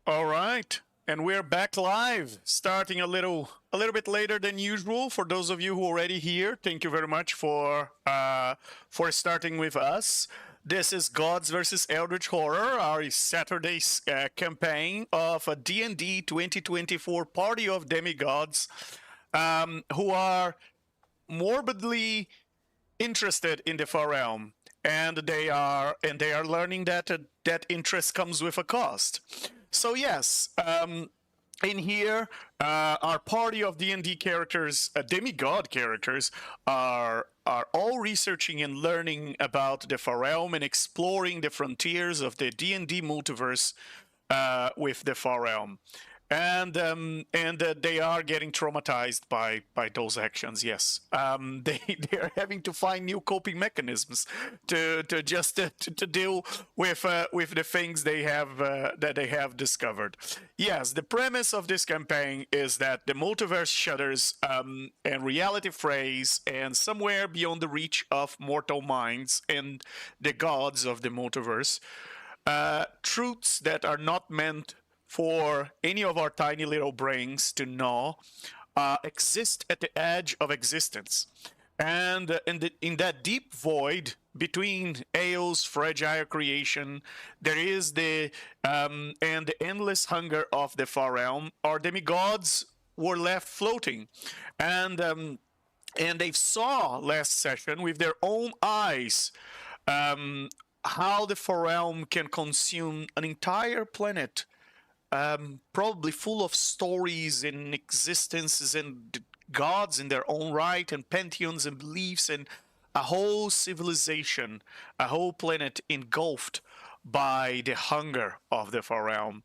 All right, and we're back live, starting a little bit later than usual. For those of you who are already here, thank you very much for starting with us. This is Gods versus Eldritch Horror, our Saturday's campaign of a D&D 2024 party of demigods who are morbidly interested in the far realm, and they are learning that that interest comes with a cost. So yes, in here, our party of D&D characters, demigod characters, are all researching and learning about the far realm and exploring the frontiers of the D&D multiverse with the far realm. And they are getting traumatized by those actions. Yes, they are having to find new coping mechanisms to deal with the things they have that they have discovered. Yes, the premise of this campaign is that the multiverse shudders and reality frays, and somewhere beyond the reach of mortal minds and the gods of the multiverse, truths that are not meant for any of our tiny little brains to know exist at the edge of existence. And in that deep void between Ael's fragile creation, there is the and the endless hunger of the far realm. Our demigods were left floating, and they saw last session with their own eyes um, how the far realm can consume an entire planet, probably full of stories and existences and gods in their own right, and pantheons and beliefs, and a whole civilization, a whole planet engulfed by the hunger of the far realm.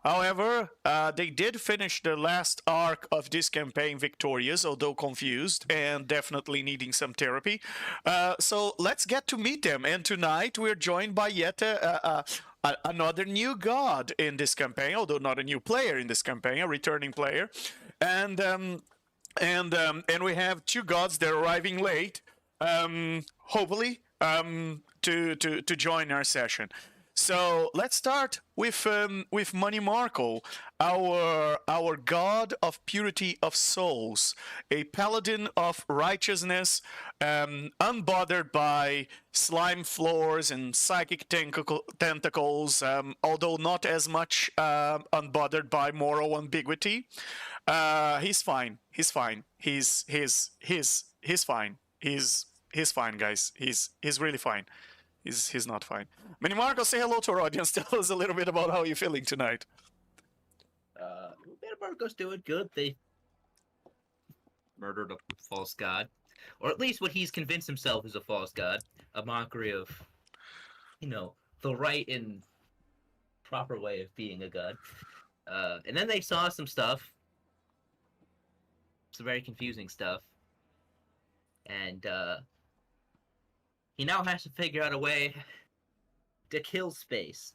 However, they did finish the last arc of this campaign victorious, although confused and definitely needing some therapy. So let's get to meet them. And tonight we're joined by yet another new god in this campaign, although not a new player in this campaign, a returning player. And and we have two gods that are arriving late, hopefully, to join our session. So let's start with Money Markle, our god of purity of souls, a paladin of righteousness, unbothered by slime floors and psychic tentacles, although not as much unbothered by moral ambiguity. He's fine. He's fine. He's fine. He's fine, guys. He's really fine. He's not fine. Manny Marco, say hello to our audience. Tell us a little bit about how you're feeling tonight. Marco's doing good. They murdered a false god, or at least what he's convinced himself is a false god, a mockery of, the right and proper way of being a god. And then they saw some stuff, some very confusing stuff, and he now has to figure out a way to kill space.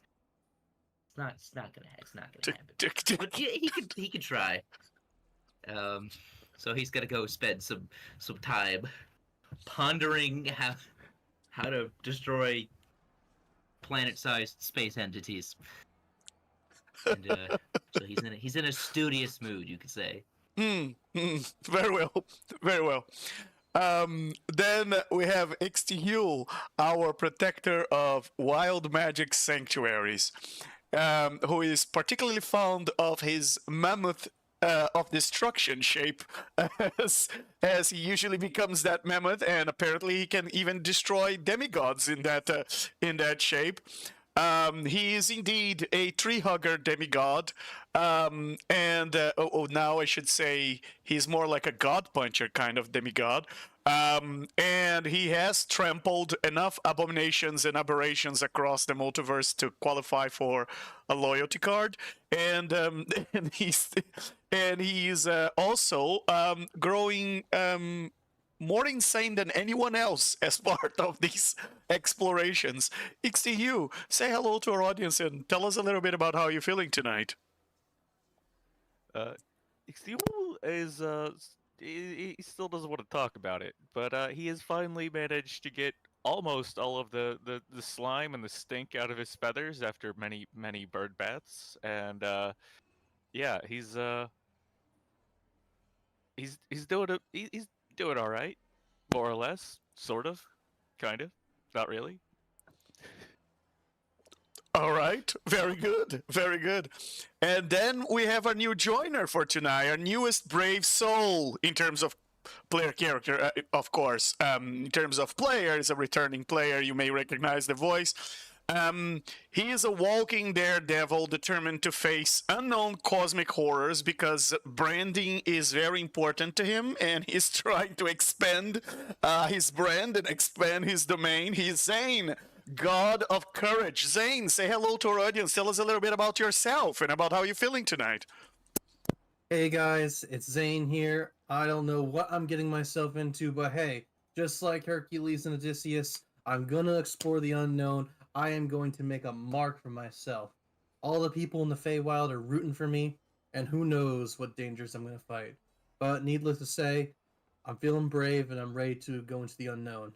It's not gonna happen. But he could try. So he's gonna go spend some time pondering how to destroy planet-sized space entities. And so he's in a studious mood, you could say. Very well, very well. Then we have Ixtihul, our protector of wild magic sanctuaries, who is particularly fond of his mammoth of destruction shape, as he usually becomes that mammoth, and apparently he can even destroy demigods in that shape. He is indeed a tree hugger demigod, and now I should say he's more like a god puncher kind of demigod. And he has trampled enough abominations and aberrations across the multiverse to qualify for a loyalty card, and and he's also growing more insane than anyone else as part of these explorations. Ixty, say hello to our audience and tell us a little bit about how you're feeling tonight. Steve is he still doesn't want to talk about it, but he has finally managed to get almost all of the slime and the stink out of his feathers after many bird baths, and yeah, he's doing he's doing all right, more or less, sort of, kind of, not really. All right, very good, very good. And then we have a new joiner for tonight, our newest brave soul in terms of player character, of course. In terms of player, is a returning player. You may recognize the voice. He is a walking daredevil determined to face unknown cosmic horrors because branding is very important to him, and he's trying to expand his brand and expand his domain. He's Zane, God of Courage. Zane, say hello to our audience. Tell us a little bit about yourself and about how you're feeling tonight. Hey guys, it's Zane here. I don't know what I'm getting myself into, but hey, just like Hercules and Odysseus, I'm gonna explore the unknown. I am going to make a mark for myself. All the people in the Feywild are rooting for me, and who knows what dangers I'm gonna fight. But needless to say, I'm feeling brave and I'm ready to go into the unknown.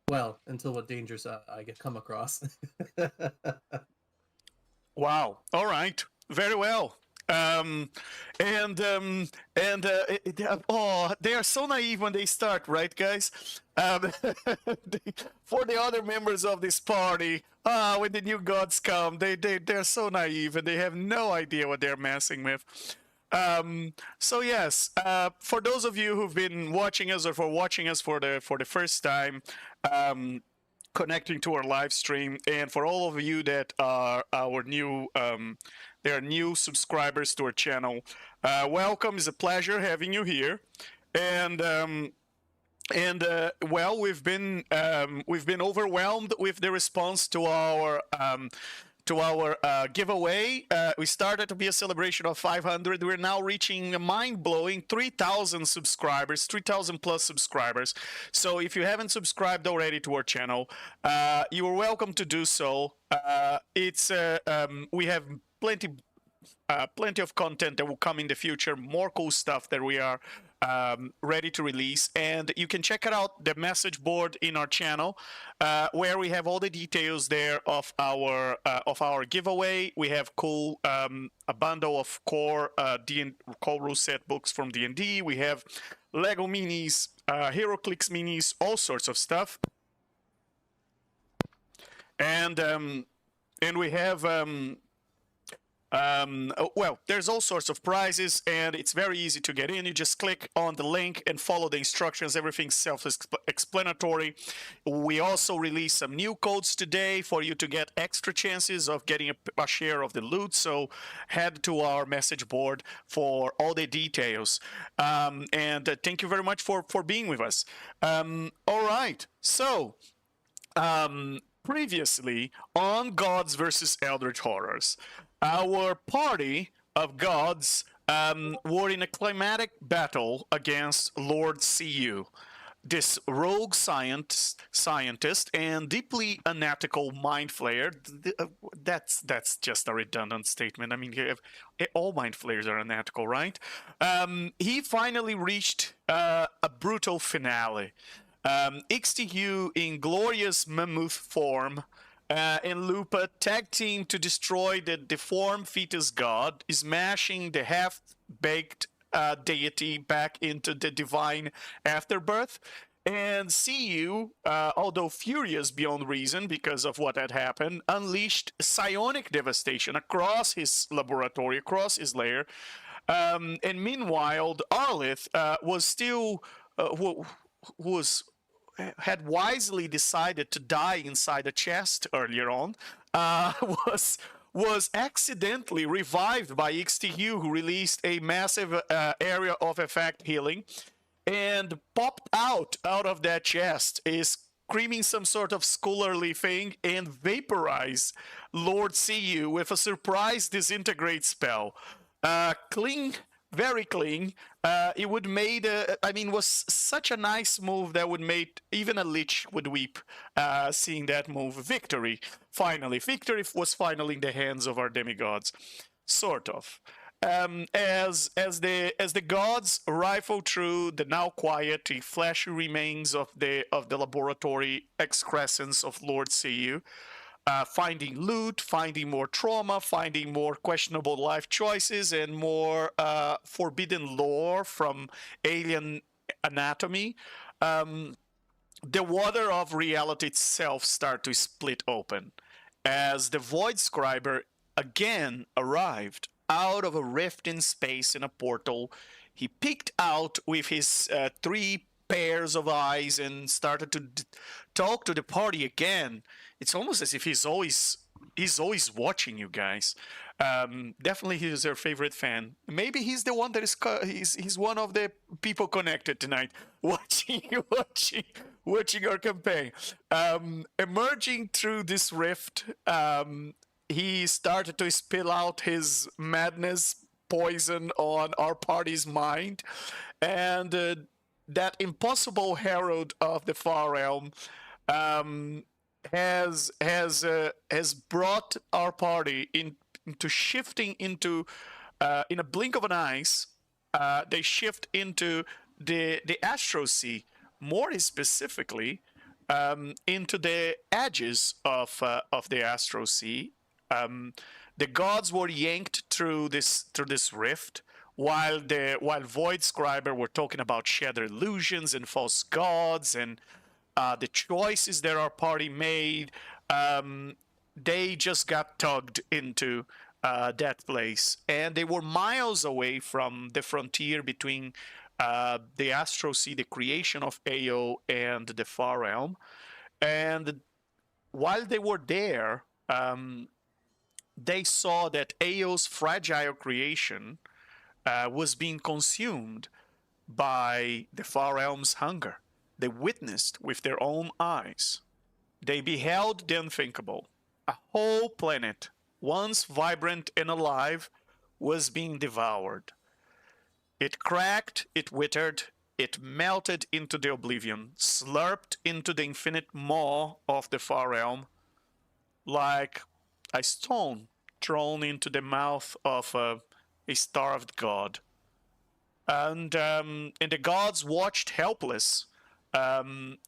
Well, until what dangers I get come across. Wow. All right. Very well. Oh, they are so naive when they start, right, guys? For the other members of this party, when the new gods come, they're so naive and they have no idea what they're messing with. So yes, for those of you who've been watching us or for watching us for the first time, connecting to our live stream, and for all of you that are our new they are new subscribers to our channel, welcome. It's a pleasure having you here. And well, we've been overwhelmed with the response to our giveaway. We started to be a celebration of 500. We're now reaching a mind-blowing 3,000 subscribers, 3,000 plus subscribers. So if you haven't subscribed already to our channel, you are welcome to do so. We have plenty of content that will come in the future, more cool stuff that we are ready to release, and you can check it out, the message board in our channel, where we have all the details there of our giveaway. We have a bundle of core rule set books from D&D. We have Lego minis, HeroClix minis, all sorts of stuff, and we have well, there's all sorts of prizes, and it's very easy to get in. You just click on the link and follow the instructions. Everything's self-explanatory. We also released some new codes today for you to get extra chances of getting a share of the loot, so head to our message board for all the details. And thank you very much for being with us. All right, so previously on Gods versus Eldritch Horrors, our party of gods were in a climatic battle against Lord CU, this rogue scientist and deeply unethical mind flayer. That's just a redundant statement. I mean, all mind flayers are unethical, right? He finally reached a brutal finale. XTU in glorious mammoth form and Lupa tag team to destroy the deformed fetus god, smashing the half-baked deity back into the divine afterbirth. And CU, although furious beyond reason because of what had happened, unleashed psionic devastation across his laboratory, across his lair. And meanwhile, Arlith was still had wisely decided to die inside a chest earlier on, was accidentally revived by XTU, who released a massive area of effect healing, and popped out of that chest, is screaming some sort of scholarly thing, and vaporized Lord CU with a surprise disintegrate spell. Clean. Very clean. It would made, was such a nice move that would make even a lich would weep seeing that move. Victory, finally. Victory was finally in the hands of our demigods. Sort of. As the gods rifle through the now quiet, flashy remains of the laboratory excrescence of Lord Cu, finding loot, finding more trauma, finding more questionable life choices, and more forbidden lore from alien anatomy. The water of reality itself start to split open as the Void Scriber again arrived out of a rift in space in a portal. He peeked out with his 3 pairs of eyes and started to talk to the party again. It's almost as if he's always watching you guys. Definitely, he's your favorite fan. Maybe he's the one that is he's one of the people connected tonight, watching our campaign. Emerging through this rift, he started to spill out his madness poison on our party's mind, and that impossible herald of the far realm has brought our party into shifting into in a blink of an eye. They shift into the Astro Sea, more specifically into the edges of the Astro Sea. The gods were yanked through this rift, while Void Scriber were talking about shattered illusions and false gods and the choices that our party made. They just got tugged into that place, and they were miles away from the frontier between the Astro Sea, the creation of AO, and the Far Realm. And while they were there, they saw that AO's fragile creation was being consumed by the Far Realm's hunger. They witnessed with their own eyes. They beheld the unthinkable. A whole planet, once vibrant and alive, was being devoured. It cracked, it withered, it melted into the oblivion, slurped into the infinite maw of the Far Realm, like a stone thrown into the mouth of a starved god. And the gods watched helpless. And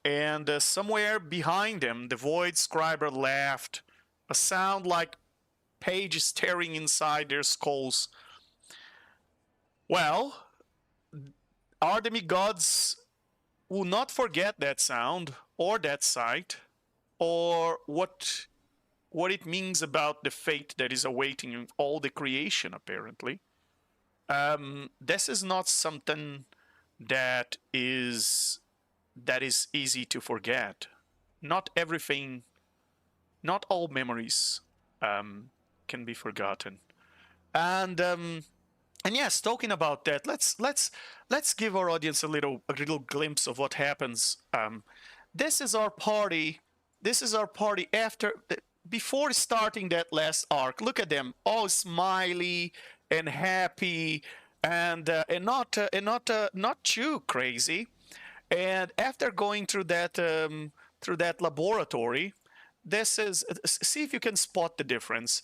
somewhere behind them, the Void Scriber laughed, a sound like pages staring inside their skulls. Well, our demigods will not forget that sound, or that sight, or what it means about the fate that is awaiting all the creation, apparently. This is not something that is easy to forget. Not everything, not all memories can be forgotten. And yes, talking about that, let's give our audience a little glimpse of what happens. This is our party. This is our party before starting that last arc. Look at them, all smiley and happy, and not too crazy. And after going through that laboratory, this is, see if you can spot the difference.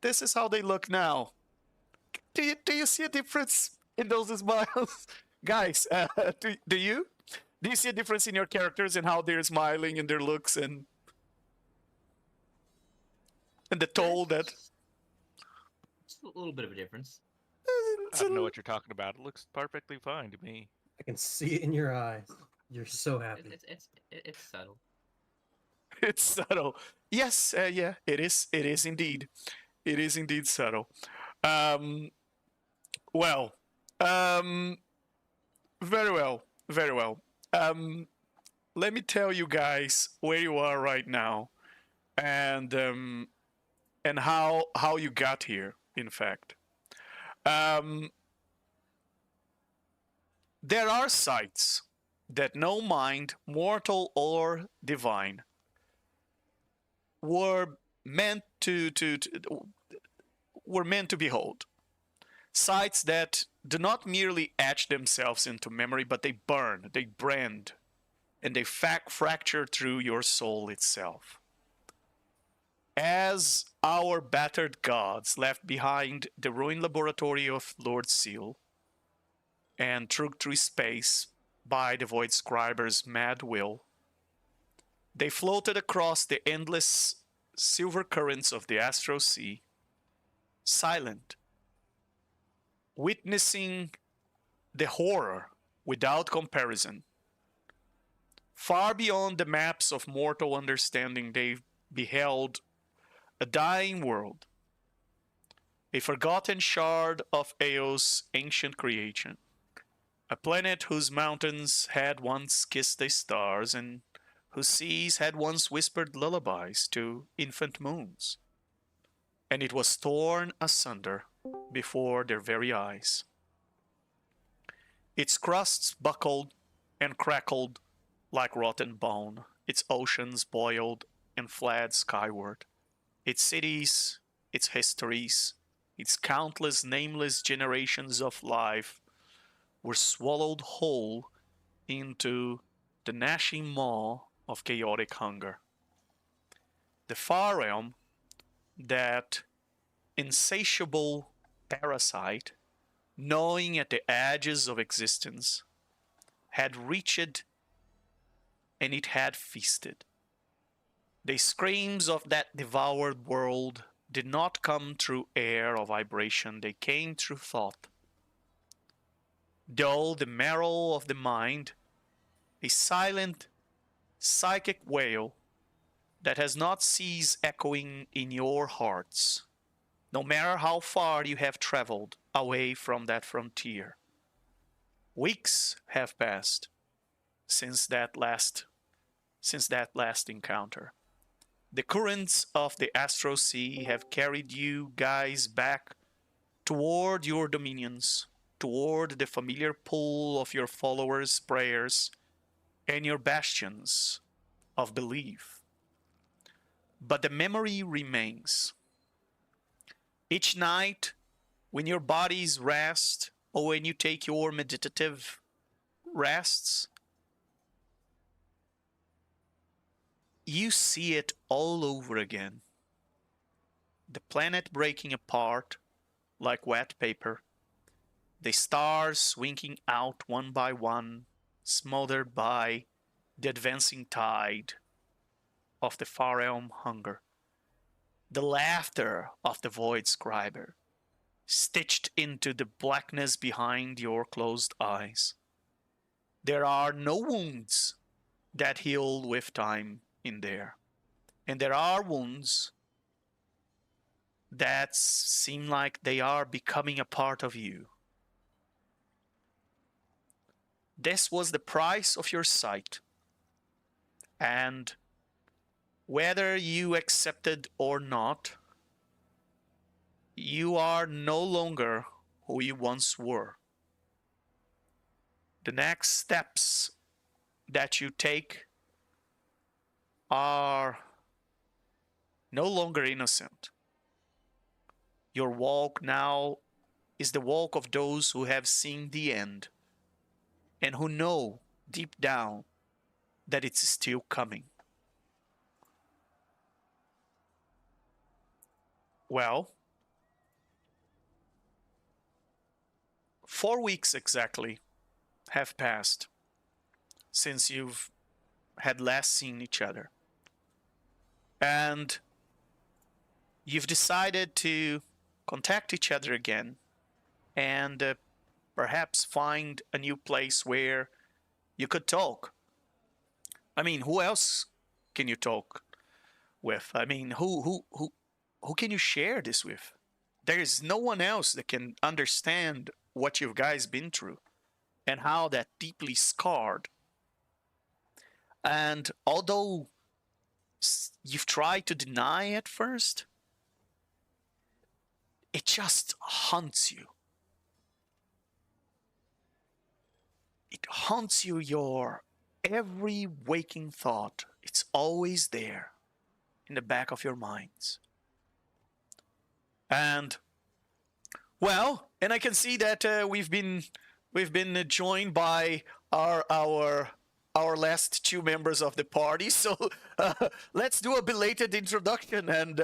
This is how they look now. Do you see a difference in those smiles, guys? Do you see a difference in your characters and how they're smiling and their looks and the toll that? It's a little bit of a difference. I don't know what you're talking about. It looks perfectly fine to me. I can see it in your eyes. You're so happy. It's subtle. It's subtle. Yes, yeah, it is. It is indeed. It is indeed subtle. Well, very well, very well. Let me tell you guys where you are right now, and how you got here. In fact, there are sights that no mind, mortal or divine, were meant to behold. Sights that do not merely etch themselves into memory, but they burn, they brand, and they fracture through your soul itself. As our battered gods left behind the ruined laboratory of Lord Seal and trudged through space by the Void Scriber's mad will, they floated across the endless silver currents of the astral sea, silent, witnessing the horror without comparison. Far beyond the maps of mortal understanding, they beheld a dying world, a forgotten shard of Eo's ancient creation, a planet whose mountains had once kissed the stars and whose seas had once whispered lullabies to infant moons. And it was torn asunder before their very eyes. Its crusts buckled and crackled like rotten bone, its oceans boiled and fled skyward. Its cities, its histories, its countless nameless generations of life were swallowed whole into the gnashing maw of chaotic hunger. The far realm, that insatiable parasite, gnawing at the edges of existence, had reached and it had feasted. The screams of that devoured world did not come through air or vibration, they came through thought. Though the marrow of the mind, a silent, psychic wail that has not ceased echoing in your hearts, no matter how far you have traveled away from that frontier. Weeks have passed since that last encounter. The currents of the astral sea have carried you guys back toward your dominions, toward the familiar pool of your followers' prayers and your bastions of belief. But the memory remains. Each night, when your bodies rest, or when you take your meditative rests, you see it all over again. The planet breaking apart like wet paper, the stars winking out one by one, smothered by the advancing tide of the far realm hunger. The laughter of the Void Scriber, stitched into the blackness behind your closed eyes. There are no wounds that heal with time in there. And there are wounds that seem like they are becoming a part of you. This was the price of your sight. And whether you accepted or not, you are no longer who you once were. The next steps that you take are no longer innocent. Your walk now is the walk of those who have seen the end and who know deep down that it's still coming. Well, 4 weeks exactly have passed since you've had last seen each other. And you've decided to contact each other again and perhaps find a new place where you could talk. I mean, who else can you talk with? I mean, who can you share this with? There is no one else that can understand what you guys been through and how that deeply scarred. And although you've tried to deny at first, it just haunts you. It haunts you, your every waking thought. It's always there in the back of your minds. And well, and I can see that we've been joined by our our last two members of the party. So let's do a belated introduction and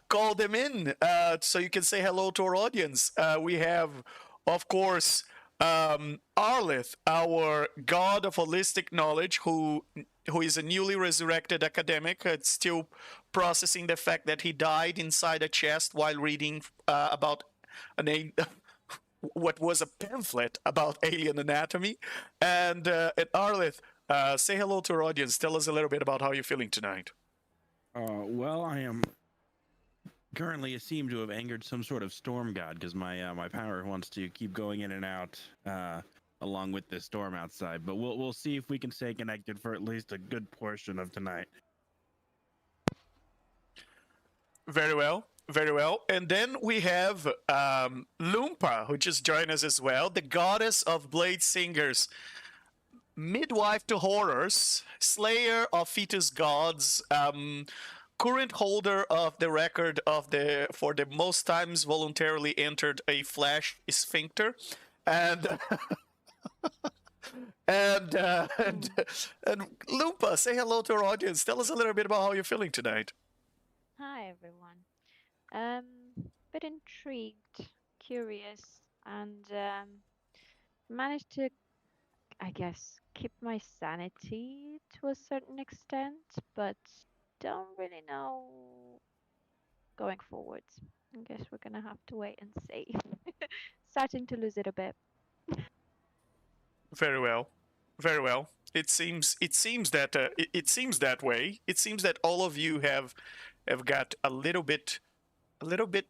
call them in so you can say hello to our audience. We have, of course, Arlith, our god of holistic knowledge, who is a newly resurrected academic. It's still processing the fact that he died inside a chest while reading about what was a pamphlet about alien anatomy. And Arlith, say hello to our audience. Tell us a little bit about how you're feeling tonight. Well, I am currently seem to have angered some sort of storm god because my power wants to keep going in and out along with this storm outside. But we'll see if we can stay connected for at least a good portion of tonight. Very well. Very well. And then we have Lumpa, who just joined us as well, the goddess of blade singers, midwife to horrors, slayer of fetus gods, current holder of the record for the most times voluntarily entered a flesh sphincter, and and Lumpa, say hello to our audience. Tell us a little bit about how you're feeling tonight. Hi everyone. Bit intrigued, curious, and managed to, I guess, keep my sanity to a certain extent, but don't really know going forwards. I guess we're gonna have to wait and see. Starting to lose it a bit. Very well, very well. It seems that it seems that way. It seems that all of you have got a little bit,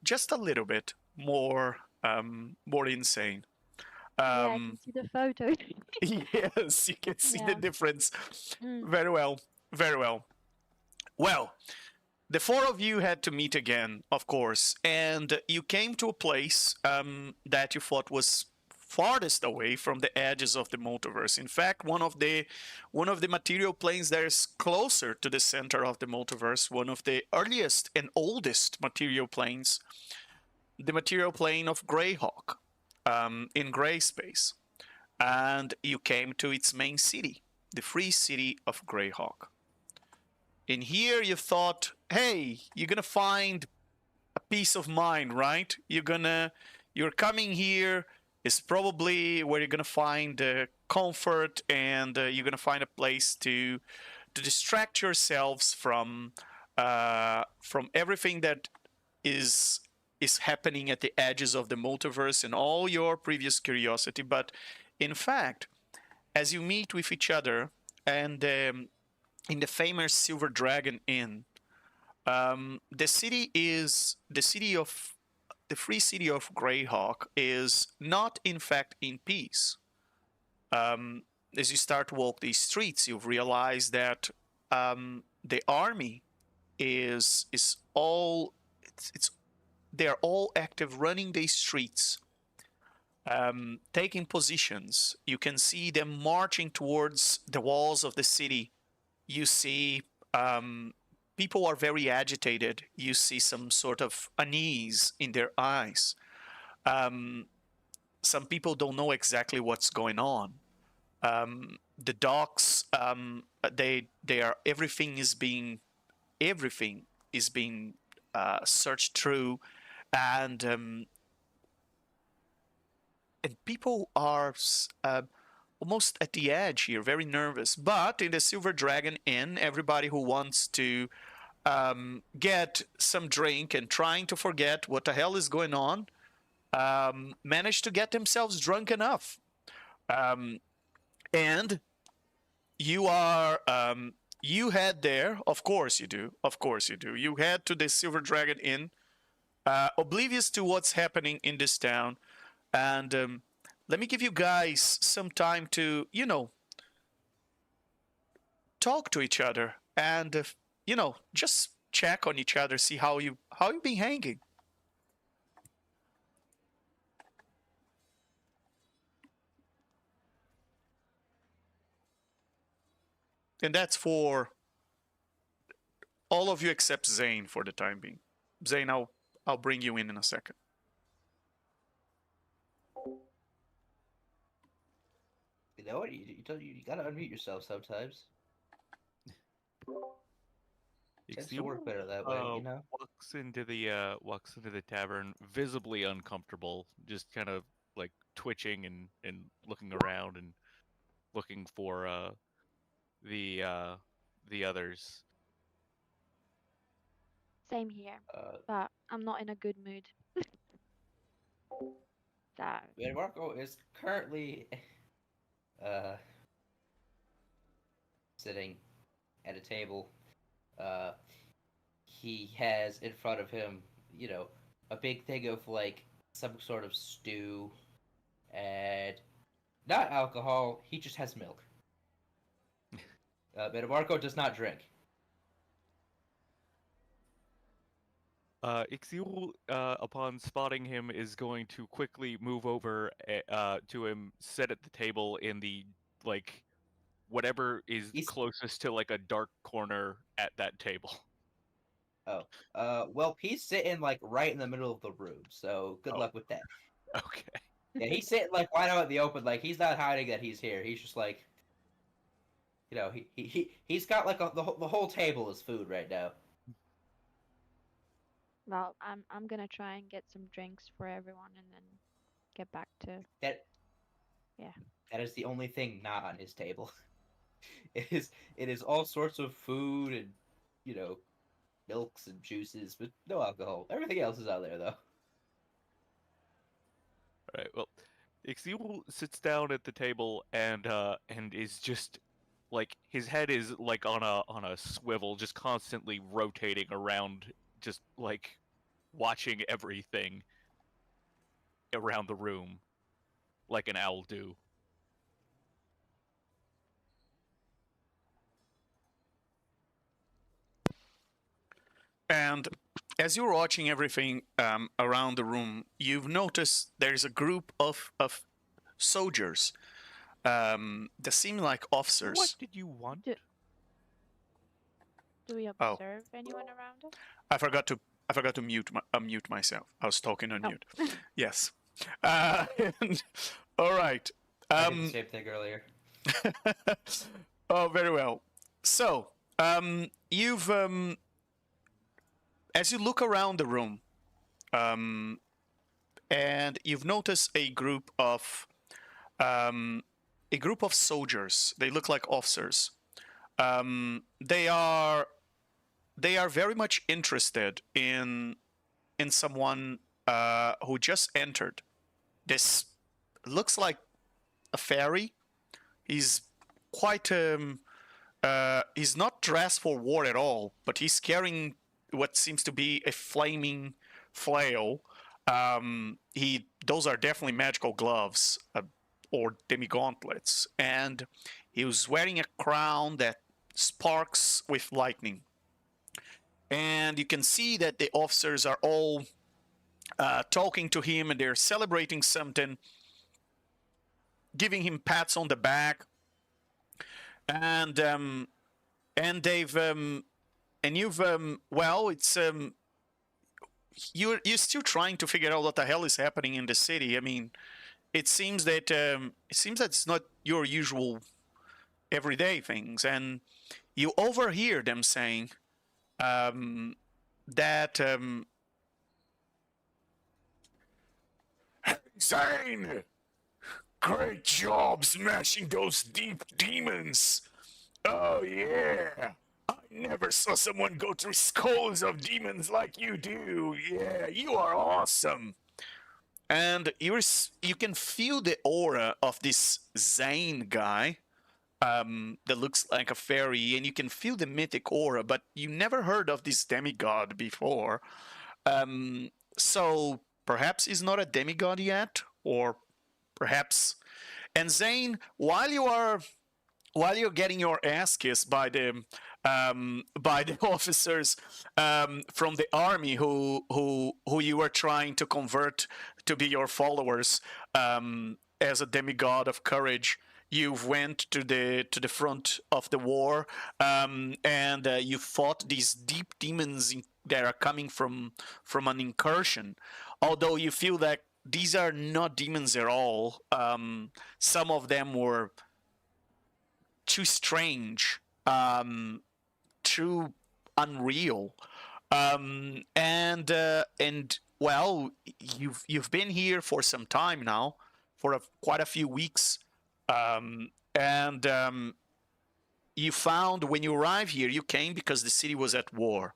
just a little bit more insane. Yeah, I can see the photo. Yes, you can see the Yeah. difference. Mm. Very well, very well. Well, the four of you had to meet again, of course, and you came to a place that you thought was farthest away from the edges of the multiverse. In fact, one of the material planes that is closer to the center of the multiverse, one of the earliest and oldest material planes, the material plane of Greyhawk, in gray space. And you came to its main city, the free city of Greyhawk. In here you thought, hey, you're gonna find a peace of mind, right? You're coming here is probably where you're gonna find comfort, and you're gonna find a place to distract yourselves from everything that is happening at the edges of the multiverse and all your previous curiosity. But in fact, as you meet with each other and in the famous Silver Dragon Inn, the free city of Greyhawk is not in fact in peace. As you start to walk these streets, you've realized that the army is all they are all active, running these streets, taking positions. You can see them marching towards the walls of the city. You see people are very agitated. You see some sort of unease in their eyes. Some people don't know exactly what's going on. The docks, everything is being searched through, and people are almost at the edge here, very nervous. But in the Silver Dragon Inn, everybody who wants to get some drink and trying to forget what the hell is going on managed to get themselves drunk enough. And you head there, of course you do. You head to the Silver Dragon Inn, oblivious to what's happening in this town. And let me give you guys some time to, talk to each other and, just check on each other, see how you've been hanging. And that's for all of you except Zane for the time being. Zane, I'll bring you in a second. know what? You gotta unmute yourself sometimes. Tends to work better that way, you know. Walks into the tavern, visibly uncomfortable, just kind of like twitching and looking around and looking for the others. Same here, Uh, but I'm not in a good mood. So, and Marco is currently uh sitting at a table. Uh, he has in front of him, a big thing of like some sort of stew and not alcohol. He just has milk. But Marco does not drink. Ixiul, upon spotting him, is going to quickly move over to him, sit at the table in the like whatever is He's closest to like a dark corner at that table. well, he's sitting like right in the middle of the room. So good Oh. luck with that. Okay. Yeah, he's sitting like wide out in the open. Like he's not hiding that he's here. He's just like, he's got like the whole table is food right now. well, I'm gonna try and get some drinks for everyone and then get back to. That Yeah. That is the only thing not on his table. It is all sorts of food and milks and juices, but no alcohol. Everything else is out there though. All right. Well, Ixiul sits down at the table and is just like his head is like on a swivel, just constantly rotating around, just like watching everything around the room, like an owl do. And as you're watching everything around the room, you've noticed there's a group of soldiers that seem like officers. What did you want? Do we Oh. observe anyone around us? I forgot to unmute myself. I was talking on Oh. mute. Yes. And, all right. I did the same thing earlier. Oh, very well. So, you've as you look around the room, and you've noticed a group of soldiers. They look like officers. They are very much interested in someone who just entered. This looks like a fairy. He's quite he's not dressed for war at all, but he's carrying what seems to be a flaming flail. Those are definitely magical gloves or demigauntlets, and he was wearing a crown that sparks with lightning. And you can see that the officers are all talking to him, and they're celebrating something, giving him pats on the back, and they've and you've well, it's you're still trying to figure out what the hell is happening in the city. I mean, it seems that it's not your usual everyday things, and you overhear them saying that Zane, great job smashing those deep demons. Oh yeah, I never saw someone go through skulls of demons like you do. Yeah, you are awesome. And you can feel the aura of this Zane guy that looks like a fairy, and you can feel the mythic aura, but you never heard of this demigod before. So perhaps he's not a demigod yet, or perhaps. And Zane, while you're getting your ass kissed by the officers from the army who you were trying to convert to be your followers as a demigod of courage, you went to the front of the war, and you fought these deep demons that are coming from an incursion. Although you feel that these are not demons at all. Some of them were too strange, too unreal. And well, you've been here for some time now, for quite a few weeks, and you found when you arrived here, you came because the city was at war.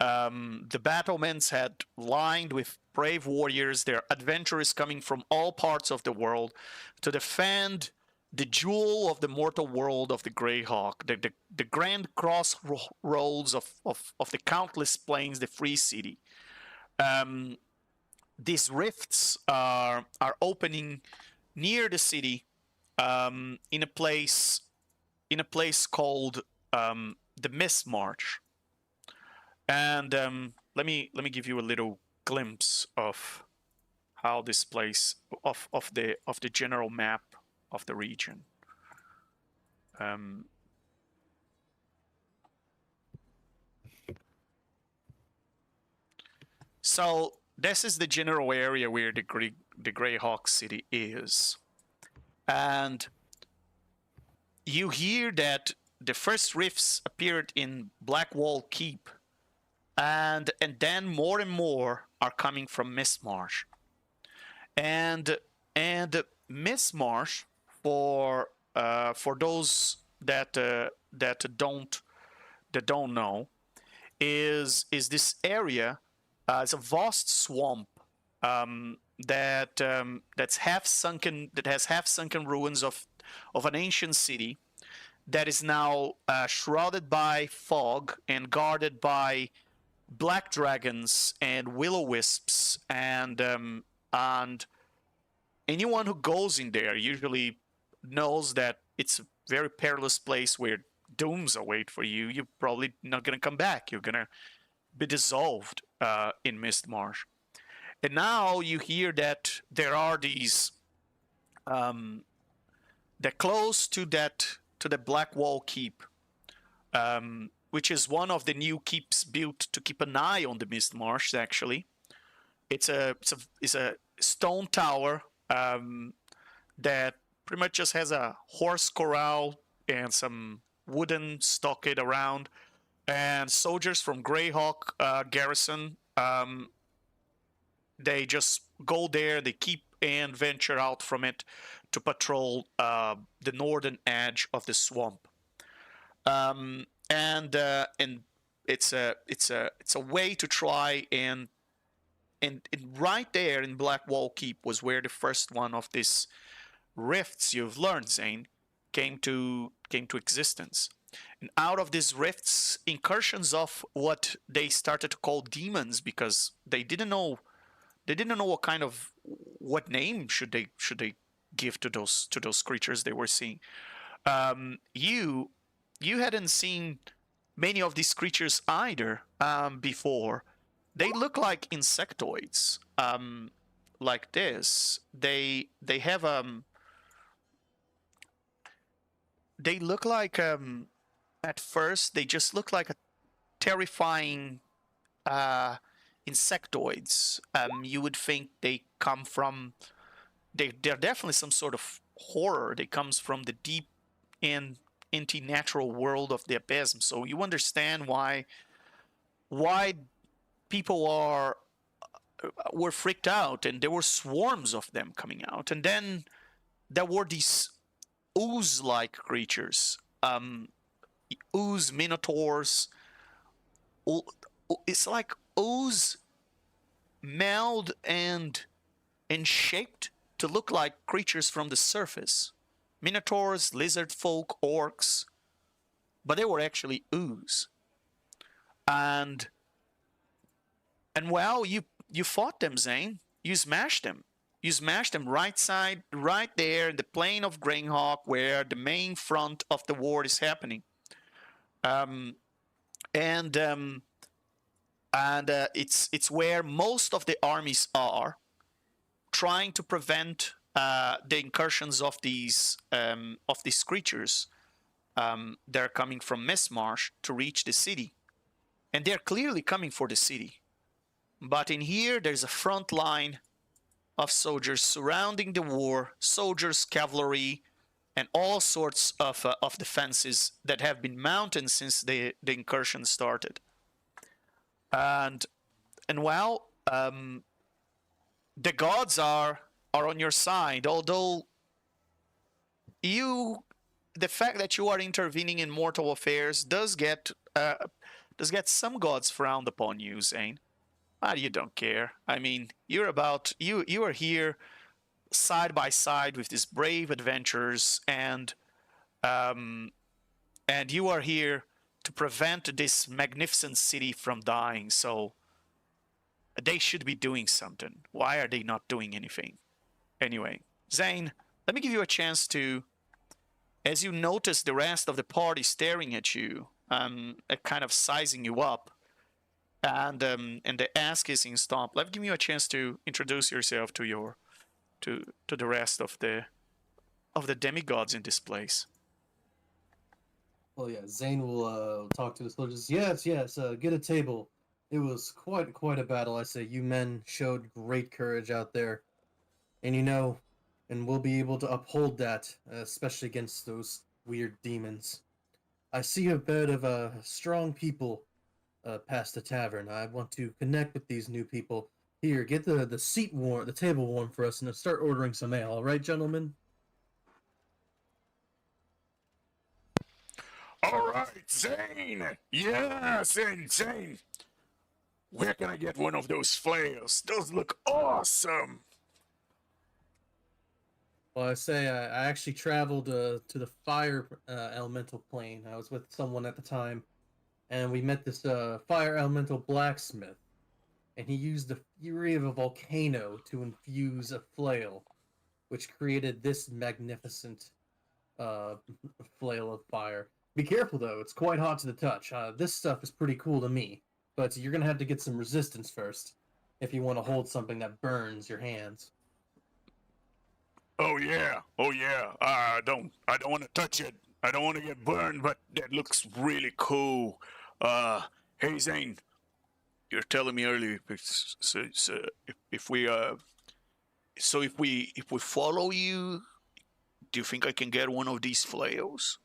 The battlements had lined with brave warriors, their adventurers coming from all parts of the world to defend the jewel of the mortal world of the Greyhawk, the grand crossroads of the countless plains, the free city. These rifts are opening near the city, in a place called the Mist Marsh. And let me give you a little glimpse of how this place of the general map of the region. So this is the general area where the Greyhawk city is, and you hear that the first rifts appeared in Blackwall Keep, and then more and more are coming from Mistmarsh. And Mistmarsh, for those that don't know, is this area. It's a vast swamp that's half sunken, that has half sunken ruins of an ancient city that is now shrouded by fog and guarded by black dragons and will-o-wisps, and anyone who goes in there usually knows that it's a very perilous place where dooms await for you. You're probably not gonna come back. You're gonna be dissolved in Mistmarsh. And now you hear that there are these that close to the Blackwall Keep, which is one of the new keeps built to keep an eye on the Mistmarsh. Actually, it's a stone tower that pretty much just has a horse corral and some wooden stockade around, and soldiers from Greyhawk garrison. They just go there, they keep and venture out from it to patrol the northern edge of the swamp. And it's a way to try and right there in Blackwall Keep was where the first one of these rifts you've learned, Zane, came to existence. And out of these rifts, incursions of what they started to call demons, because they didn't know what name should they give to those creatures they were seeing. You hadn't seen many of these creatures either before. They look like insectoids, like this. They have they look like at first they just look like a terrifying insectoids. You would think they come from they're definitely some sort of horror. They comes from the deep and anti-natural world of the abysm. So you understand why people were freaked out, and there were swarms of them coming out. And then there were these ooze-like creatures, ooze minotaurs. It's like ooze melded and shaped to look like creatures from the surface. Minotaurs, lizard folk, orcs, but they were actually ooze. And well, you fought them, Zane. You smashed them. You smashed them right there in the plain of Greyhawk, where the main front of the war is happening. It's where most of the armies are, trying to prevent the incursions of these creatures that are coming from Mistmarsh to reach the city. And they're clearly coming for the city. But in here, there's a front line of soldiers surrounding the war, soldiers, cavalry, and all sorts of defenses that have been mounted since the incursion started. And well, the gods are on your side, although the fact that you are intervening in mortal affairs does get some gods frowned upon you, Zane. But you don't care. I mean, you are here side by side with these brave adventurers, and you are here to prevent this magnificent city from dying. So they should be doing something. Why are they not doing anything? Anyway, Zane, let me give you a chance to, as you notice the rest of the party staring at you, kind of sizing you up, and the ass kissing stomp. Let me give you a chance to introduce yourself to the rest of the demigods in this place. Well, yeah, Zane will talk to the soldiers. Yes, get a table. It was quite a battle, I say. You men showed great courage out there, and and we'll be able to uphold that, especially against those weird demons. I see a bed of strong people past the tavern. I want to connect with these new people. Here, get the table warm for us, and start ordering some ale. All right, gentlemen. All right, Zane. Yeah, Zane. Where can I get one of those flails? Those look awesome. Well, I say I actually traveled to the fire elemental plane. I was with someone at the time, and we met this fire elemental blacksmith, and he used the fury of a volcano to infuse a flail, which created this magnificent flail of fire. Be careful though; it's quite hot to the touch. This stuff is pretty cool to me, but you're gonna have to get some resistance first if you want to hold something that burns your hands. Oh yeah. I don't want to touch it. I don't want to get burned, but that looks really cool. Hey Zane, you're telling me earlier, if we follow you, do you think I can get one of these flails?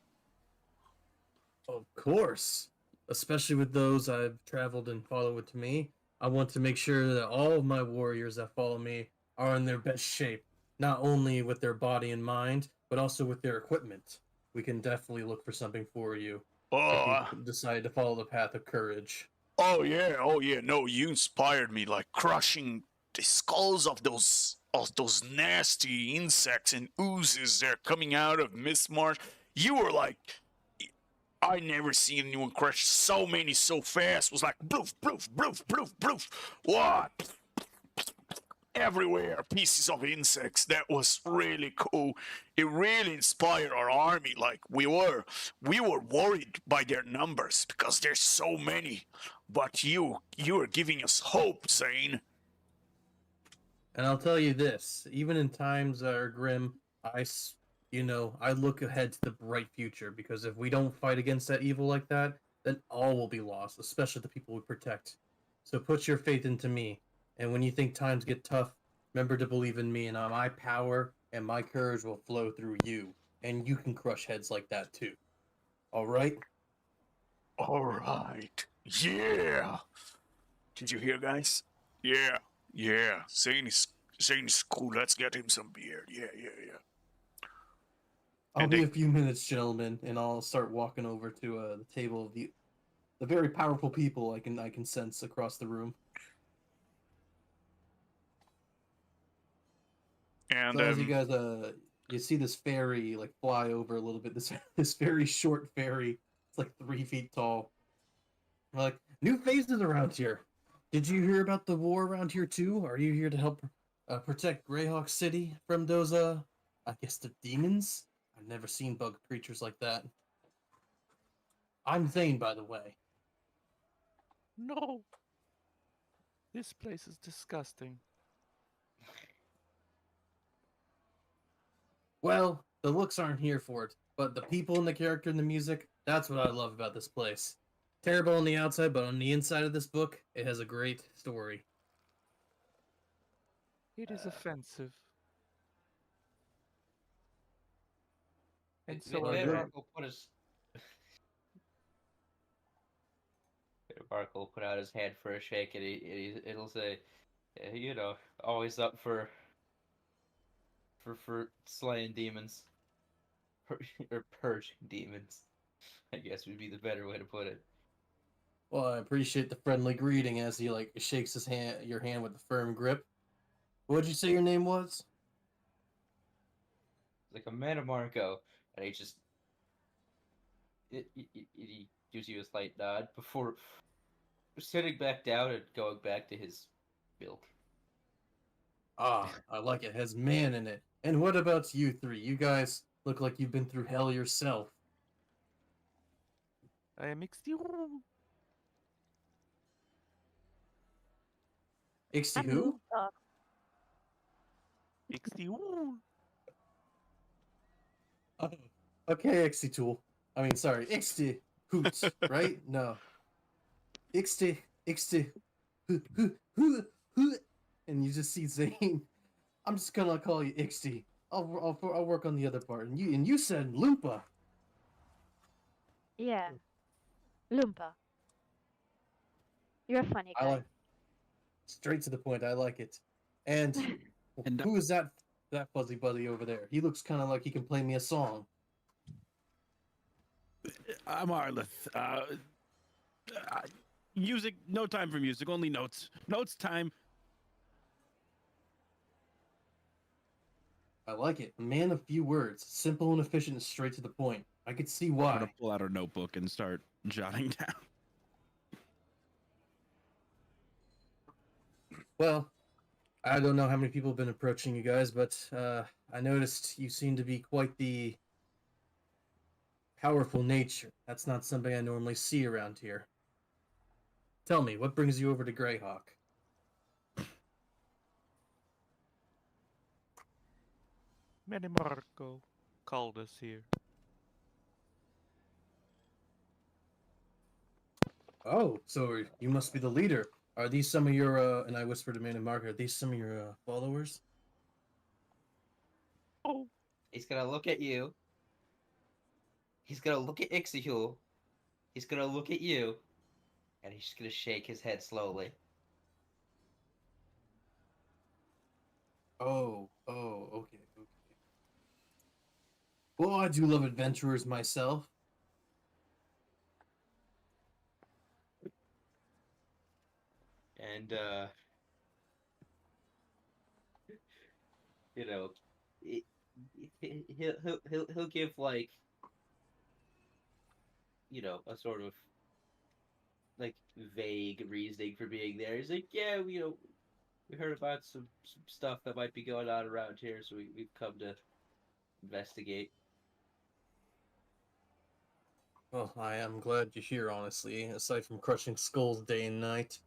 Of course, especially with those I've traveled and follow it to me. I want to make sure that all of my warriors that follow me are in their best shape, not only with their body and mind, but also with their equipment. We can definitely look for something for you if you decide to follow the path of courage. Oh yeah. No, you inspired me, like crushing the skulls of those nasty insects and oozes that are coming out of Miss Marsh. You were like, I never seen anyone crush so many so fast. It was like bloof, bloof, bloof, bloof, bloof. What? Everywhere, pieces of insects. That was really cool. It really inspired our army. Like we were worried by their numbers because there's so many. But you are giving us hope, Zane. And I'll tell you this: even in times that are grim, I look ahead to the bright future, because if we don't fight against that evil like that, then all will be lost, especially the people we protect. So put your faith into me, and when you think times get tough, remember to believe in me, and my power and my courage will flow through you, and you can crush heads like that too. All right? All right. Yeah. Did you hear, guys? Yeah. Zane is cool. Let's get him some beer. Yeah. I'll be a few minutes, gentlemen, and I'll start walking over to the table of the very powerful people I can sense across the room. And so as you guys you see this fairy like fly over a little bit. This very short fairy. It's like 3 feet tall. Like, new faces around here. Did you hear about the war around here too? Are you here to help protect Greyhawk City from those I guess the demons? I've never seen bug creatures like that. I'm Zane, by the way. No. This place is disgusting. Well, the looks aren't here for it, but the people and the character and the music, that's what I love about this place. Terrible on the outside, but on the inside of this book, it has a great story. It is offensive. And so are Van you. Markle put his Van Markle put out his hand for a shake, and it'll say, you know, always up for slaying demons or purging demons. I guess would be the better way to put it. Well, I appreciate the friendly greeting as he like shakes his hand, your hand with a firm grip. What'd you say your name was? Like a man of Marco, and he just he gives you a slight nod before sitting back down and going back to his milk. Ah, I like it. Has man in it. And what about you three? You guys look like you've been through hell yourself. I am extreme. Ixty I'm who? Lumpa. Extreme. Oh, okay, Ixty Tool. I mean, sorry, Ixty Hoot, right? No. Ixty, Hoo, hoo, hoo, hoo. And you just see Zane. I'm just gonna call you Ixty. I'll work on the other part. And you said Loompa. Yeah, Lumpa. You're a funny I guy. like straight to the point. I like it. And And who is that fuzzy buddy over there? He looks kind of like he can play me a song. I'm Arlith. Music, no time for music, only notes. Notes time. I like it. A man of few words, simple and efficient, and straight to the point. I could see I'm why. gonna pull out a notebook and start jotting down. Well, I don't know how many people have been approaching you guys, but I noticed you seem to be quite the powerful nature. That's not something I normally see around here. Tell me, what brings you over to Greyhawk? Manny Marco called us here. Oh, so you must be the leader. Are these some of your, and I whispered to Man and Mark, are these some of your followers? Oh, He's gonna look at you. He's gonna look at Ixihul. He's gonna look at you, and he's just gonna shake his head slowly. Oh, okay. Well, I do love adventurers myself. And you know, it, he'll give like, you know, a sort of like vague reasoning for being there. He's like, yeah, you know, we heard about some stuff that might be going on around here, so we've come to investigate. Well, I am glad you're here, honestly. Aside from crushing skulls day and night,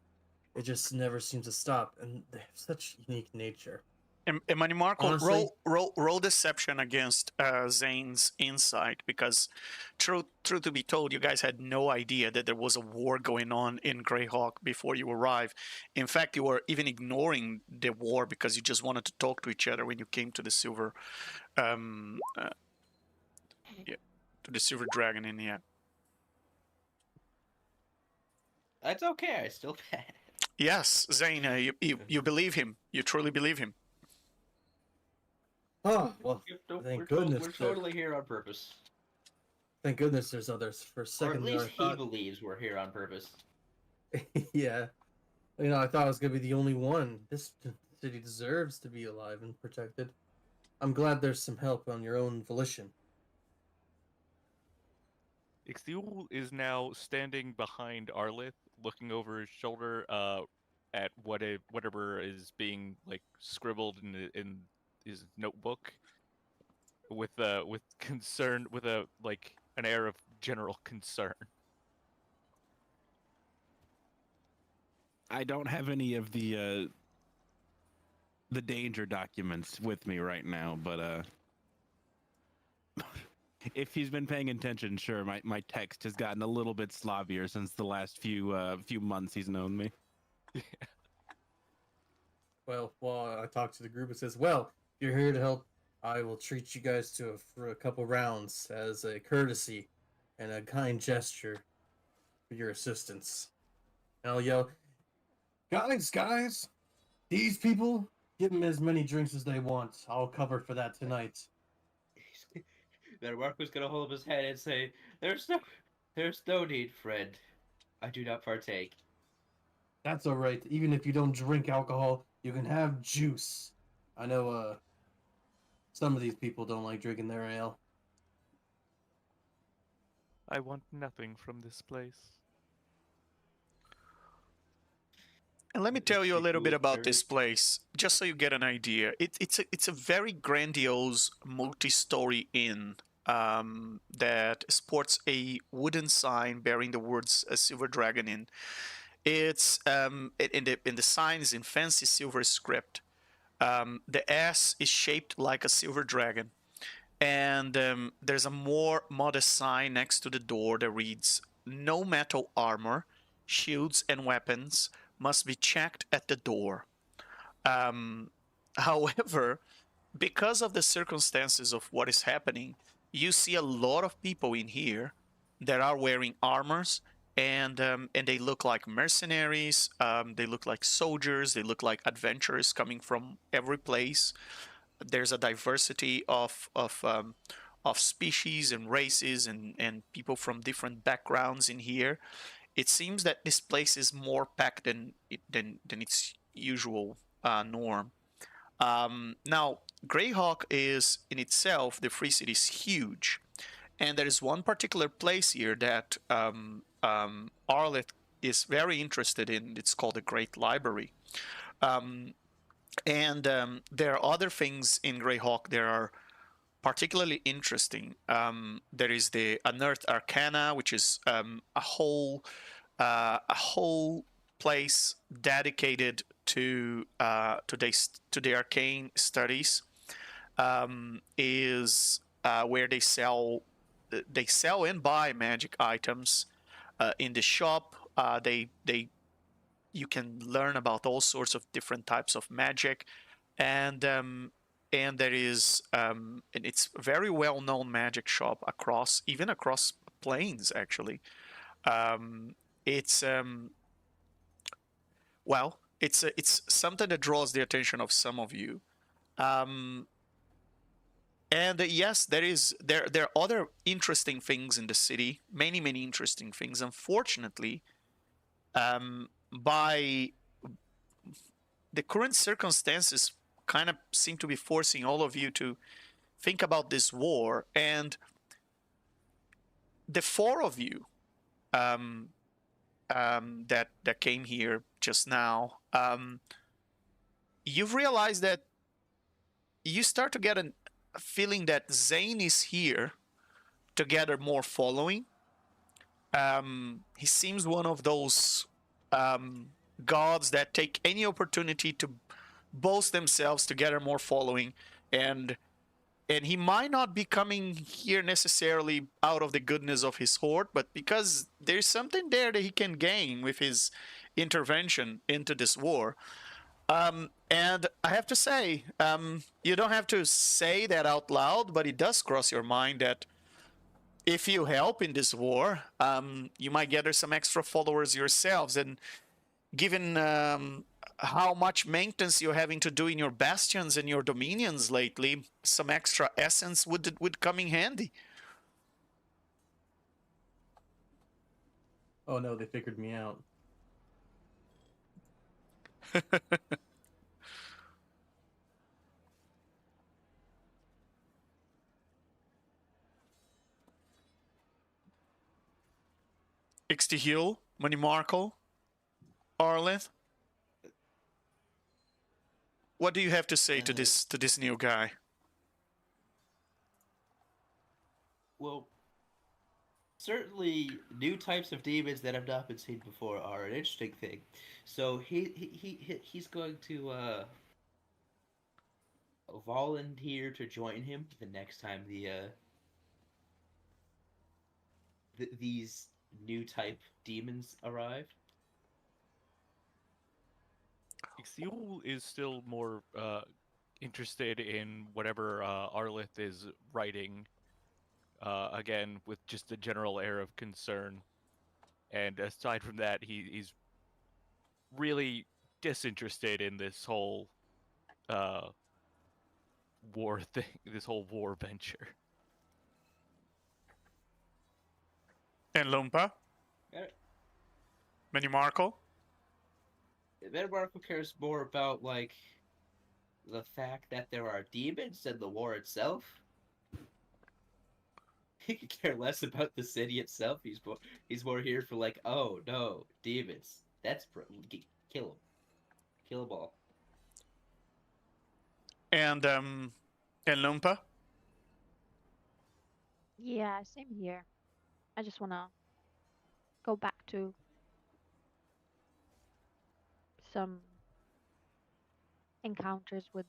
it just never seems to stop, and they have such unique nature. Emmanuel Marco, Honestly- roll deception against Zane's insight, because truth to be told, you guys had no idea that there was a war going on in Greyhawk before you arrived. In fact, you were even ignoring the war because you just wanted to talk to each other when you came to the silver, to the silver dragon in the end. That's okay. I still bet. Yes, Zane, you believe him. You truly believe him. Oh, well, thank goodness. We're totally here on purpose. Thank goodness there's others. For a Or second at there, least I he thought... believes we're here on purpose. Yeah. You know, I thought I was going to be the only one. This city deserves to be alive and protected. I'm glad there's some help on your own volition. Ixtiul is now standing behind Arlith, looking over his shoulder at whatever is being like scribbled in his notebook, with concern, with an air of general concern. I don't have any of the danger documents with me right now, but if he's been paying attention, sure, my text has gotten a little bit sloppier since the last few months he's known me. Well, I talked to the group, it says, well, if you're here to help, I will treat you guys for a couple rounds as a courtesy and a kind gesture for your assistance. And I'll yell, guys, these people, give them as many drinks as they want. I'll cover for that tonight. Then Marco's gonna hold up his head and say, there's no need, friend. I do not partake." That's all right. Even if you don't drink alcohol, you can have juice. I know some of these people don't like drinking their ale. I want nothing from this place. And let me tell you a Stick little bit with about this courage. place, just so you get an idea. It's a very grandiose multi-story inn that sports a wooden sign bearing the words "A Silver Dragon Inn." It's in the sign is in fancy silver script. The S is shaped like a silver dragon, and there's a more modest sign next to the door that reads, "No metal armor, shields, and weapons must be checked at the door." Um, However, because of the circumstances of what is happening, you see a lot of people in here that are wearing armors, and they look like mercenaries. They look like soldiers. They look like adventurers coming from every place. There's a diversity of species and races and people from different backgrounds in here. It seems that this place is more packed than its usual norm. Now, Greyhawk is in itself, the free city is huge, and there is one particular place here that Arleth is very interested in. It's called the Great Library. And there are other things in Greyhawk that are particularly interesting. There is the Unearthed Arcana, which is a whole place dedicated to the arcane studies. Is where they sell and buy magic items in the shop. They You can learn about all sorts of different types of magic, and there is and it's a very well known magic shop even across planes actually. It's Well, it's something that draws the attention of some of you. Um, and yes, there are other interesting things in the city, many interesting things. Unfortunately, by the current circumstances, kind of seem to be forcing all of you to think about this war. And the four of you um, that came here just now, you've realized that you start to get a feeling that Zane is here to gather more following. He seems one of those gods that take any opportunity to boast themselves to gather more following, and he might not be coming here necessarily out of the goodness of his horde, but because there's something there that he can gain with his intervention into this war. And I have to say, you don't have to say that out loud, but it does cross your mind that if you help in this war, you might gather some extra followers yourselves. And given how much maintenance you're having to do in your bastions and your dominions lately, some extra essence would come in handy. Oh no, they figured me out. Ixtihil, Manimarkle, Arleth, what do you have to say to this new guy? Well, certainly new types of demons that have not been seen before are an interesting thing. So he's going to volunteer to join him the next time these new type demons arrive. Ixiul is still more interested in whatever Arlith is writing. Again, with just a general air of concern. And aside from that, he's really disinterested in this whole war thing, this whole war venture. And Lumpa? Yeah. Minimarco? Marco cares more about like the fact that there are demons than the war itself. He could care less about the city itself. He's more here for like, oh no, demons. Kill them, kill them all. And Lumpa? Yeah, same here. I just wanna go back to some encounters with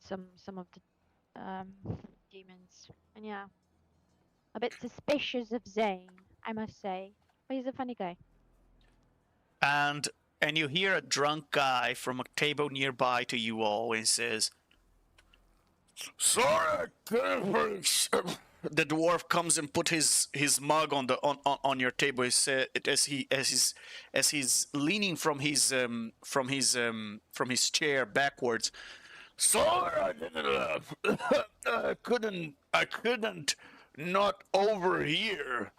some of the demons. And yeah, a bit suspicious of Zane, I must say. But he's a funny guy. And you hear a drunk guy from a table nearby to you all and says, "Sorry, the dwarf comes and put his mug on your table. He said, as he's leaning from his chair backwards. Sorry, I couldn't not overhear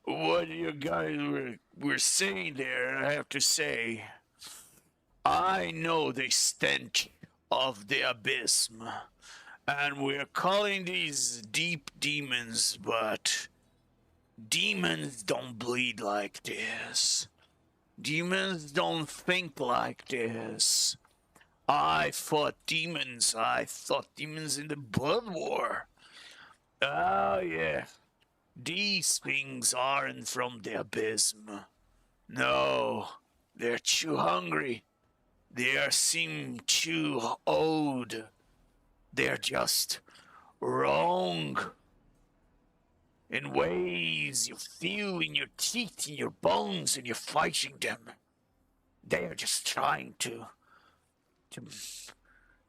what you guys were saying there. I have to say, I know the stench of the abysm. And we're calling these deep demons, but demons don't bleed like this. Demons don't think like this. I fought demons in the Blood War. Oh, yeah. These things aren't from the abysm. No, they're too hungry. They seem too old. They're just wrong in ways you feel in your teeth, in your bones, and you're fighting them. They are just trying to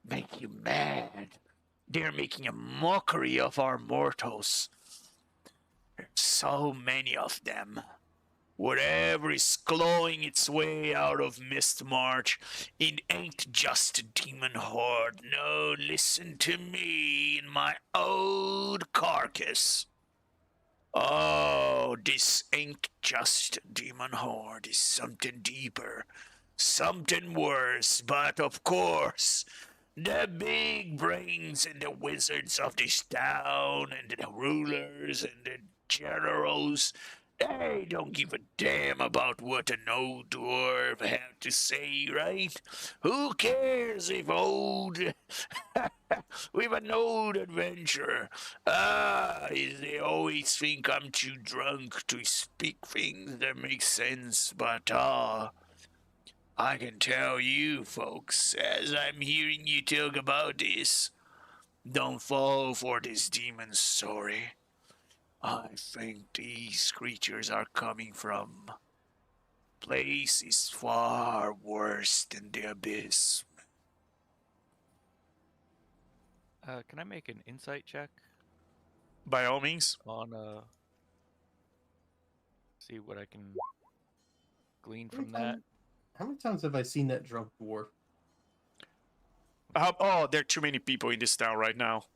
make you mad. They're making a mockery of our mortals. There's so many of them. Whatever is clawing its way out of Mistmarch, it ain't just a demon horde. No, listen to me in my old carcass. Oh, this ain't just a demon horde. It's something deeper, something worse. But of course, the big brains and the wizards of this town and the rulers and the generals, they don't give a damn about what an old dwarf had to say, right? Who cares if old... We've an old adventurer. They always think I'm too drunk to speak things that make sense, but, I can tell you, folks, as I'm hearing you talk about this, don't fall for this demon's story. I think these creatures are coming from places far worse than the abyss. Can I make an insight check By all means. on see what I can glean from that? How many times have I seen that drunk dwarf? There are too many people in this town right now.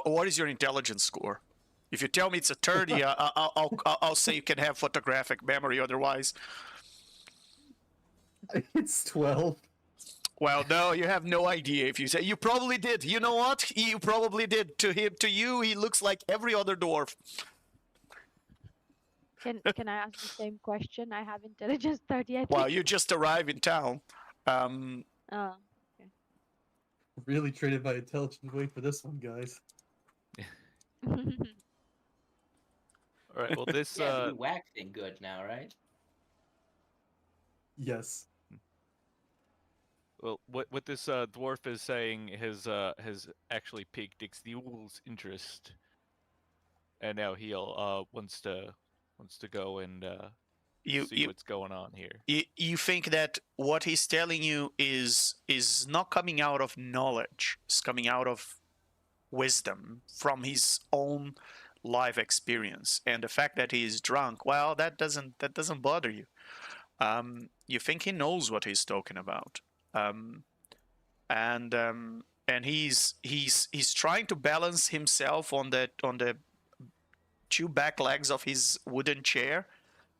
What is your intelligence score? If you tell me it's a 30, I'll say you can have photographic memory. Otherwise, It's 12. well, no, you have no idea. If you say you probably did, you know what? You probably did. To you, he looks like every other dwarf. Can I ask the same question? I have intelligence 30, I think. Well, you just arrived in town. Oh. Really traded my intelligence away for this one, guys. All right. Well, this Yeah, the new wax ain't good now, right? Yes. well, what this dwarf is saying has actually piqued Ixtiul's interest, and now he'll wants to go and You see you what's going on here. you think that what he's telling you is not coming out of knowledge. It's coming out of wisdom from his own life experience. And the fact that he is drunk, well, that doesn't bother you. You think he knows what he's talking about. Um, and he's trying to balance himself on the two back legs of his wooden chair,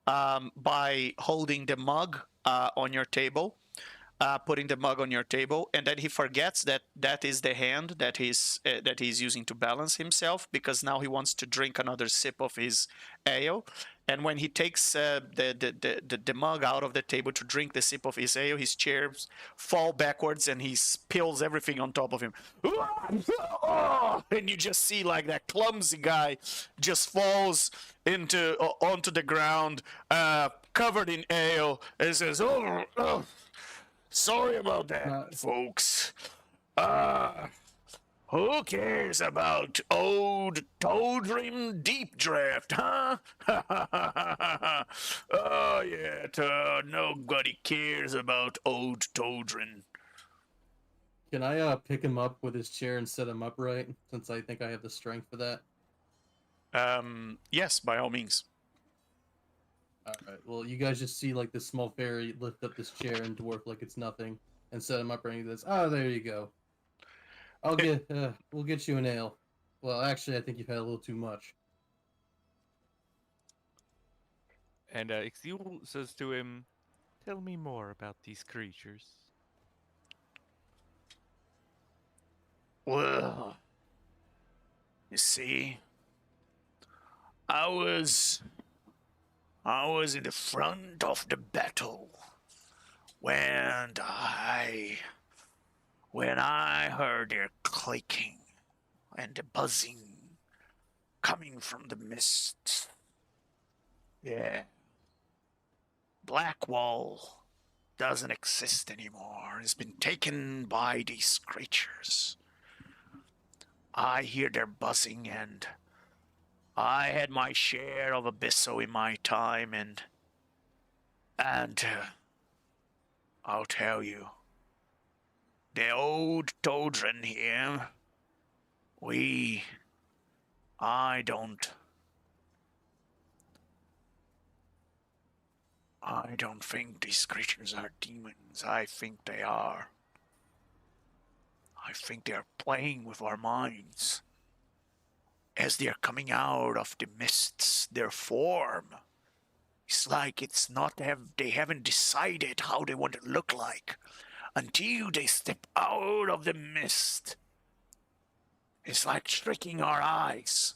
by holding the mug on your table, putting the mug on your table, and then he forgets that that is the hand that he's using to balance himself, because now he wants to drink another sip of his ale. And when he takes the mug out of the table to drink the sip of his ale, his chairs fall backwards and he spills everything on top of him. And you just see like that clumsy guy just falls onto the ground, covered in ale, and says, "Oh, sorry about that, folks. Who cares about old Toadrim Deep Draft, huh? Oh, yeah, nobody cares about old Toadrin." Can I pick him up with his chair and set him upright, since I think I have the strength for that? Yes, by all means. Alright, well, you guys just see like this small fairy lift up this chair and dwarf like it's nothing and set him upright and he says, "Oh, there you go. We'll get you an ale." Well, actually, I think you've had a little too much. And Ixiu says to him, "Tell me more about these creatures." Well, you see, I was in the front of the battle when I heard their clicking and the buzzing coming from the mist. Yeah. Blackwall doesn't exist anymore. It's been taken by these creatures. I hear their buzzing, and I had my share of Abysso in my time, and I'll tell you, the old Todrin here, I don't think these creatures are demons. I think they are playing with our minds. As they're coming out of the mists, their form, it's like they haven't decided how they want to look like until they step out of the mist. It's like tricking our eyes.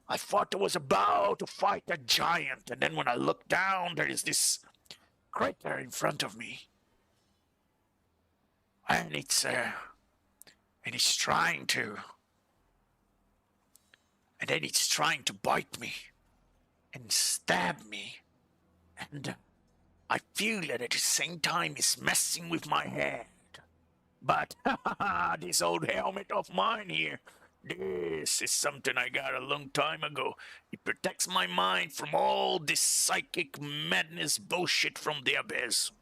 I thought I was about to fight a giant, and then when I look down, there is this crater in front of me. And it's trying to... And then it's trying to bite me and stab me. And I feel that at the same time it's messing with my head. But this old helmet of mine here, this is something I got a long time ago. It protects my mind from all this psychic madness bullshit from the abyss.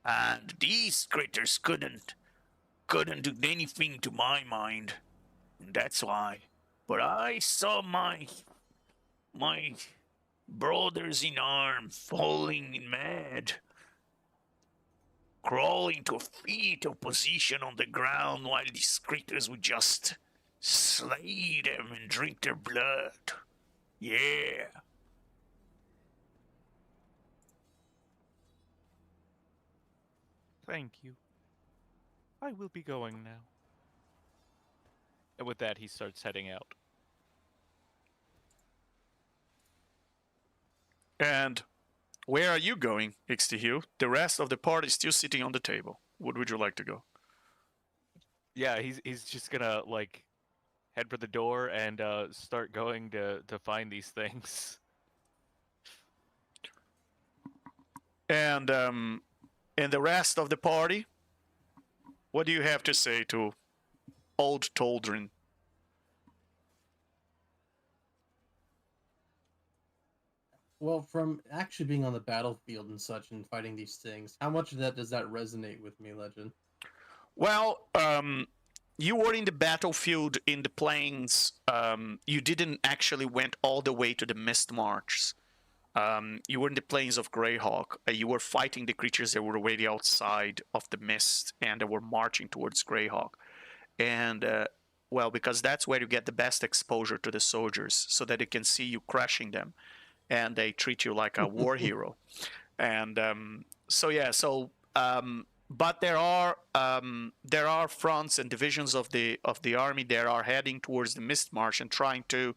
And these critters couldn't do anything to my mind. And that's why. But I saw my brothers in arms falling mad, crawling to a fetal position on the ground while these creatures would just slay them and drink their blood. Yeah. Thank you. I will be going now. And with that, he starts heading out. And where are you going, Ixtihu? The rest of the party is still sitting on the table. Where would you like to go? Yeah, he's just gonna like head for the door and start going to find these things. And the rest of the party, what do you have to say to old Toldrin? Well, from actually being on the battlefield and such and fighting these things, how much of that does that resonate with me, Legend? Well, you were in the battlefield in the plains. You didn't actually went all the way to the Mist March. You were in the plains of Greyhawk. You were fighting the creatures that were already outside of the mist and that were marching towards Greyhawk. And well, because that's where you get the best exposure to the soldiers, so that they can see you crushing them, and they treat you like a war hero. And so yeah, so but there are fronts and divisions of the army that are heading towards the Mist Marsh and trying to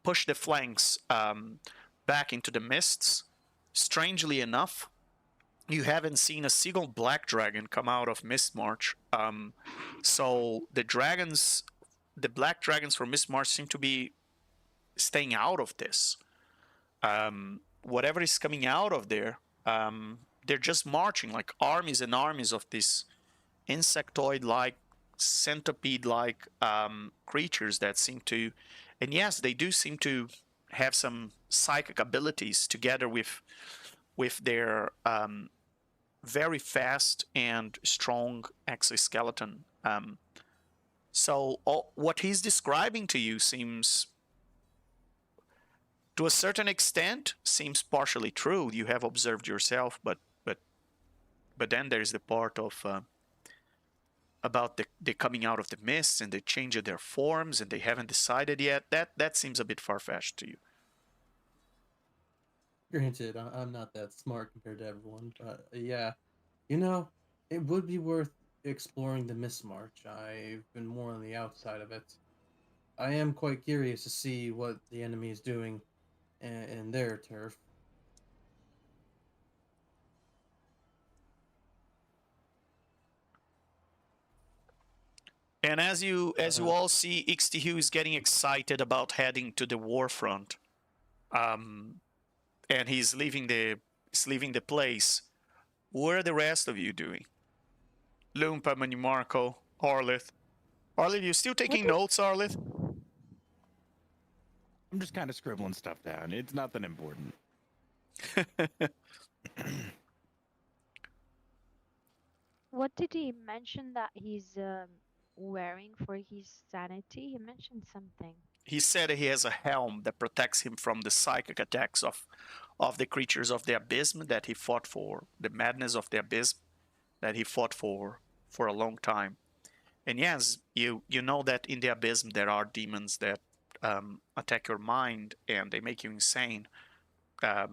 push the flanks back into the mists. Strangely enough, you haven't seen a single black dragon come out of Mistmarch. So the black dragons from Mistmarch seem to be staying out of this. Whatever is coming out of there, they're just marching like armies and armies of these insectoid-like, centipede-like creatures that seem to, and yes, they do seem to have some psychic abilities together with their very fast and strong exoskeleton. So what he's describing to you seems, to a certain extent, seems partially true. You have observed yourself, but then there's the part of about the coming out of the mists and the change of their forms, and they haven't decided yet. That seems a bit far-fetched to you. Granted, I'm not that smart compared to everyone, but yeah, it would be worth exploring the Mist March. I've been more on the outside of it. I am quite curious to see what the enemy is doing in their turf. And as you all see, Ixtihu is getting excited about heading to the war front, and he's leaving the place. What are the rest of you doing? Lumpa, Manimarco, Arlith. Arlith, you still taking notes, Arlith? I'm just kind of scribbling stuff down. It's nothing important. What did he mention that he's wearing for his sanity? He mentioned something. He said he has a helm that protects him from the psychic attacks of the creatures of the abysm that he fought for, the madness of the abysm that he fought for a long time. And yes, you know that in the abysm there are demons that attack your mind and they make you insane. The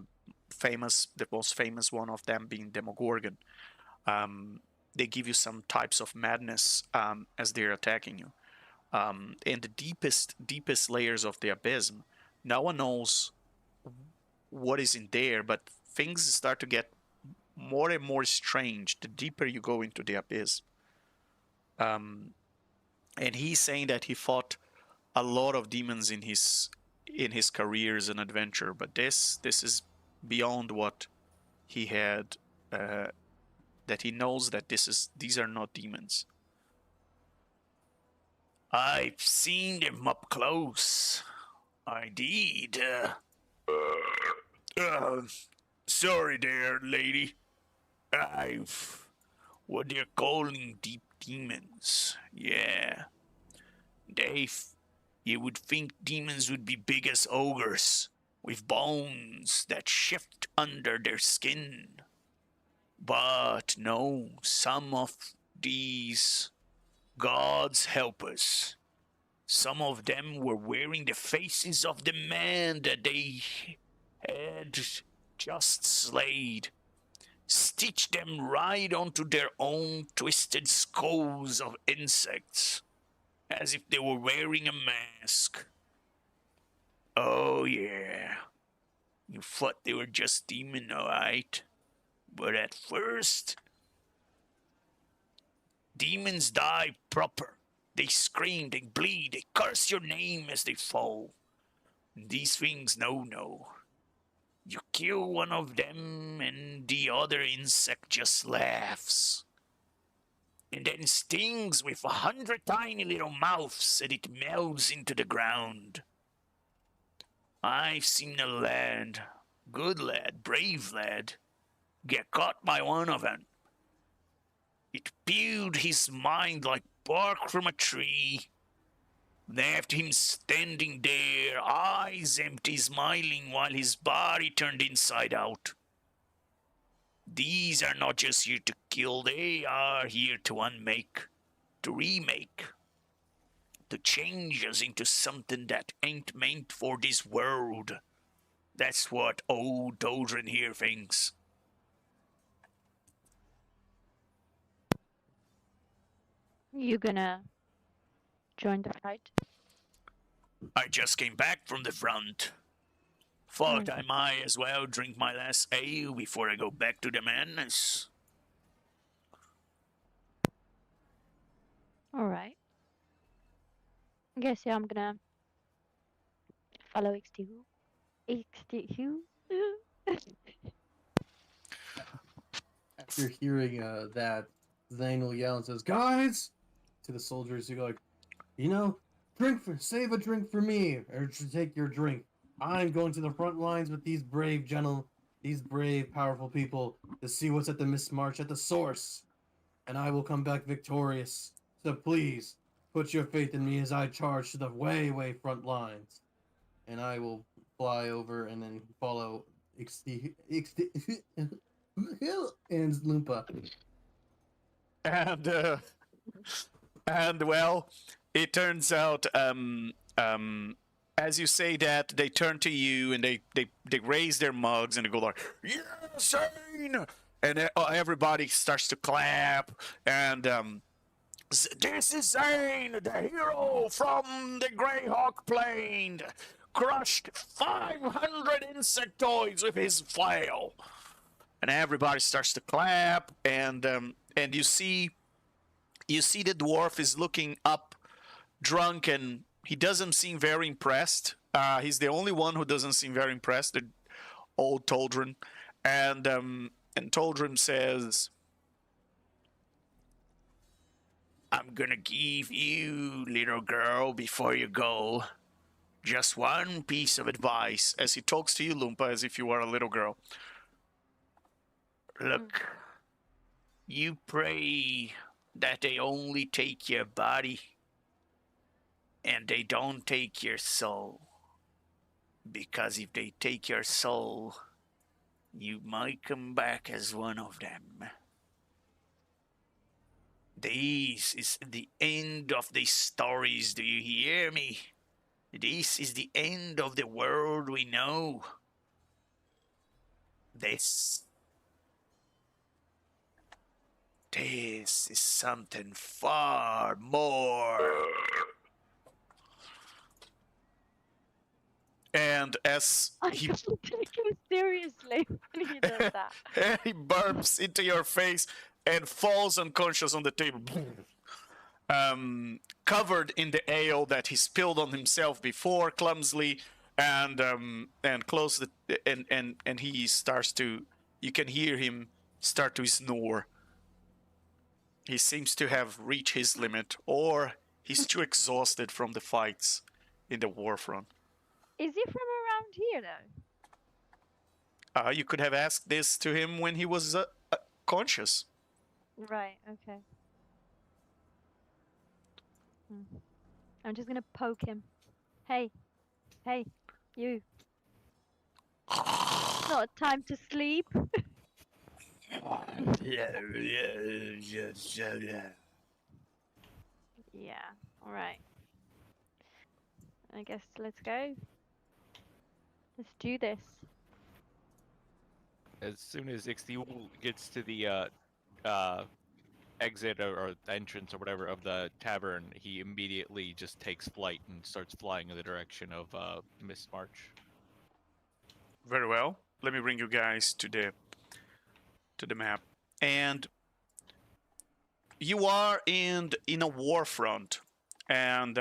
most famous one of them being Demogorgon. They give you some types of madness as they're attacking you. In the deepest layers of the abysm, no one knows what is in there, but things start to get more and more strange the deeper you go into the abyss. And he's saying that he fought a lot of demons in his career as an adventurer, but this is beyond what he had. That he knows that these are not demons. I've seen them up close. I did. Sorry there, lady. I've what they're calling deep demons. Yeah. You would think demons would be big as ogres, with bones that shift under their skin. But no, some of these gods help us. Some of them were wearing the faces of the man that they had just slayed. Stitched them right onto their own twisted skulls of insects, as if they were wearing a mask. Oh yeah, you thought they were just demon, alright? But at first, demons die proper. They scream, they bleed, they curse your name as they fall. These things no. You kill one of them and the other insect just laughs. And then stings with 100 tiny little mouths and it melts into the ground. I've seen a lad, good lad, brave lad, get caught by one of 'em. It peeled his mind like bark from a tree, left him standing there, eyes empty, smiling, while his body turned inside out. These are not just here to kill, they are here to unmake, to remake, to change us into something that ain't meant for this world. That's what old Doldrin here thinks. You gonna join the fight? I just came back from the front. Thought I might as well drink my last ale before I go back to the madness. Alright. I guess yeah, I'm gonna follow XTU. XTU? After hearing that, Zane will yell and says, "Guys!" to the soldiers who go like, save a drink for me, or take your drink. I'm going to the front lines with these brave, powerful people to see what's at the mismarch at the source, and I will come back victorious. So please, put your faith in me as I charge to the way, way front lines. And I will fly over and then follow and Loompa. And well, it turns out, as you say that, they turn to you and they raise their mugs and they go like, "Yeah, Zane!" And everybody starts to clap. And this is Zane, the hero from the Greyhawk Plain, crushed 500 insectoids with his flail. And everybody starts to clap. And you see the dwarf is looking up, drunk, and he doesn't seem very impressed. He's the only one who doesn't seem very impressed, the old Toldrin. And Toldrin says, "I'm gonna give you, little girl, before you go, just one piece of advice," as he talks to you, Loompa, as if you were a little girl. "Look, you pray that they only take your body and they don't take your soul. Because if they take your soul, you might come back as one of them. This is the end of the stories, do you hear me? This is the end of the world we know. This is something far more." And as I can't take him seriously when he does that. he burps into your face and falls unconscious on the table, covered in the ale that he spilled on himself before clumsily, and close the and he starts to. You can hear him start to snore. He seems to have reached his limit, or he's too exhausted from the fights in the war front. Is he from around here though? You could have asked this to him when he was conscious. Right, okay. I'm just gonna poke him. Hey, you. It's not time to sleep. Yeah, alright. I guess let's go. Let's do this. As soon as Ixtiul gets to the exit or entrance or whatever of the tavern, he immediately just takes flight and starts flying in the direction of Miss March. Very well. Let me bring you guys to the map. And you are in a war front, and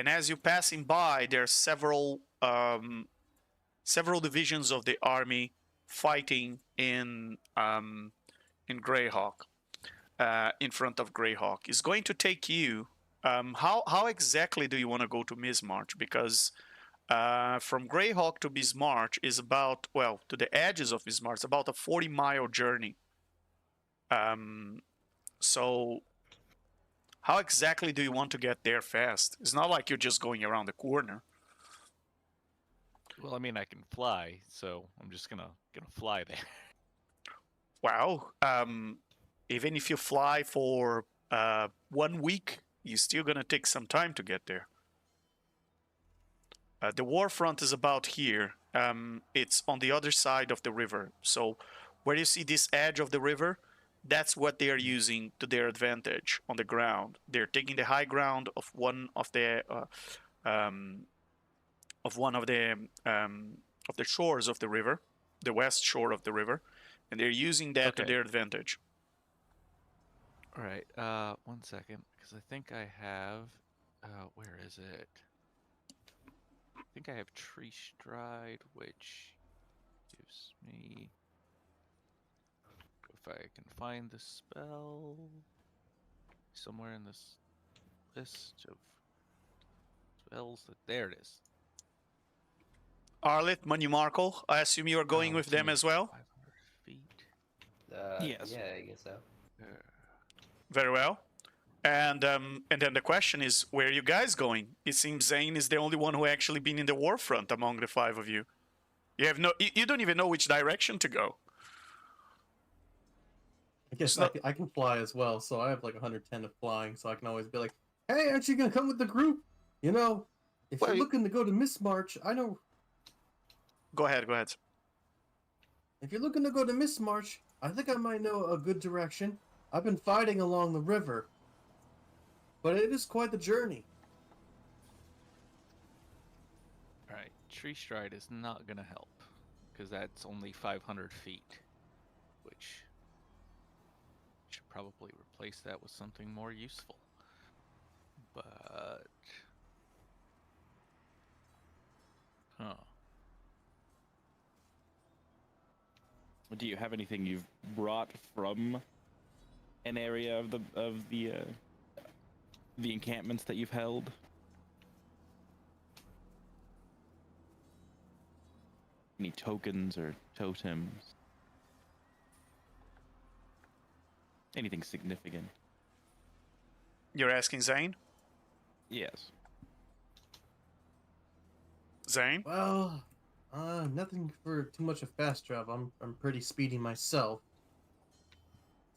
as you're passing by, there are several divisions of the army fighting in Greyhawk, in front of Greyhawk. It's going to take you. How exactly do you want to go to Mismarch? Because from Greyhawk to Bismarck is about, well, to the edges of Bismarck, it's about a 40-mile journey. So how exactly do you want to get there fast? It's not like you're just going around the corner. Well, I mean, I can fly, so I'm just gonna fly there. Wow. Even if you fly for 1 week, you're still gonna take some time to get there. The warfront is about here. It's on the other side of the river. So where you see this edge of the river, that's what they are using to their advantage on the ground. They're taking the high ground of one of the shores of the river, the west shore of the river, and they're using that to Okay. their advantage. All right. 1 second, because I think I have. Where is it? I think I have Tree Stride, which gives me. If I can find the spell somewhere in this list of spells, there it is. Arlet, Markle, I assume you are going with them as well? 500 feet. Yes. Yeah, I guess so. Very well. And then the question is, where are you guys going? It seems Zane is the only one who actually been in the warfront among the 5 of you. You don't even know which direction to go. I guess So- I can fly as well, so I have like 110 of flying, so I can always be like, hey, aren't you gonna come with the group? You know, if Well, you're you- looking to go to Miss March, I know. Go ahead. If you're looking to go to Miss March, I think I might know a good direction. I've been fighting along the river, but it is quite the journey. All right. Tree Stride is not gonna help because that's only 500 feet, which should probably replace that with something more useful. But Do you have anything you've brought from an area of the encampments that you've held? Any tokens or totems? Anything significant? You're asking Zane? Yes. Zane? Well, nothing for too much of fast travel. I'm pretty speedy myself.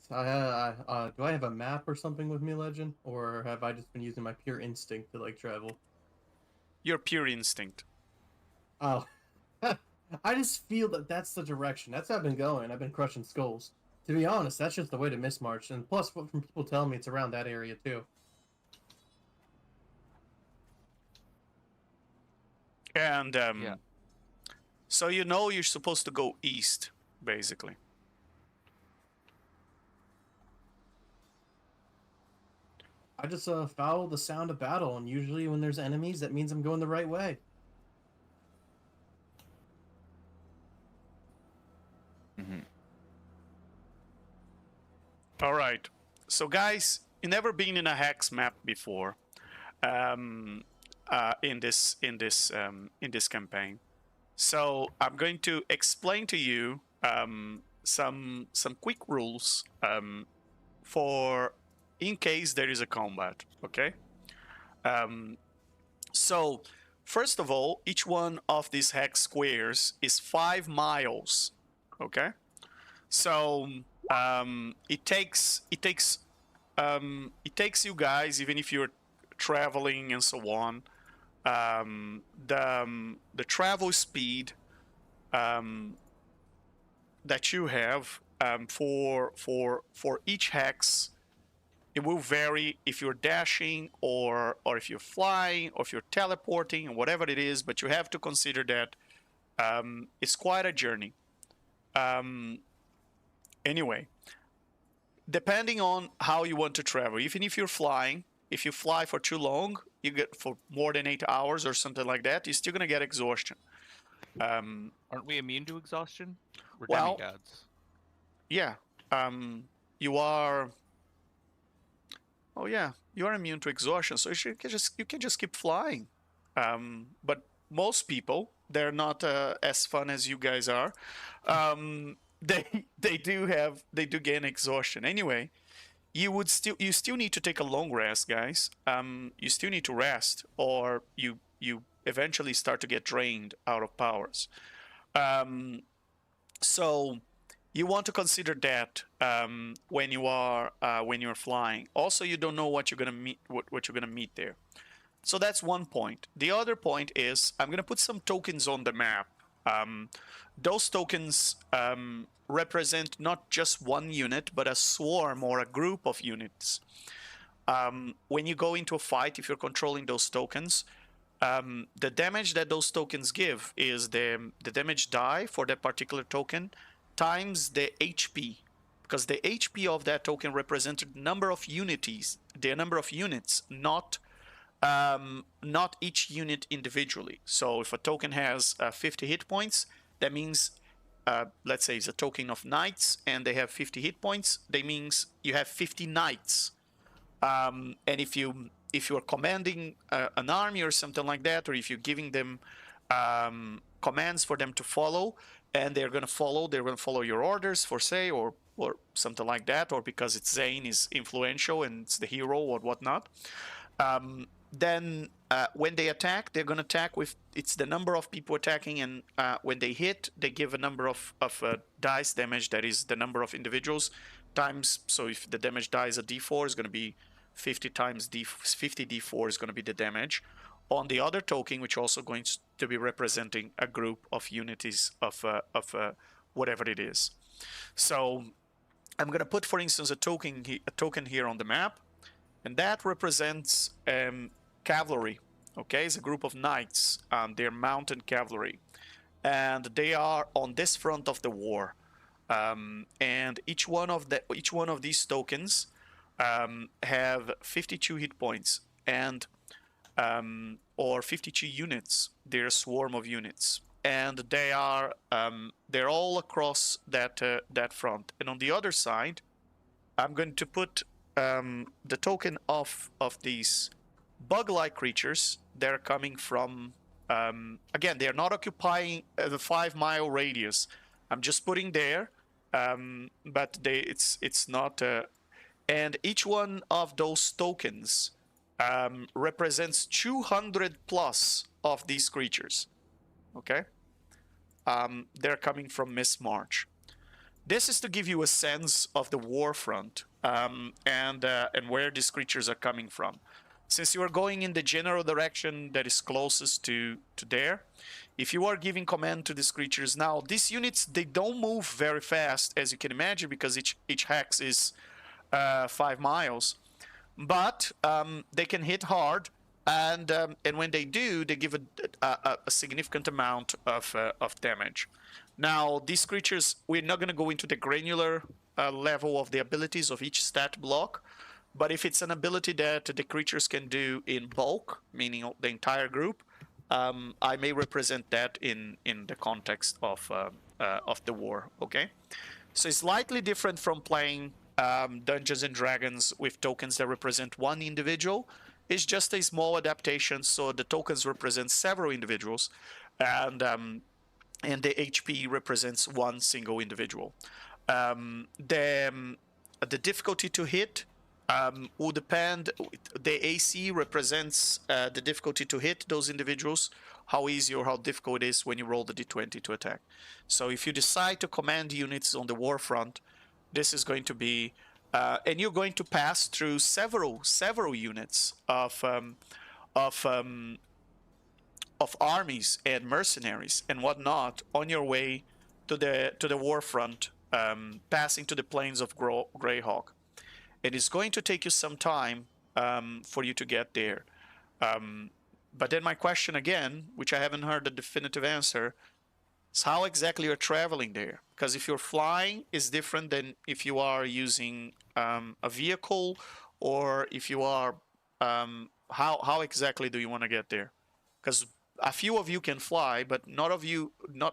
So do I have a map or something with me, Legend, or have I just been using my pure instinct to like travel? Your pure instinct. Oh, I just feel that that's the direction. That's how I've been going. I've been crushing skulls. To be honest, that's just the way to Miss March, and plus, what from people tell me, it's around that area too. And Yeah. so you know you're supposed to go east, basically. I just follow the sound of battle, and usually when there's enemies, that means I'm going the right way. Mm-hmm. All right. So, guys, you never been in a hex map before, in this campaign. So I'm going to explain to you some quick rules for in case there is a combat. Okay. So first of all, each one of these hex squares is 5 miles. Okay. So it takes you guys, even if you're traveling and so on, the travel speed that you have for each hex, it will vary if you're dashing or if you're flying or if you're teleporting or whatever it is, but you have to consider that it's quite a journey. Anyway, depending on how you want to travel, even if you're flying, if you fly for too long, you get for more than 8 hours or something like that, you're still gonna get exhaustion. aren't we immune to exhaustion? We're Well- demigods. Yeah, you are. Oh yeah, you are immune to exhaustion, so you can just keep flying. But most people, they're not as fun as you guys are. They do gain exhaustion. Anyway, you still need to take a long rest, guys. You still need to rest, or you eventually start to get drained out of powers. So you want to consider that when you're flying. Also, you don't know what you're gonna meet, what you're gonna meet there. So that's one point. The other point is I'm gonna put some tokens on the map. Those tokens represent not just one unit, but a swarm or a group of units. When you go into a fight, if you're controlling those tokens, the damage that those tokens give is the damage die for that particular token times the HP, because the HP of that token represented number of unities, the number of units, not each unit individually. So if a token has 50 hit points, that means let's say it's a token of knights and they have 50 hit points, that means you have 50 knights. And if you're commanding an army or something like that, or if you're giving them commands for them to follow, and they're going to follow your orders, for say, or something like that, or because it's Zane is influential and it's the hero or whatnot, then when they attack, they're going to attack with, it's the number of people attacking, and when they hit, they give a number of dice damage, that is the number of individuals times, so if the damage die is a d4, is going to be 50 times 50 d4 is going to be the damage on the other token, which also going to be representing a group of unities of whatever it is. So I'm going to put, for instance, a token here on the map, and that represents cavalry. Okay, it's a group of knights. They're mounted cavalry, and they are on this front of the war. And each one of these tokens have 52 hit points, and or 52 units. They're a swarm of units, and they're all across that front. And on the other side, I'm going to put the token of these bug-like creatures. They're coming from again, they're not occupying the 5-mile radius. I'm just putting there, but it's not. And each one of those tokens represents 200 plus of these creatures. Okay, they're coming from Miss March. This is to give you a sense of the war front and where these creatures are coming from. Since you are going in the general direction that is closest to there, if you are giving command to these creatures now, these units, they don't move very fast, as you can imagine, because each hex is 5 miles, but they can hit hard, and when they do, they give a significant amount of damage. Now, these creatures, we're not going to go into the granular level of the abilities of each stat block, but if it's an ability that the creatures can do in bulk, meaning the entire group, I may represent that in the context of the war. Okay, so it's slightly different from playing Dungeons and Dragons with tokens that represent one individual. It's just a small adaptation, so the tokens represent several individuals, and the HP represents one single individual. The difficulty to hit will depend. The AC represents the difficulty to hit those individuals, how easy or how difficult it is when you roll the d20 to attack. So if you decide to command units on the war front, this is going to be, and you're going to pass through several units of armies and mercenaries and whatnot on your way to the war front, passing to the plains of Greyhawk. It is going to take you some time for you to get there. But then my question again, which I haven't heard a definitive answer, is how exactly you're traveling there. Because if you're flying, it's different than if you are using a vehicle, or if you are, how exactly do you want to get there? Because a few of you can fly, but not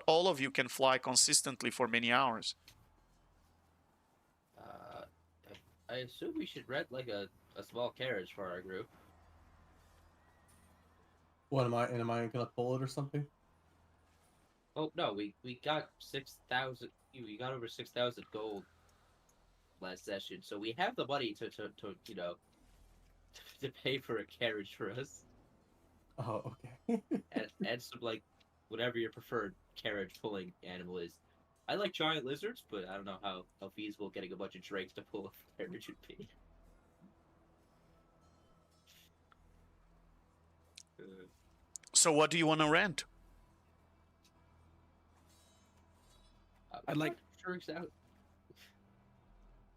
all of you can fly consistently for many hours. I assume we should rent like a small carriage for our group. What am I gonna pull it or something? Oh no, we got 6,000. We got over 6,000 gold last session, so we have the money to to pay for a carriage for us, Oh, okay. and some like whatever your preferred carriage pulling animal is. I like giant lizards, but I don't know how feasible getting a bunch of drakes to pull a carriage would be. So what do you want to rent? I'd like- drakes out.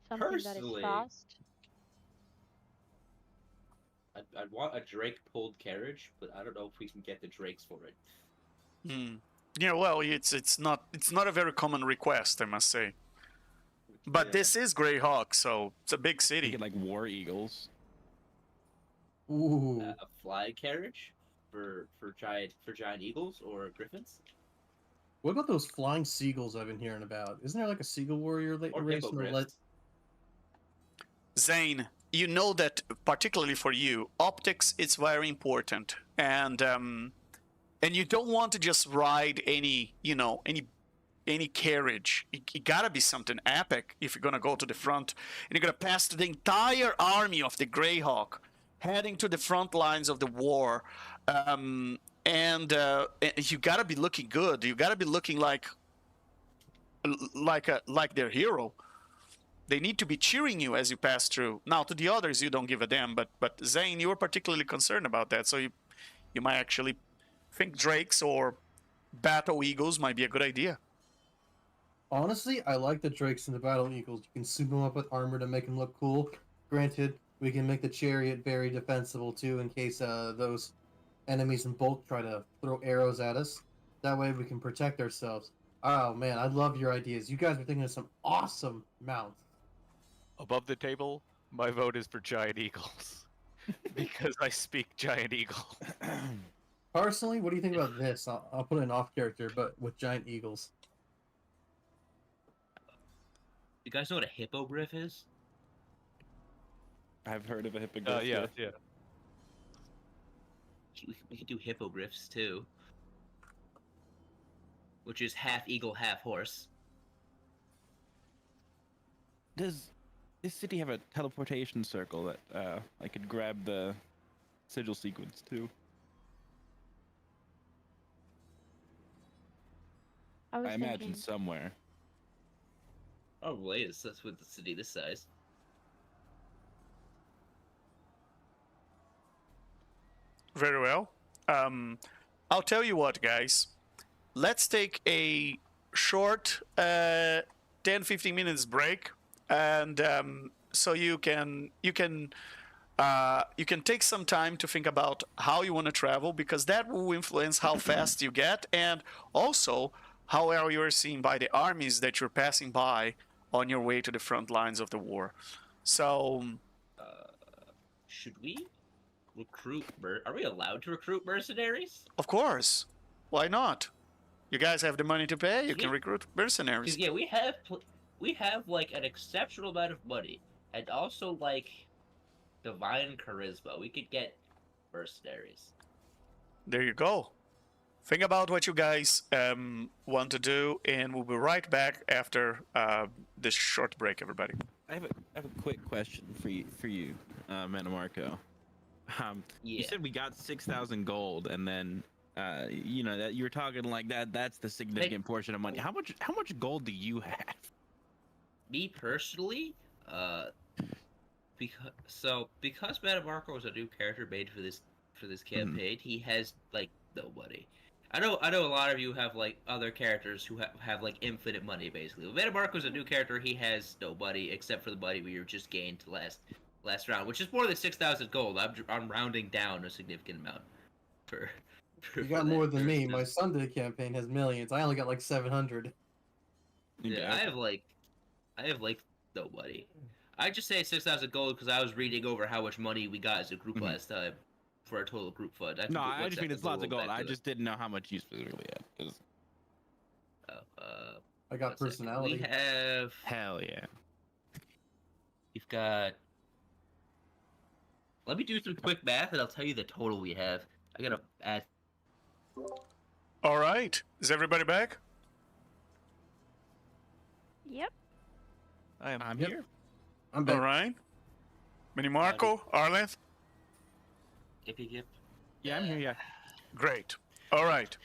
Something that is Personally- fast. I'd want a drake pulled carriage, but I don't know if we can get the drakes for it. Hmm. Yeah, well, it's not a very common request, I must say. But Yeah. this is Greyhawk, so it's a big You city. get like war eagles. Ooh. A fly carriage for giant eagles or griffins What about those flying seagulls I've been hearing about? Isn't there like a seagull warrior or race in the hippogriffs. Zane, you know that particularly for you, optics is very important, and you don't want to just ride any carriage. It gotta be something epic if you're gonna go to the front, and you're gonna pass the entire army of the Greyhawk, heading to the front lines of the war, and you gotta be looking good. You gotta be looking like their hero. They need to be cheering you as you pass through. Now, to the others, you don't give a damn, but Zane, you were particularly concerned about that, so you might actually think drakes or battle eagles might be a good idea. Honestly, I like the drakes and the battle eagles. You can soup them up with armor to make them look cool. Granted, we can make the chariot very defensible too, in case those enemies in bulk try to throw arrows at us. That way, we can protect ourselves. Oh man, I love your ideas. You guys are thinking of some awesome mounts. Above the table, my vote is for giant eagles. Because I speak giant eagle. Personally, what do you think about this? I'll put it in off character, but with giant eagles. You guys know what a hippogriff is? I've heard of a hippogriff. Yeah. We could do hippogriffs too, which is half eagle, half horse. Does this city have a teleportation circle that I could grab the sigil sequence to? I was I imagine thinking, somewhere. Probably is. That's with the city this size. Very well. I'll tell you what, guys. Let's take a short 10-15 minutes break, and so you can take some time to think about how you want to travel, because that will influence how fast you get, and also how well you are seen by the armies that you're passing by on your way to the front lines of the war. So, Should we recruit? Are we allowed to recruit mercenaries? of course, why not? You guys have the money to pay. You can Yeah. recruit mercenaries. Because yeah, we have like an exceptional amount of money, and also like divine charisma. We could get mercenaries. There you go. Think about what you guys want to do, and we'll be right back after this short break, everybody. I have a quick question for you, Manamarco. Yeah. You said we got 6,000 gold, and then that you were talking like that. That's the significant portion of money. How much gold do you have? Me personally, because Metamarco was a new character made for this campaign, he has like no money. I know a lot of you have like other characters who have like infinite money basically. When Metamarco's a new character, he has no money except for the money we just gained last round, which is more than 6,000 gold. I'm rounding down a significant amount for You got more than me. My Sunday campaign has millions. I only got like 700. Yeah, I have like no money. I just say 6,000 gold because I was reading over how much money we got as a group last time for a total group fund. No, I just mean it's lots of gold. I just didn't know how much you specifically had. 'Cause I got personality. We have. hell yeah. We've got. Let me do some quick math and I'll tell you the total we have. I gotta add. All right. Is everybody back? Yep. I'm Yep. here. I'm All back. right. Mini Marco, Arleth. Yep. Yeah, I'm here. Yeah. Great. All right.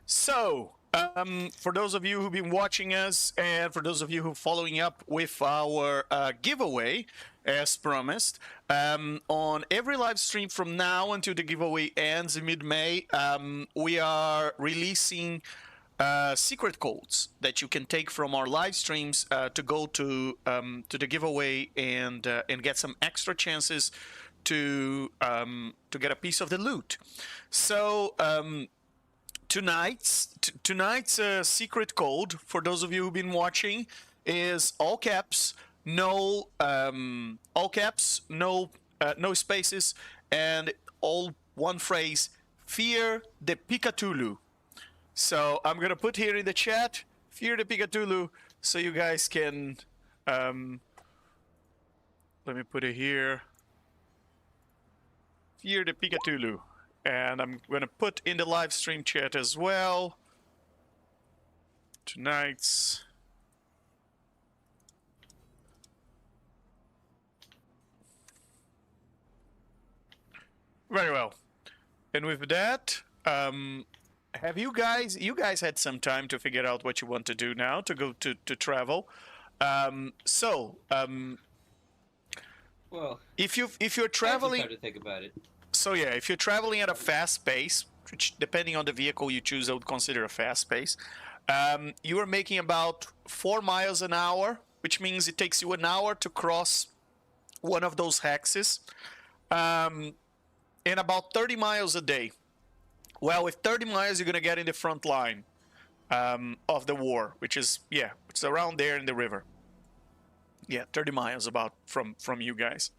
So, for those of you who've been watching us, and for those of you who are following up with our giveaway, as promised, on every live stream from now until the giveaway ends in mid-May, we are releasing secret codes that you can take from our live streams to go to the giveaway and get some extra chances to get a piece of the loot. So tonight's secret code, for those of you who've been watching, is all caps, no no spaces, and all one phrase: fear the Cthulhu. So I'm gonna put here in the chat, fear the Cthulhu, so you guys can let me put it here. Fear the Cthulhu. And I'm gonna put in the live stream chat as well. Tonight's very well. And with that, have you guys had some time to figure out what you want to do now to go to travel? Well, if you're I have some traveling, time to think about it. so yeah, if you're traveling at a fast pace, which depending on the vehicle you choose, I would consider a fast pace. You are making about 4 miles an hour, which means it takes you an hour to cross one of those hexes, and about 30 miles a day. Well, with 30 miles, you're gonna get in the front line of the war, which is it's around there in the river. Yeah, 30 miles about from you guys,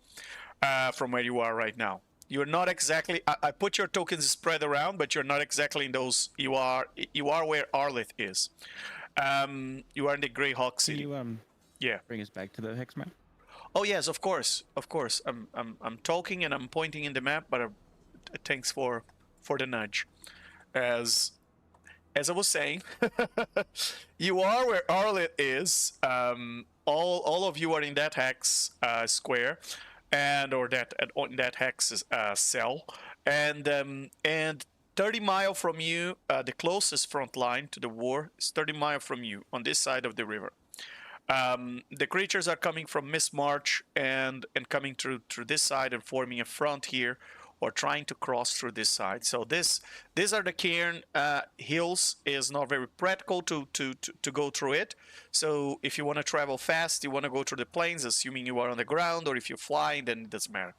from where you are right now. You're not exactly. I put your tokens spread around, but you're not exactly in those. You are where Arleth is. You are in the Greyhawk Can City. you Yeah. bring us back to the hex map? Oh yes, of course. I'm talking and I'm pointing in the map, but thanks for the nudge. As I was saying, you are where Arleth is. All of you are in that hex square, or that hex cell, and 30 mile from you, the closest front line to the war is 30 mile from you on this side of the river. The creatures are coming from Miss March and coming through this side and forming a front here, or trying to cross through this side. So these are the cairn hills. Is not very practical to go through it. So if you want to travel fast, you want to go through the plains, assuming you are on the ground, or if you're flying, then it doesn't matter.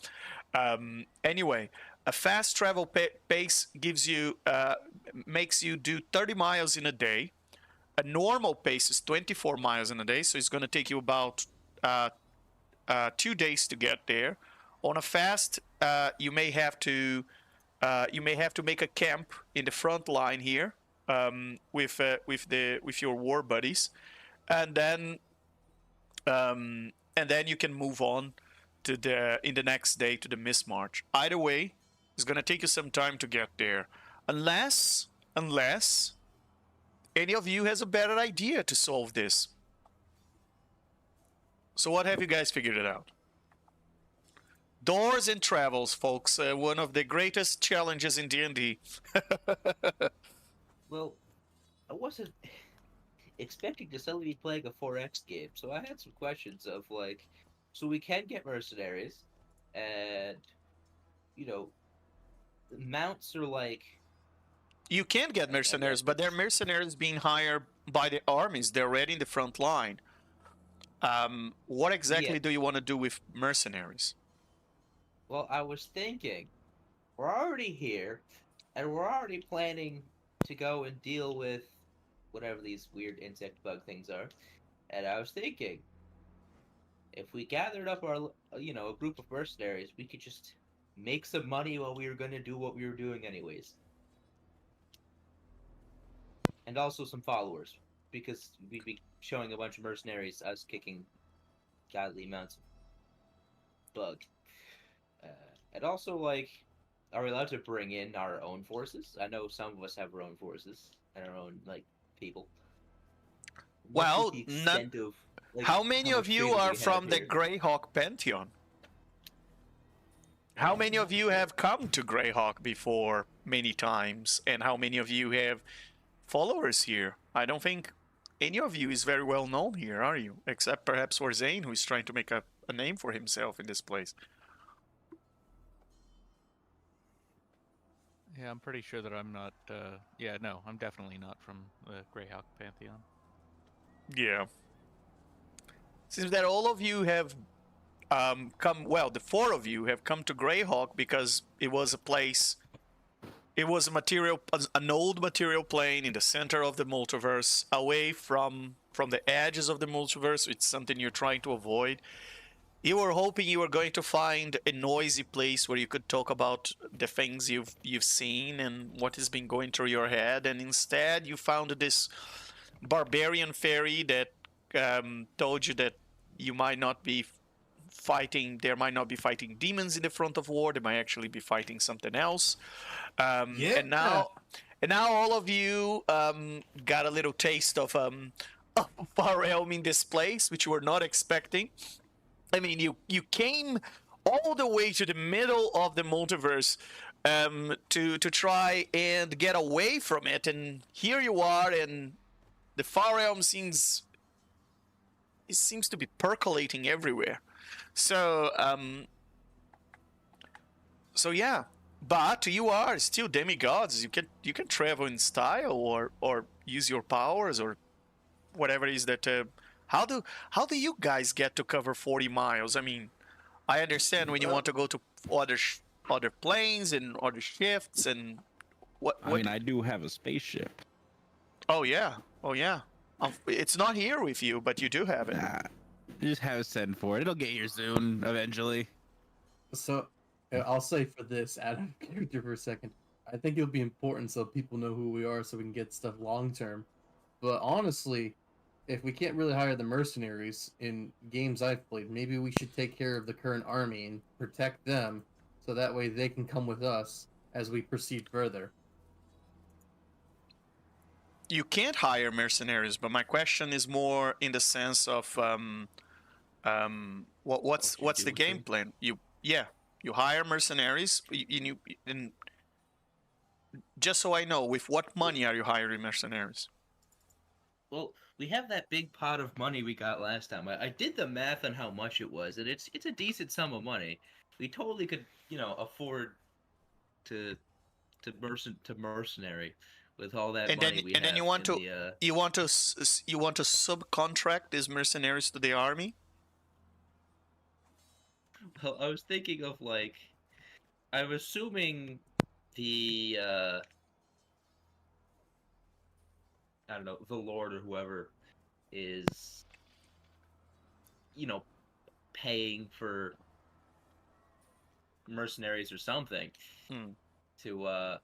Anyway, a fast travel pace gives you makes you do 30 miles in a day. A normal pace is 24 miles in a day, so it's going to take you about 2 days to get there. On a fast, you may have to make a camp in the front line here with your war buddies, and then you can move on to in the next day to the Miss March. Either way, it's going to take you some time to get there, unless any of you has a better idea to solve this. So what have you guys figured it out? Doors and travels, folks. One of the greatest challenges in D&D. Well, I wasn't expecting to suddenly be playing a 4X game, so I had some questions of like, so we can get mercenaries, and mounts are like. You can get mercenaries, but they're mercenaries being hired by the armies. They're already in the front line. What exactly do you want to do with mercenaries? Well, I was thinking, we're already here, and we're already planning to go and deal with whatever these weird insect bug things are. And I was thinking, if we gathered up our, a group of mercenaries, we could just make some money while we were going to do what we were doing anyways. And also some followers, because we'd be showing a bunch of mercenaries us kicking godly amounts of bug. And also, like, are we allowed to bring in our own forces? I know some of us have our own forces and our own like people. What's Well, the none. extent of like How many of much you freedom are we have from the here? Greyhawk Pantheon? How many of you have come to Greyhawk before many times? And how many of you have followers here? I don't think any of you is very well known here, are you? Except perhaps for Zane, who is trying to make a name for himself in this place. Yeah, I'm pretty sure that I'm not. Yeah, no, I'm definitely not from the Greyhawk Pantheon. Yeah. Seems that all of you have come, well, the four of you have come to Greyhawk because it was a place, it was a material, an old material plane in the center of the multiverse, away from the edges of the multiverse. It's something you're trying to avoid. You were hoping you were going to find a noisy place where you could talk about the things you've seen and what has been going through your head, and instead you found this barbarian fairy that told you that you might not be fighting, there might not be fighting demons in the front of war, they might actually be fighting something else. Yeah. And now all of you got a little taste of far realm in this place, which you were not expecting. I mean, you came all the way to the middle of the multiverse to try and get away from it, and here you are, and the far realm seems to be percolating everywhere. So yeah, but you are still demigods. You can travel in style or use your powers or whatever it is that. How do you guys get to cover 40 miles? I mean, I understand when you want to go to other planes and other shifts and what. I mean, I do have a spaceship. Oh yeah, oh yeah. It's not here with you, but you do have it. Nah, just have it sent for it. It'll get here soon, eventually. So, I'll say for this, out of character for a second, I think it'll be important so people know who we are so we can get stuff long term. But honestly, if we can't really hire the mercenaries in games I've played, maybe we should take care of the current army and protect them so that way they can come with us as we proceed further. You can't hire mercenaries, but my question is more in the sense of what's What the you do with game them. plan? You hire mercenaries. And just so I know, with what money are you hiring mercenaries? Well, we have that big pot of money we got last time. I did the math on how much it was, and it's a decent sum of money. We totally could, afford to mercenary with all that And money then we have. you want in to the, you want to subcontract these mercenaries to the army? Well, I was thinking of like, I'm assuming the I don't know, the Lord or whoever is, paying for mercenaries or something Hmm. to,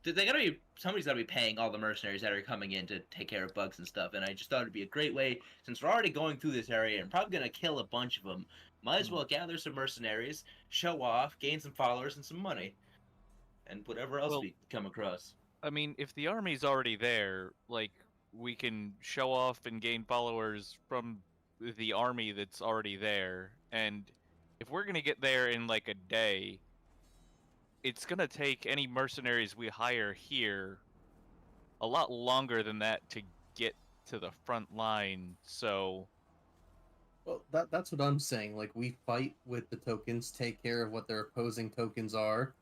they gotta be, somebody's gotta be paying all the mercenaries that are coming in to take care of bugs and stuff. And I just thought it'd be a great way, since we're already going through this area and probably gonna kill a bunch of them, might as well gather some mercenaries, show off, gain some followers and some money, and whatever else Well, we come across. I mean, if the army's already there, like, we can show off and gain followers from the army that's already there. And if we're gonna get there in like a day, it's gonna take any mercenaries we hire here a lot longer than that to get to the front line. So Well, that's what I'm saying. Like, we fight with the tokens, take care of what their opposing tokens are,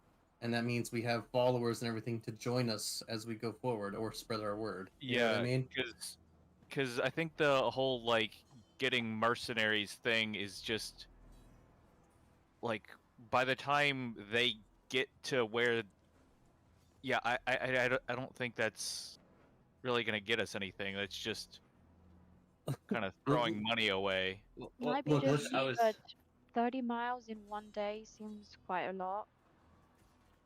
and that means we have followers and everything to join us as we go forward or spread our word. You know what I mean? because I think the whole like getting mercenaries thing is just like by the time they get to where, yeah, I don't think that's really gonna get us anything. That's just kind of throwing money away. Might be look, just let's- me, I was but 30 miles in one day seems quite a lot.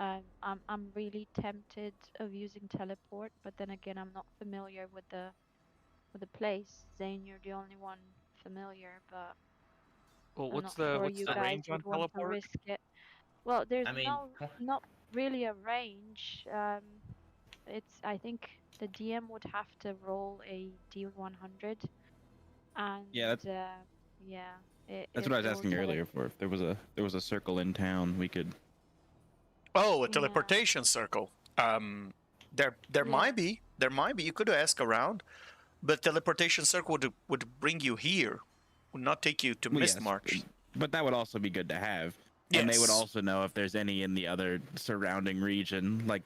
I'm really tempted of using teleport, but then again, I'm not familiar with the place. Zane, you're the only one familiar, but Well, I'm what's not sure what's you the guys range on would want to teleport? risk it. Well, there's I mean, not really a range. I think the DM would have to roll a D100, and Yeah, yeah, that's if what I was it will asking earlier for. If there was a circle in town, we could. Oh, a Yeah. teleportation circle. There Yeah. might be. There might be. You could ask around, but teleportation circle would bring you here, would not take you to Well, Mist yes, March. but that would also be good to have. Yes. And they would also know if there's any in the other surrounding region, like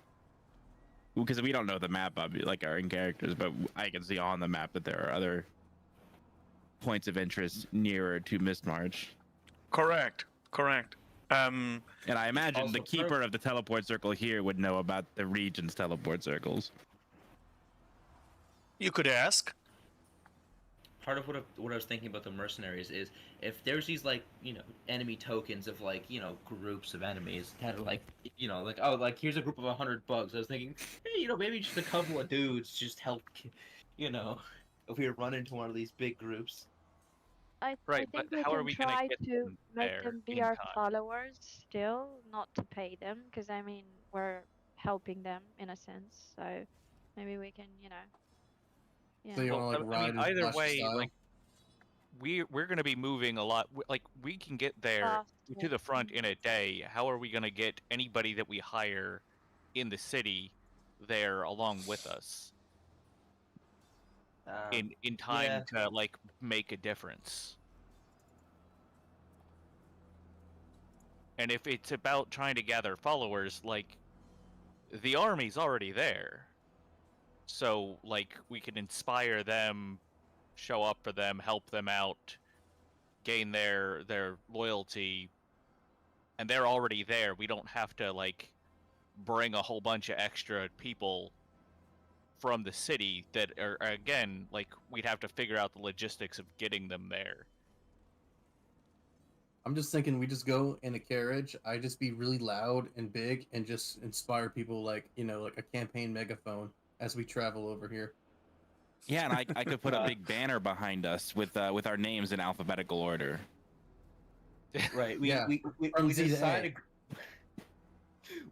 because we don't know the map, like our in characters, but I can see on the map that there are other points of interest nearer to Mistmarch. Correct. And I imagine Also, the keeper of the teleport circle here would know about the region's teleport circles. You could ask. part of what I was thinking about the mercenaries is if there's these like enemy tokens of like groups of enemies that are like like oh like here's a group of 100 bugs. I was thinking hey, maybe just a couple of dudes just help if we run into one of these big groups. I Right, but think we how are can we gonna try get to them make there them be in our time? followers still, not to pay them, because I mean we're helping them in a sense. So maybe we can, yeah. So you Well, want to like ride his either flash way, style? like we're gonna be moving a lot. Like we can get there to Faster. the front in a day. How are we gonna get anybody that we hire in the city there along with us in time to like make a difference? And if it's about trying to gather followers, like the army's already there. So like we can inspire them, show up for them, help them out, gain their loyalty, and they're already there. We don't have to like bring a whole bunch of extra people from the city that are again like we'd have to figure out the logistics of getting them there. I'm just thinking we just go in a carriage. I just be really loud and big and just inspire people like like a campaign megaphone as we travel over here. Yeah, and I could put a big banner behind us with our names in alphabetical order. Right. Yeah, We from Z to decided.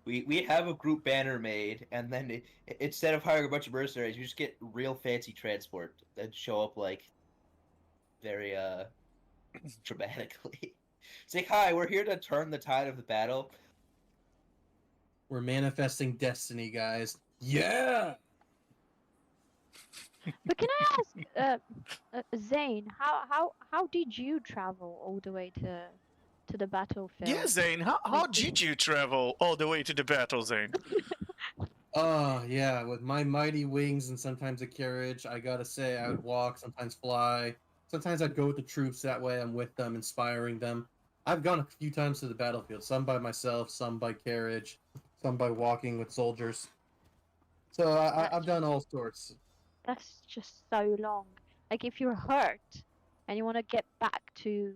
We have a group banner made, and then instead of hiring a bunch of mercenaries, you just get real fancy transport that show up like very dramatically. Say hi, we're here to turn the tide of the battle. We're manifesting destiny, guys. Yeah. But can I ask, Zane, how did you travel all the way to the battlefield? Yeah, Zane, how did you travel all the way to the battle, Zane? Oh, yeah, with my mighty wings and sometimes a carriage, I gotta say, I would walk, sometimes fly. Sometimes I'd go with the troops, that way I'm with them, inspiring them. I've gone a few times to the battlefield, some by myself, some by carriage, some by walking with soldiers. So I've done all sorts. That's just so long. Like if you're hurt and you want to get back here,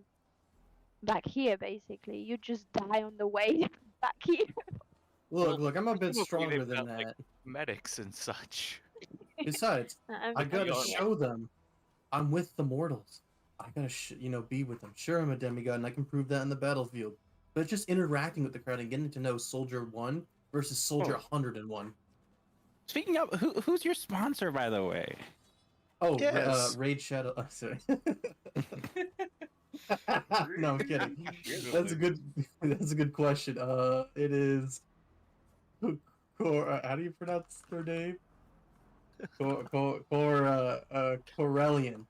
basically, you just die on the way back here. Look, I'm a bit Presumably stronger they've than got, like, that. medics and such. Besides, I gotta Yeah. show them I'm with the mortals. I gotta, be with them. Sure, I'm a demigod, and I can prove that in the battlefield. But it's just interacting with the crowd and getting to know Soldier 1 versus Soldier 101. Speaking of, who's your sponsor, by the way? Oh, Yes. Raid Shadow. Sorry. No, I'm kidding. That's a good question. It is. How do you pronounce their name? Corellian.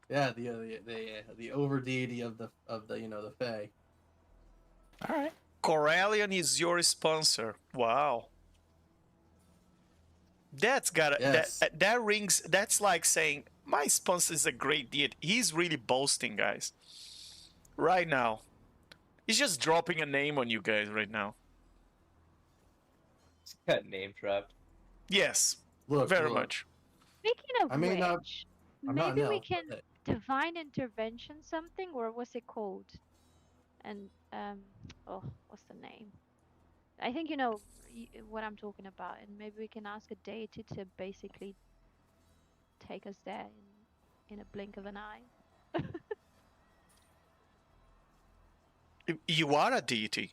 Yeah, the over deity of the the Fae. All right. Corellian is your sponsor. Wow. That's gotta Yes. that rings. That's like saying my sponsor is a great deity. He's really boasting, guys. Right now, he's just dropping a name on you guys right now. It's got name dropped. Yes, Look, very look. much. Speaking of I may which, not- I'm not maybe we now, can but- divine intervention something, or what's it called? And oh, what's the name? I think you know what I'm talking about, and maybe we can ask a deity to basically take us there in a blink of an eye. You are a deity.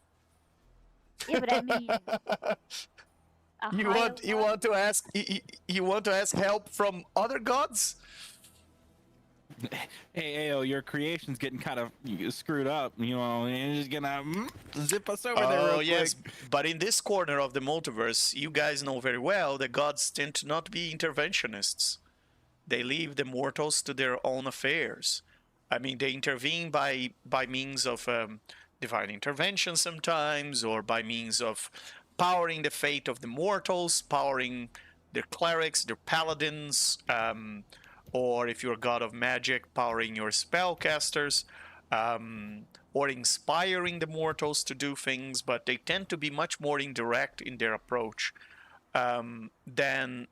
Yeah, but I mean, a You higher want you one? want to ask you want to ask help from other gods? Hey, Ao, your creation's getting kind of screwed up. You know, and you're just gonna zip us over there real Oh yes, quick. but in this corner of the multiverse, you guys know very well that gods tend to not be interventionists. They leave the mortals to their own affairs. I mean, they intervene by means of divine intervention sometimes, or by means of powering the fate of the mortals, powering their clerics, their paladins, or if you're a god of magic, powering your spellcasters, or inspiring the mortals to do things. But they tend to be much more indirect in their approach than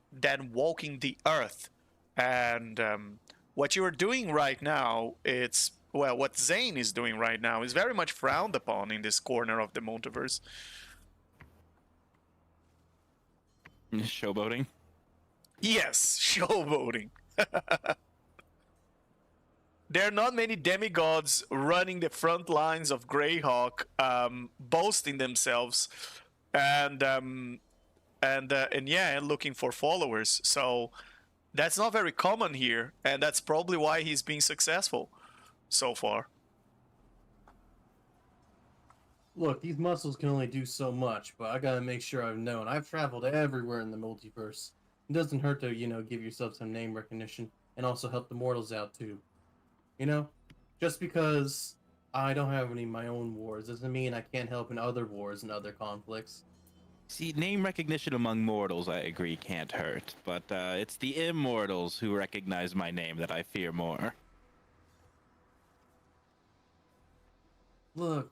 walking the earth. And what you are doing right now, it's well, what Zane is doing right now is very much frowned upon in this corner of the multiverse. Showboating. Yes, showboating. There are not many demigods running the front lines of Greyhawk, boasting themselves, and yeah, looking for followers. So that's not very common here, and that's probably why he's been successful so far. Look, these muscles can only do so much, but I gotta make sure I've known. I've traveled everywhere in the multiverse. It doesn't hurt to, give yourself some name recognition and also help the mortals out too. Just because I don't have any of my own wars doesn't mean I can't help in other wars and other conflicts. See, name recognition among mortals, I agree, can't hurt. But it's the immortals who recognize my name that I fear more. Look.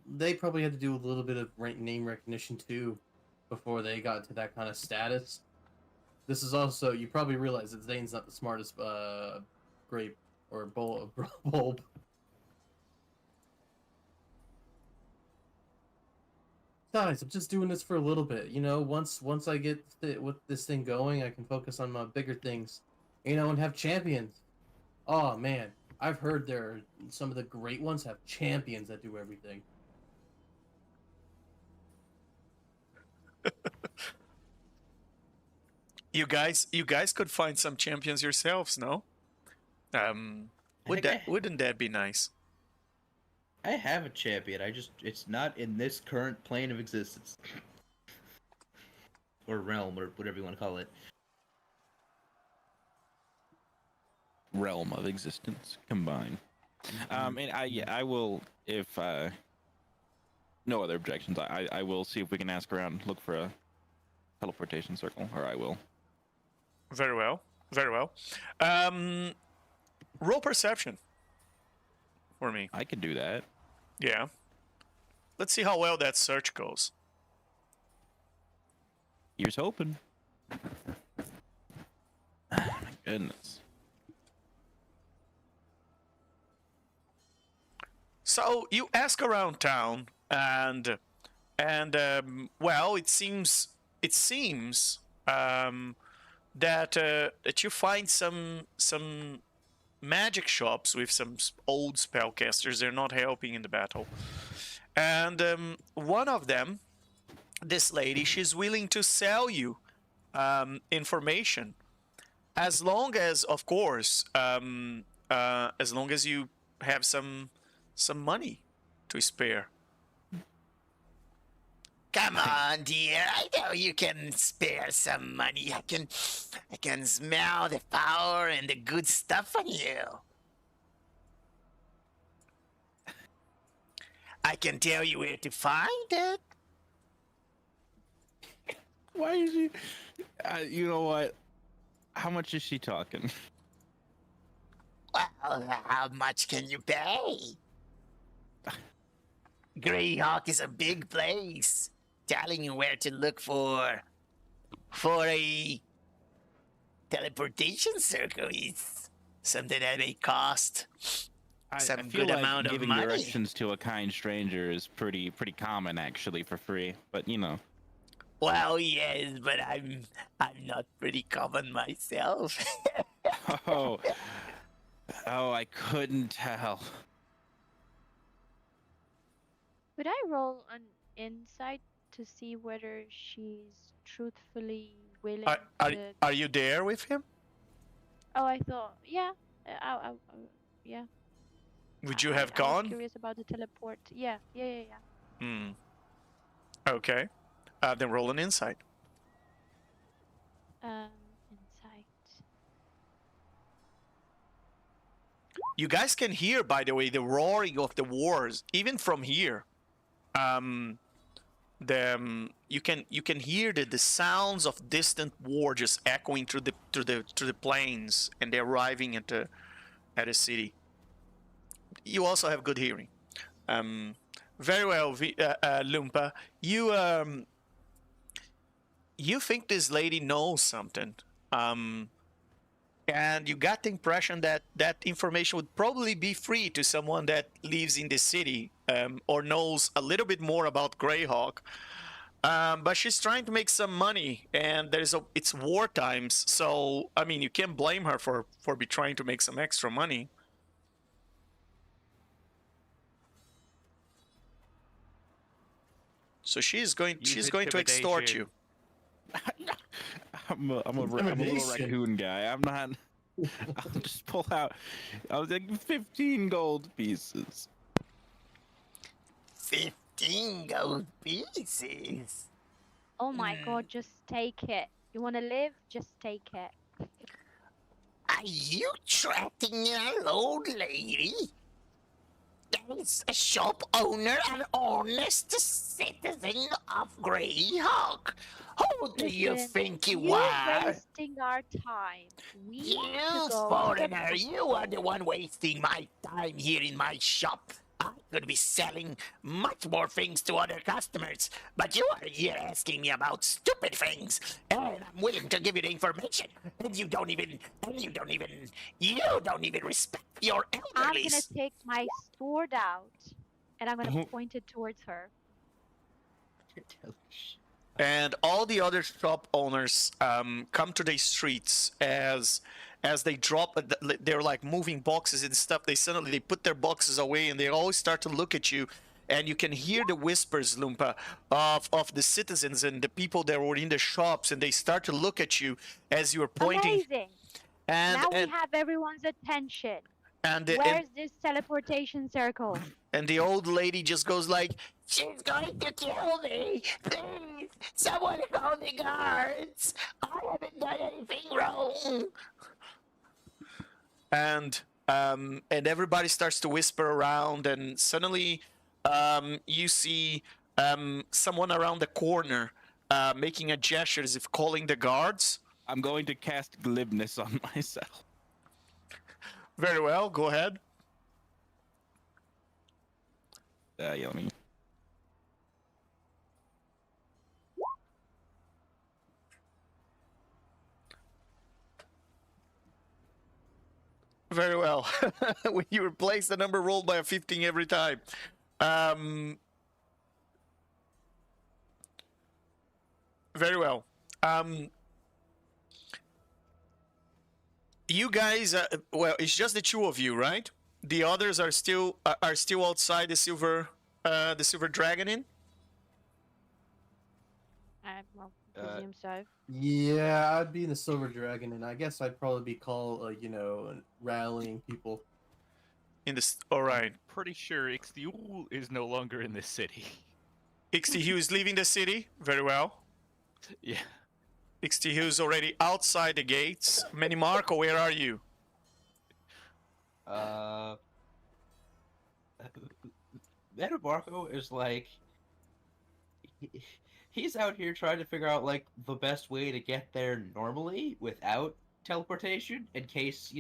They probably had to do a little bit of name recognition too before they got to that kind of status. This is also, you probably realize that Zane's not the smartest grape or bulb. Guys, I'm just doing this for a little bit. Once I get with this thing going, I can focus on my bigger things, and have champions. Oh man, I've heard there are some of the great ones have champions that do everything. You guys could find some champions yourselves, no? Wouldn't that be nice? I have a champion. It's not in this current plane of existence. Or realm, or whatever you want to call it. Realm of existence combined. And I will, if no other objections, I will see if we can ask around, look for a teleportation circle, or I will. Very well. Roll perception for me. I could do that. Yeah. Let's see how well that search goes. Here's hoping. My goodness. So you ask around town, and well, it seems that you find some magic shops with some old spellcasters. They're not helping in the battle, and one of them, this lady, she's willing to sell you information, as long as, of course, as long as you have some money to spare. Come on, dear. I know you can spare some money. I can smell the power and the good stuff on you. I can tell you where to find it. Why is she? You know what? How much is she talking? Well, how much can you pay? Greyhawk is a big place. Telling you where to look for a teleportation circle is something that may cost some I feel good like amount of giving money. directions to a kind stranger is pretty common, actually, for free. But you know. Well, yes, but I'm not pretty common myself. Oh, I couldn't tell. Could I roll an insight to see whether she's truthfully willing to? Are you there with him? Oh, I thought, yeah, yeah. Would you I have I was gone? curious about the teleport. Yeah, yeah, yeah, yeah. Hmm. Okay. Then roll an insight. Insight. You guys can hear, by the way, the roaring of the wars, even from here. You can hear the sounds of distant war just echoing through the plains, and they're arriving at the city. You also have good hearing. Very well, Lumpa. You think this lady knows something. And you got the impression that that information would probably be free to someone that lives in the city, or knows a little bit more about Greyhawk. But she's trying to make some money, and it's war times, so I mean you can't blame her for be trying to make some extra money. So she's going to extort you. I'm a little Intimidation. raccoon guy. I'm not. I'll just pull out. I was like 15 gold pieces. 15 gold pieces. Oh my god, just take it. You wanna live? Just take it. Are you tracking an old lady? That is a shop owner and honest citizen of Greyhawk. Who do you Listen, think you you're are? wasting our time. We need to You go. foreigner, you are the one wasting my time here in my shop. I could be selling much more things to other customers, but you are here asking me about stupid things, and I'm willing to give you the information, and you don't even respect your I'm elderlies. gonna take my sword out and I'm gonna point it towards her. And all the other shop owners come to the streets as they drop. They're like moving boxes and stuff. They put their boxes away, and they always start to look at you. And you can hear the whispers, Lumpa, of the citizens and the people that were in the shops, and they start to look at you as you are pointing. Amazing! And Now we have everyone's attention. and Where's this teleportation circle? and the old lady just goes like, She's going to kill me! Please! Someone call the guards! I haven't done anything wrong! and everybody starts to whisper around, and suddenly you see someone around the corner making a gesture as if calling the guards. I'm going to cast glibness on myself. Very well, go ahead. Yeah, let me. Very well. When you replace the number rolled by a 15 every time. Very well. You guys, well, it's just the two of you, right? The others are still outside the silver dragon inn. I presume so. Yeah, I'd be in the Silver Dragon, and I guess I'd probably be called, rallying people. In this, all right. Pretty sure Ixtiul is no longer in this city. Ixtihu is leaving the city. Very well. Yeah. Ixtihu is already outside the gates. Manny Marco, where are you? Metamarco is like he's out here trying to figure out like the best way to get there normally without teleportation in case,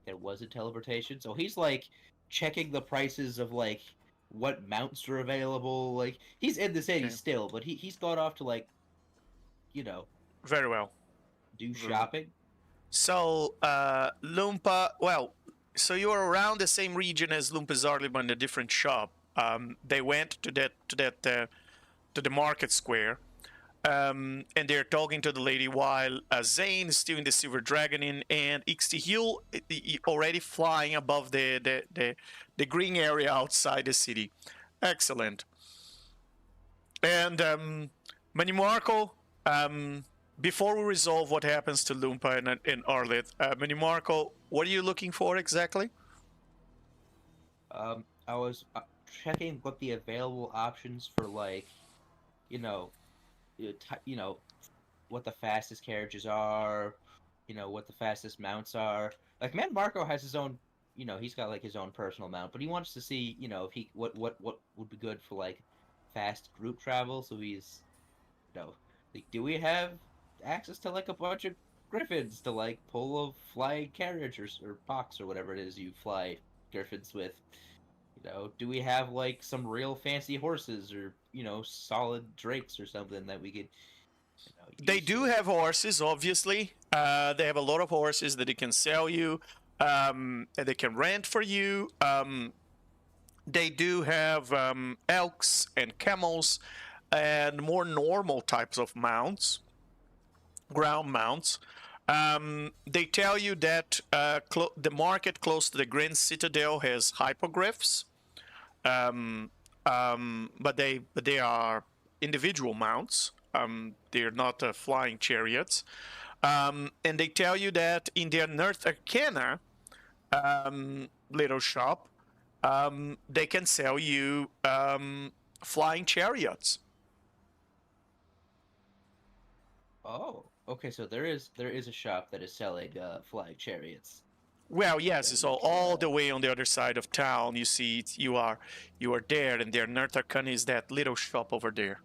there wasn't teleportation. So he's like checking the prices of like what mounts are available. Like he's in the city Okay. still, but he's gone off to like Very well. do shopping. So, Lumpa, well, so you're around the same region as Lumpa Zarli, but in a different shop. They went to the market square, and they're talking to the lady while Zane is still in the Silver Dragon Inn, and Ixtihil already flying above the green area outside the city. Excellent. And Manimarco, before we resolve what happens to Lumpa and Arlith, Manimarco, what are you looking for exactly? I was checking what the available options for, like, you know, what the fastest carriages are, what the fastest mounts are. Like, Man Marco has his own, he's got like his own personal mount, but he wants to see, if he what would be good for like fast group travel. So he's, like, do we have access to like a bunch of griffins to like pull a flying carriage or box or whatever it is you fly griffins with? Do we have like some real fancy horses or solid drakes or something that we could? They do have horses, obviously. They have a lot of horses that they can sell you, and they can rent for you. They do have elks and camels and more normal types of mounts, ground mounts. They tell you that the market close to the Grand Citadel has hippogriffs, but they are individual mounts. They're not flying chariots. And they tell you that in their North Arcana little shop, they can sell you flying chariots. Oh, okay. So there is a shop that is selling flying chariots. Well, yes, it's all the way on the other side of town. You see, you are there, and their North Arcana is that little shop over there.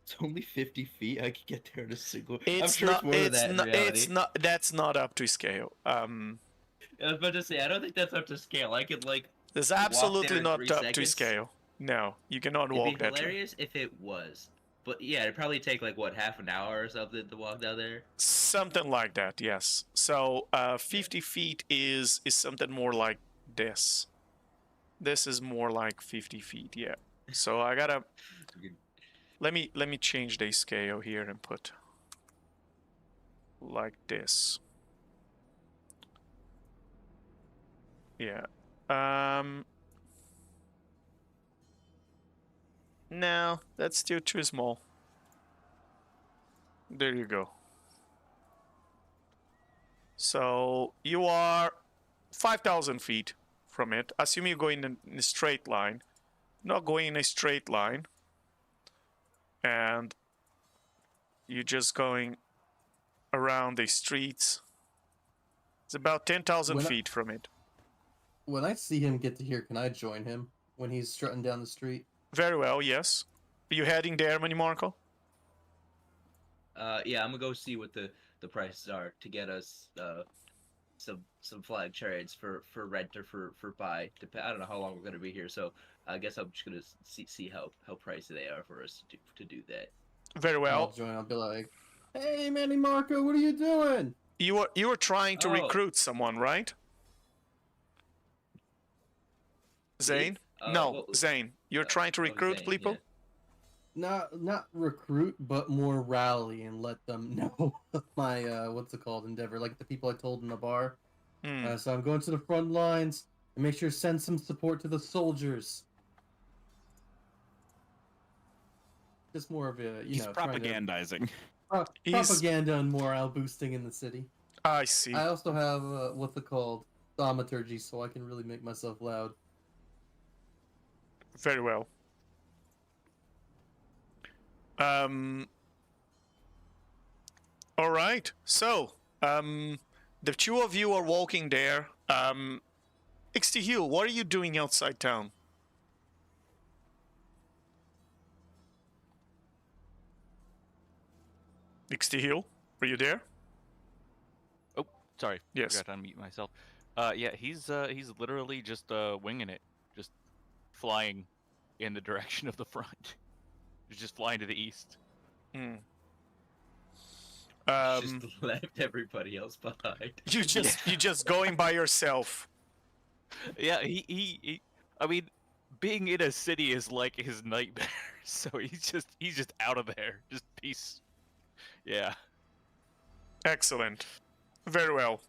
It's only 50 feet. I could get there in a single. It's I'm sure not. it's more than that in reality. It's not. That's not up to scale. I was about to say, I don't think that's up to scale. I could like. It's walk absolutely there in not 3 up to seconds. scale. No, you cannot It'd walk be that. hilarious if it was, but yeah, it'd probably take like what, half an hour or something to walk down there. Something like that. Yes. So 50 feet is something more like this. This is more like 50 feet. Yeah. So I gotta. Let me change the scale here and put like this. Yeah. No, that's still too small. There you go. So you are 5,000 feet from it. Assuming you're going in a straight line. Not going in a straight line. And you're just going around the streets. It's about 10,000 feet from it. When I see him get to here, can I join him when he's strutting down the street? Very well, yes. Are you heading there, Manimarco? Yeah, I'm gonna go see what the prices are to get us some flying chariots for rent or for buy. I don't know how long we're gonna be here, so I guess I'm just gonna see how pricey they are for us to do that. Very well. I'll join. I'll be like, "Hey, Manny Marco, what are you doing?" You were trying to recruit someone, right? Zane? No, Zane. You're trying to recruit Zane, people? yeah. Not recruit, but more rally and let them know my what's it called, endeavor, like the people I told in the bar. So I'm going to the front lines and make sure to send some support to the soldiers. Just more of a He's propagandizing. Propaganda and morale boosting in the city. I see. I also have what's it called, thaumaturgy, so I can really make myself loud. Very well. All right. So, the two of you are walking there. Ixtihil, what are you doing outside town? Ixtihil, are you there? Oh, sorry. Yes. Forgot to unmute myself. Yeah, he's literally just winging it, just flying in the direction of the front. He's just flying to the east. Just left everybody else behind. You just going by yourself. Yeah, he I mean, being in a city is like his nightmare. So he's just out of there. Just peace. Yeah. Excellent. Very well.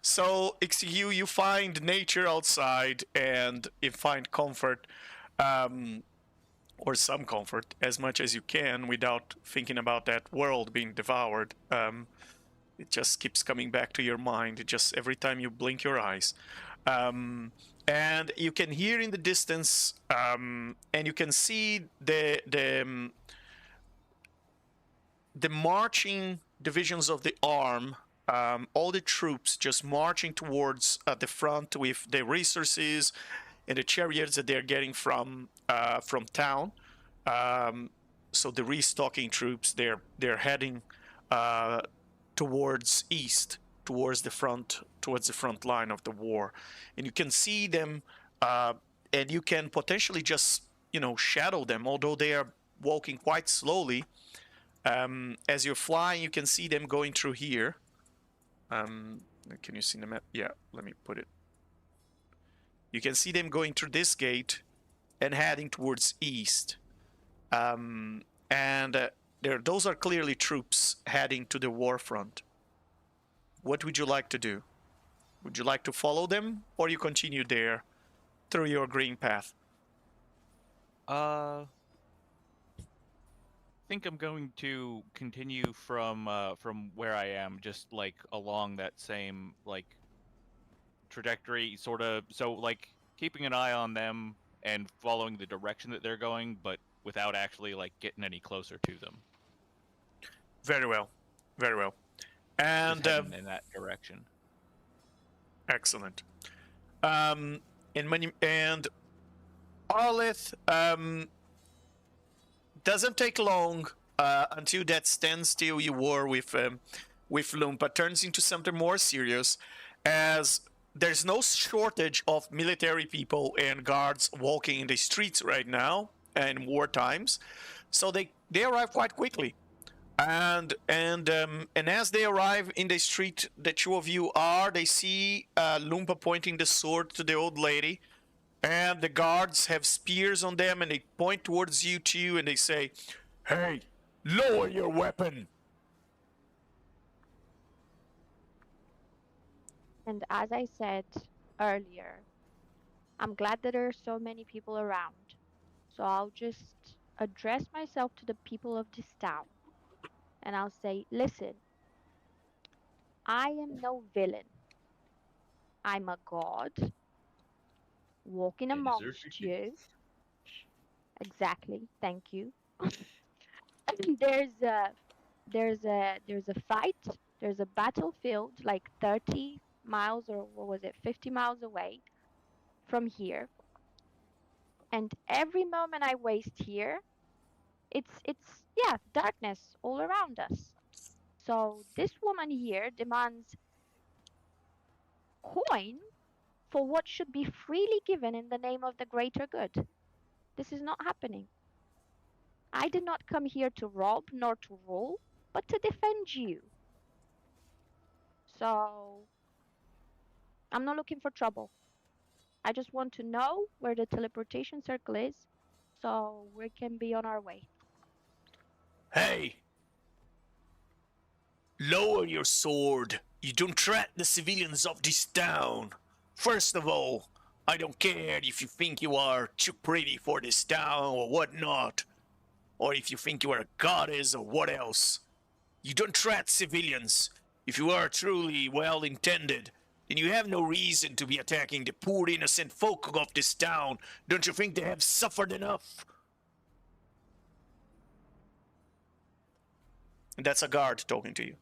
So you find nature outside, and you find comfort, or some comfort, as much as you can, without thinking about that world being devoured. It just keeps coming back to your mind, just every time you blink your eyes. And you can hear in the distance, and you can see the marching divisions of the arm, all the troops just marching towards the front with the resources and the chariots that they're getting from town. So the restocking troops, they're heading towards east, towards the front line of the war, and you can see them, and you can potentially just shadow them, although they are walking quite slowly. As you're flying, you can see them going through here. Can you see the map? Yeah, let me put it. You can see them going through this gate and heading towards east. Those are clearly troops heading to the war front. What would you like to do? Would you like to follow them, or you continue there through your green path? I think I'm going to continue from where I am, just like along that same like trajectory, sort of. So like keeping an eye on them and following the direction that they're going, but without actually like getting any closer to them. Very well, very well. And Just heading in that direction. Excellent. And Arleth, doesn't take long until that standstill you were with Lumpa turns into something more serious, as there's no shortage of military people and guards walking in the streets right now in war times, so they arrive quite quickly. And as they arrive in the street, the two of you they see Lumpa pointing the sword to the old lady, and the guards have spears on them, and they point towards you too, and they say, "Hey, lower your weapon!" And as I said earlier, I'm glad that there are so many people around. So I'll just address myself to the people of this town. And I'll say, listen, I am no villain. I'm a god walking They deserve amongst your you. Exactly. Thank you. there's a fight. There's a battlefield like 30 miles, or what was it, 50 miles away from here. And every moment I waste here, it's darkness all around us. So this woman here demands coin for what should be freely given in the name of the greater good. This is not happening. I did not come here to rob nor to rule, but to defend you. So I'm not looking for trouble. I just want to know where the teleportation circle is, so we can be on our way. Hey! Lower your sword. You don't threaten the civilians of this town. First of all, I don't care if you think you are too pretty for this town or whatnot, or if you think you are a goddess or what else. You don't threat civilians. If you are truly well-intended, then you have no reason to be attacking the poor innocent folk of this town. Don't you think they have suffered enough? And that's a guard talking to you.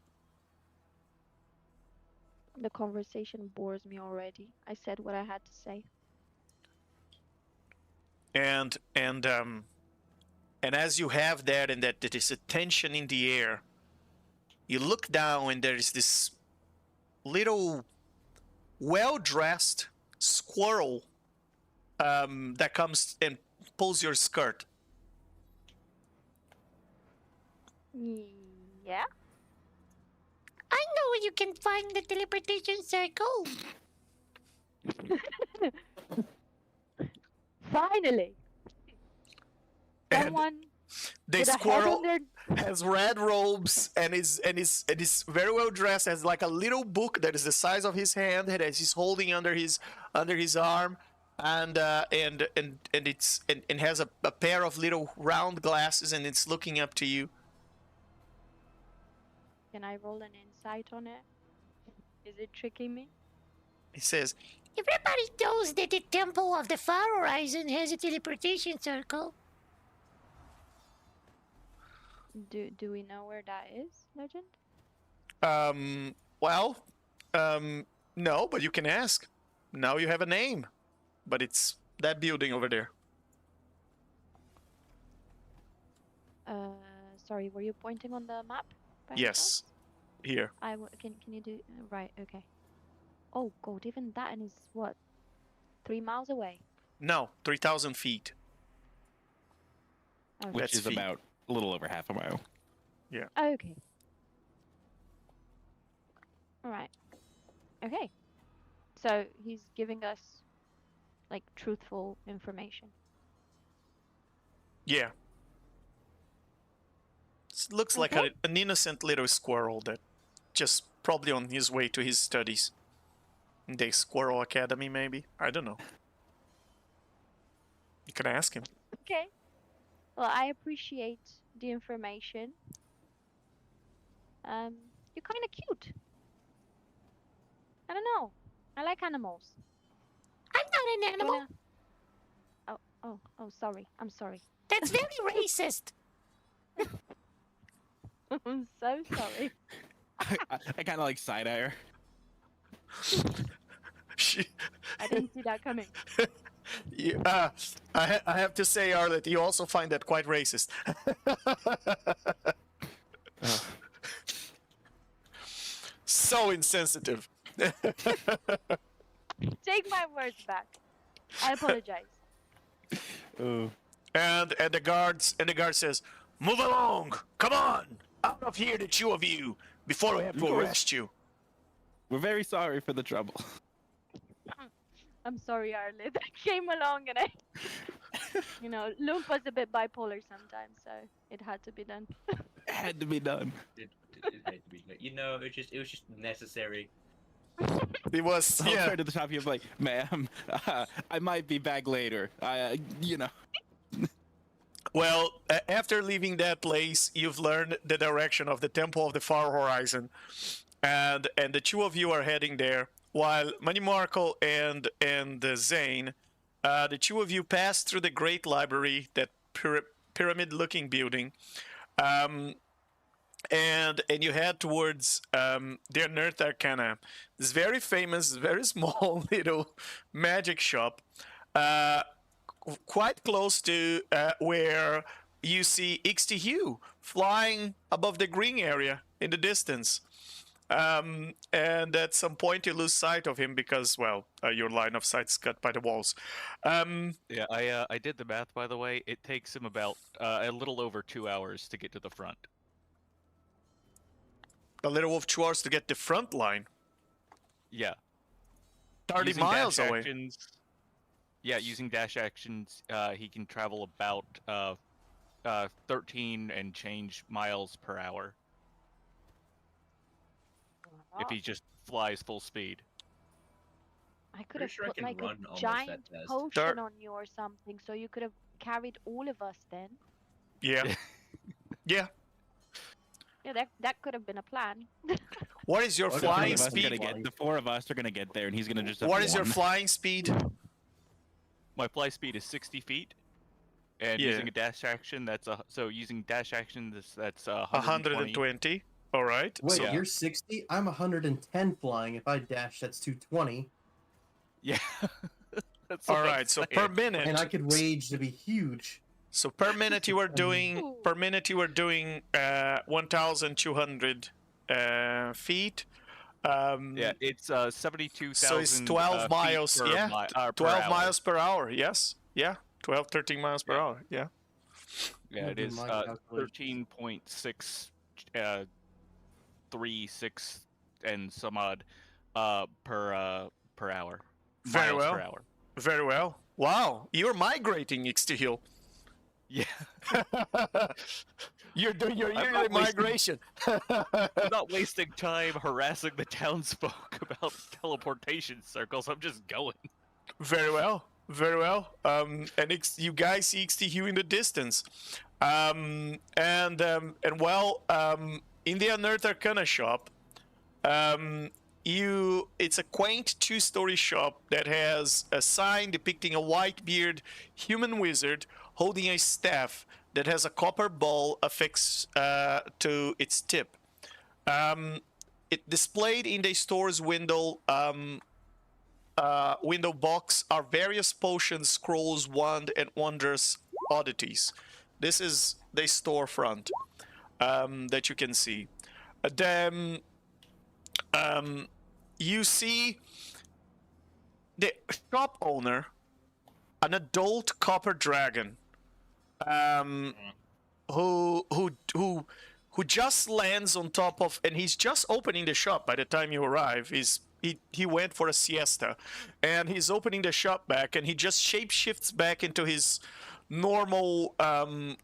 The conversation bores me already. I said what I had to say. And as you have that, and that there is a tension in the air, you look down and there is this little well-dressed squirrel that comes and pulls your skirt. Yeah? I know where you can find the teleportation circle. Finally! And Someone The With a head squirrel on their... has red robes and is very well dressed. Has like a little book that is the size of his hand that he's holding under his arm, and has a pair of little round glasses, and it's looking up to you. Can I roll an insight on it? Is it tricking me? He says, Everybody knows that the Temple of the Far Horizon has a teleportation circle. Do we know where that is, Legend? No, but you can ask. Now you have a name, but it's that building over there. Sorry, were you pointing on the map? by any chance? Yes, here. Can you do right? Okay. Oh God, even that is what, 3 miles away. No, 3,000 feet. Okay. Which That's is feet. about a little over half a mile. Okay. All right. Okay. So he's giving us like truthful information. Yeah. Looks like Okay. an innocent little squirrel that just probably on his way to his studies. In the Squirrel Academy, maybe? I don't know. You can ask him. Okay. Well, I appreciate the information. You're kind of cute. I don't know. I like animals. I'm not an animal. Oh, sorry. I'm sorry. That's very racist. I'm so sorry. I kind of like side eye her. She, I didn't see that coming. I have to say, Arlet, you also find that quite racist. So insensitive. Take my words back. I apologize. And the guard says, "Move along! Come on! Out of here, the two of you, before we have to arrest you." We're very sorry for the trouble. I'm sorry, Arlie. I came along and Loomp was a bit bipolar sometimes, so it had to be done. It had to be done. It had to be, it was just necessary. It was, I'll yeah. turn to the top of you like, ma'am, I might be back later. Well, after leaving that place, you've learned the direction of the Temple of the Far Horizon, and the two of you are heading there. While Money Markle and Zane, the two of you pass through the Great Library, that pyramid-looking building, and you head towards the Unearthed Arcana, this very famous, very small little magic shop, quite close to where you see Ixtihue flying above the green area in the distance. And at some point you lose sight of him because, well, your line of sight's cut by the walls. Yeah, I did the math, by the way. It takes him about a little over 2 hours to get to the front. A little over 2 hours to get the front line. Yeah. 30 Using miles dash away. actions, yeah, using dash actions, he can travel about 13 and change miles per hour if he just flies full speed. I could Pretty have sure I put can like a run almost that giant fast. potion on you or something, so you could have carried all of us then. Yeah. Yeah. Yeah, that could have been a plan. What is your Okay, flying the three of us are speed? The 4 of us are gonna get there, and he's gonna just. Have What is your one. flying speed? My fly speed is 60 feet, and Yeah. using a dash action, using dash action, that's 120. All right. Wait, So, you're 60? I'm 110 flying. If I dash, that's 220. Yeah. That's all what I'm right. So saying. per minute. And I could rage to be huge. So per minute you are doing Ooh. 1,200 feet. Yeah, it's 72,000. So it's 12 feet miles. per Yeah, per 12 hour. miles per hour. Yes. Yeah. 12, 13 miles per hour. Yeah. Yeah, it Look at is my calculations. 13.636 and some odd per hour. Very Miles well. Per hour. Very well. Wow. You're migrating, Ixtihil. Yeah, You're doing your I'm yearly not wasting- migration. I'm not wasting time harassing the townsfolk about teleportation circles. I'm just going. Very well, very well. You guys see XTU in the distance, and in the Unearthed Arcana shop, it's a quaint two-story shop that has a sign depicting a white-bearded human wizard holding a staff that has a copper ball affixed to its tip. It displayed in the store's window box are various potions, scrolls, wand, and wondrous oddities. This is the storefront that you can see. Then you see the shop owner, an adult copper dragon, who just lands on top of, and he's just opening the shop by the time you arrive. He went for a siesta, and he's opening the shop back, and he just shapeshifts back into his normal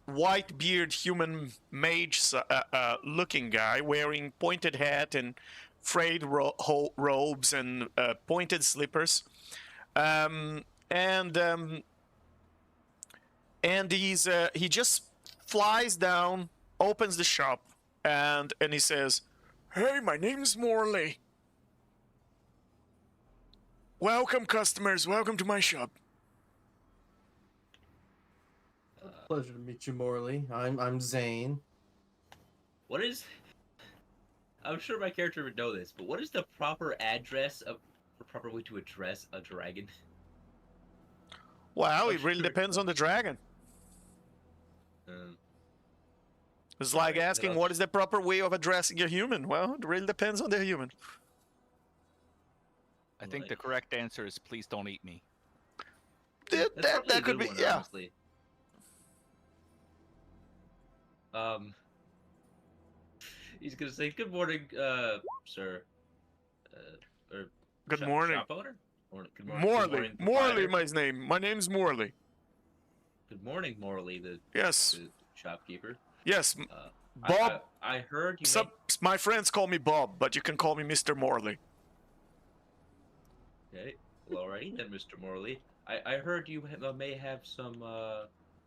white beard human mage looking guy, wearing pointed hat and frayed robes and pointed slippers, and he just flies down, opens the shop, and he says, "Hey, my name's Morley. Welcome, customers. Welcome to my shop." Pleasure to meet you, Morley. I'm Zane. What is? I'm sure my character would know this, but what is the proper address of the proper way to address a dragon? Well, Oh, it really sure. depends on the dragon. Um, It's like Alright, asking, then what is the proper way of addressing a human? Well, it really depends on the human. I think the Like- correct answer is please don't eat me. That's probably a That could good be, one, yeah. honestly. He's gonna say, "Good morning, sir." Or Good morning. Shop owner. Good morning. Good Morley. morning, Morley, proprietor. my name's Morley. Good morning, Morley, the Yes, shopkeeper. yes. I- Bob. I heard you. Some, my friends call me Bob, but you can call me Mr. Morley. Okay. Well, alrighty then, Mr. Morley. I heard you may have some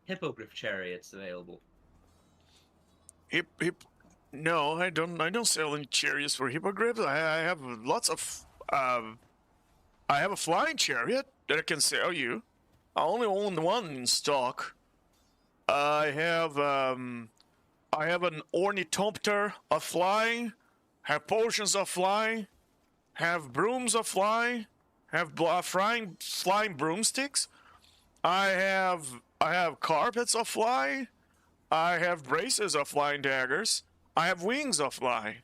hippogriff chariots available. Hip. No, I don't sell any chariots for hippogriffs. I have lots of. I have a flying chariot that I can sell you. I only own one in stock. I have an ornithopter of flying, have potions of flying, have brooms of flying, have flying broomsticks. I have carpets of flying. I have braces of flying daggers. I have wings of flying.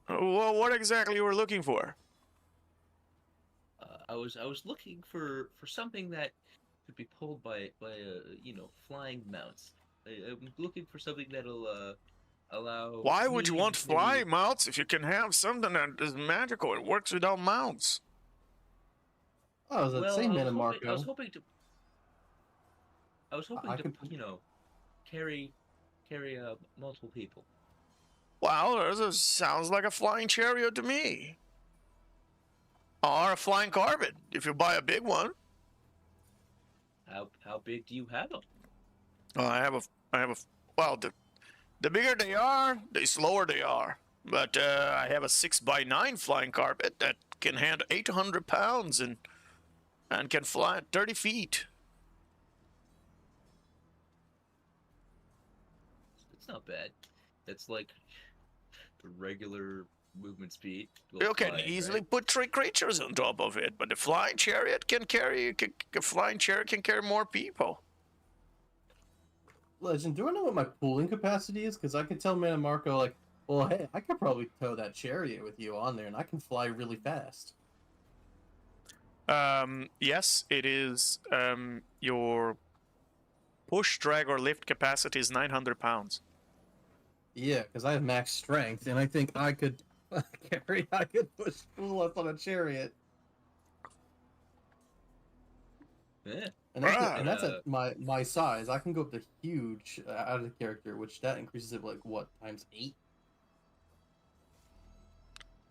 Well, what exactly you were looking for? I was looking for something that could be pulled by flying mounts. I'm looking for something that'll allow. Why would you me want to- flying mounts if you can have something that is magical? It works without mounts. Oh, is that Well, same I man was and hoping- Marco? I was hoping I to, can- carry multiple people. Well, this sounds like a flying chariot to me. Or a flying carpet, if you buy a big one. How big do you have them? Well, well, the bigger they are, the slower they are. But I have a 6x9 flying carpet that can handle 800 pounds and can fly at 30 feet. It's not bad. That's like the regular movement speed. You while can flying, easily right? put 3 creatures on top of it, but the flying chariot can carry more people. Legend, do I know what my pulling capacity is? Because I could tell Man and Marco, like, well, hey, I could probably tow that chariot with you on there, and I can fly really fast. Yes, it is. Your push, drag, or lift capacity is 900 pounds. Yeah, because I have max strength, and I think I could I could push pull up on a chariot. Yeah. And that's, Ah. and that's at my size. I can go up to huge out of the character, which that increases it like what ×8.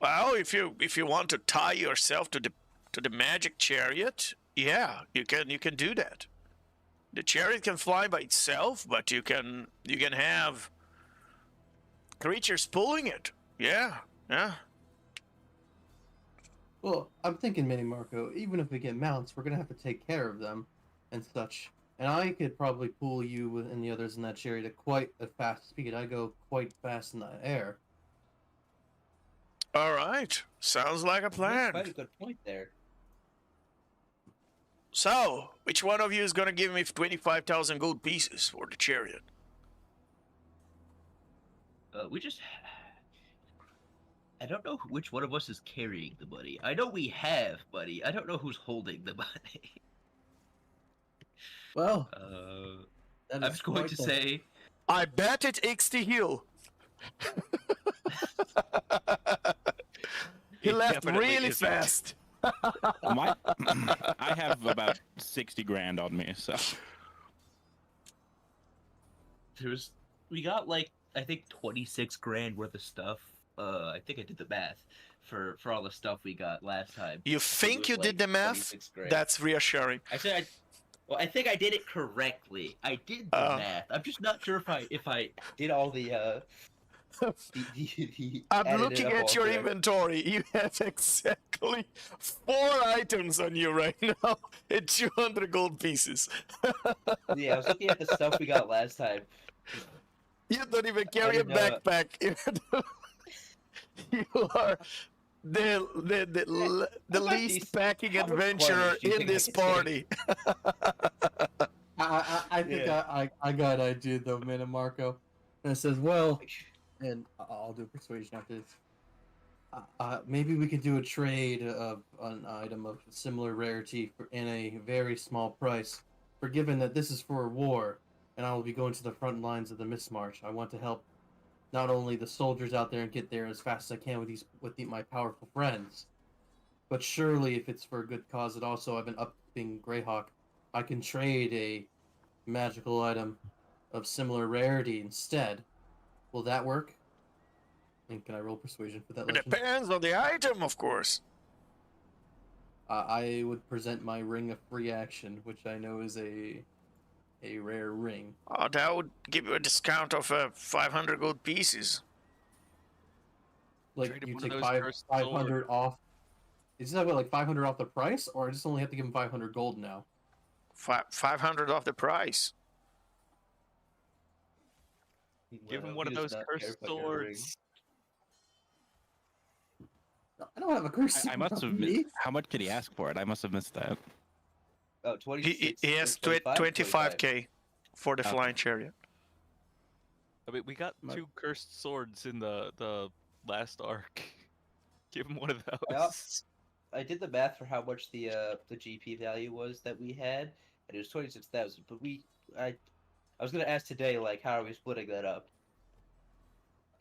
Well, if you want to tie yourself to the magic chariot, yeah, you can do that. The chariot can fly by itself, but you can have creatures pulling it. Yeah, yeah. Well, I'm thinking, Mini Marco, even if we get mounts, we're gonna have to take care of them and such. And I could probably pull you and the others in that chariot at quite a fast speed. I go quite fast in the air. All right, sounds like a That's plan. quite a good point there. So, which one of you is gonna give me 25,000 gold pieces for the chariot? We just. I don't know which one of us is carrying the money. I know we have money. I don't know who's holding the money. Well, that I'm is going quite to the- say. I bet it's XT Hill. He It left definitely really isn't. fast. I have about 60 grand on me, so We got like I think 26 grand worth of stuff. I think I did the math for all the stuff we got last time. You It think was you like did the math? 26 grand. That's reassuring. Well, I think I did it correctly. I did the Oh. math. I'm just not sure if I did all the I'm added it looking up at all your correct. inventory. You have exactly 4 items on you right now and 200 gold pieces. Yeah, I was looking at the stuff we got last time. You don't even carry a didn't know backpack. You are the How about least these- packing how much adventurer coinage do you in think I this can take? party. I think I got an idea though, Mini Marco. And it says, well, and I'll do persuasion after this. Maybe we could do a trade of an item of similar rarity in a very small price. For given that this is for a war, and I will be going to the front lines of the Mist March, I want to help not only the soldiers out there and get there as fast as I can with my powerful friends, but surely if it's for a good cause, it also I've been upping Greyhawk, I can trade a magical item of similar rarity instead. Will that work? And can I roll persuasion for that It legend? depends on the item, of course. I would present my ring of free action, which I know is a rare ring. Oh, that would give you a discount of 500 gold pieces. Like Trade you one of take those five, cursed 500 off. Is that like 500 off the price, or I just only have to give him 500 gold now? 500 off the price. Give him Well, one he of does those not care cursed about your ring. swords. I don't have a curse. I must have on missed. me. How much did he ask for it? I must have missed that. Oh, 26. He has 25? 25k for the Okay. flying chariot. I mean, we got My- 2 cursed swords in the last arc. Give him one of Well, those. I did the math for how much the GP value was that we had, and it was 26,000. But I was gonna ask today, like, how are we splitting that up?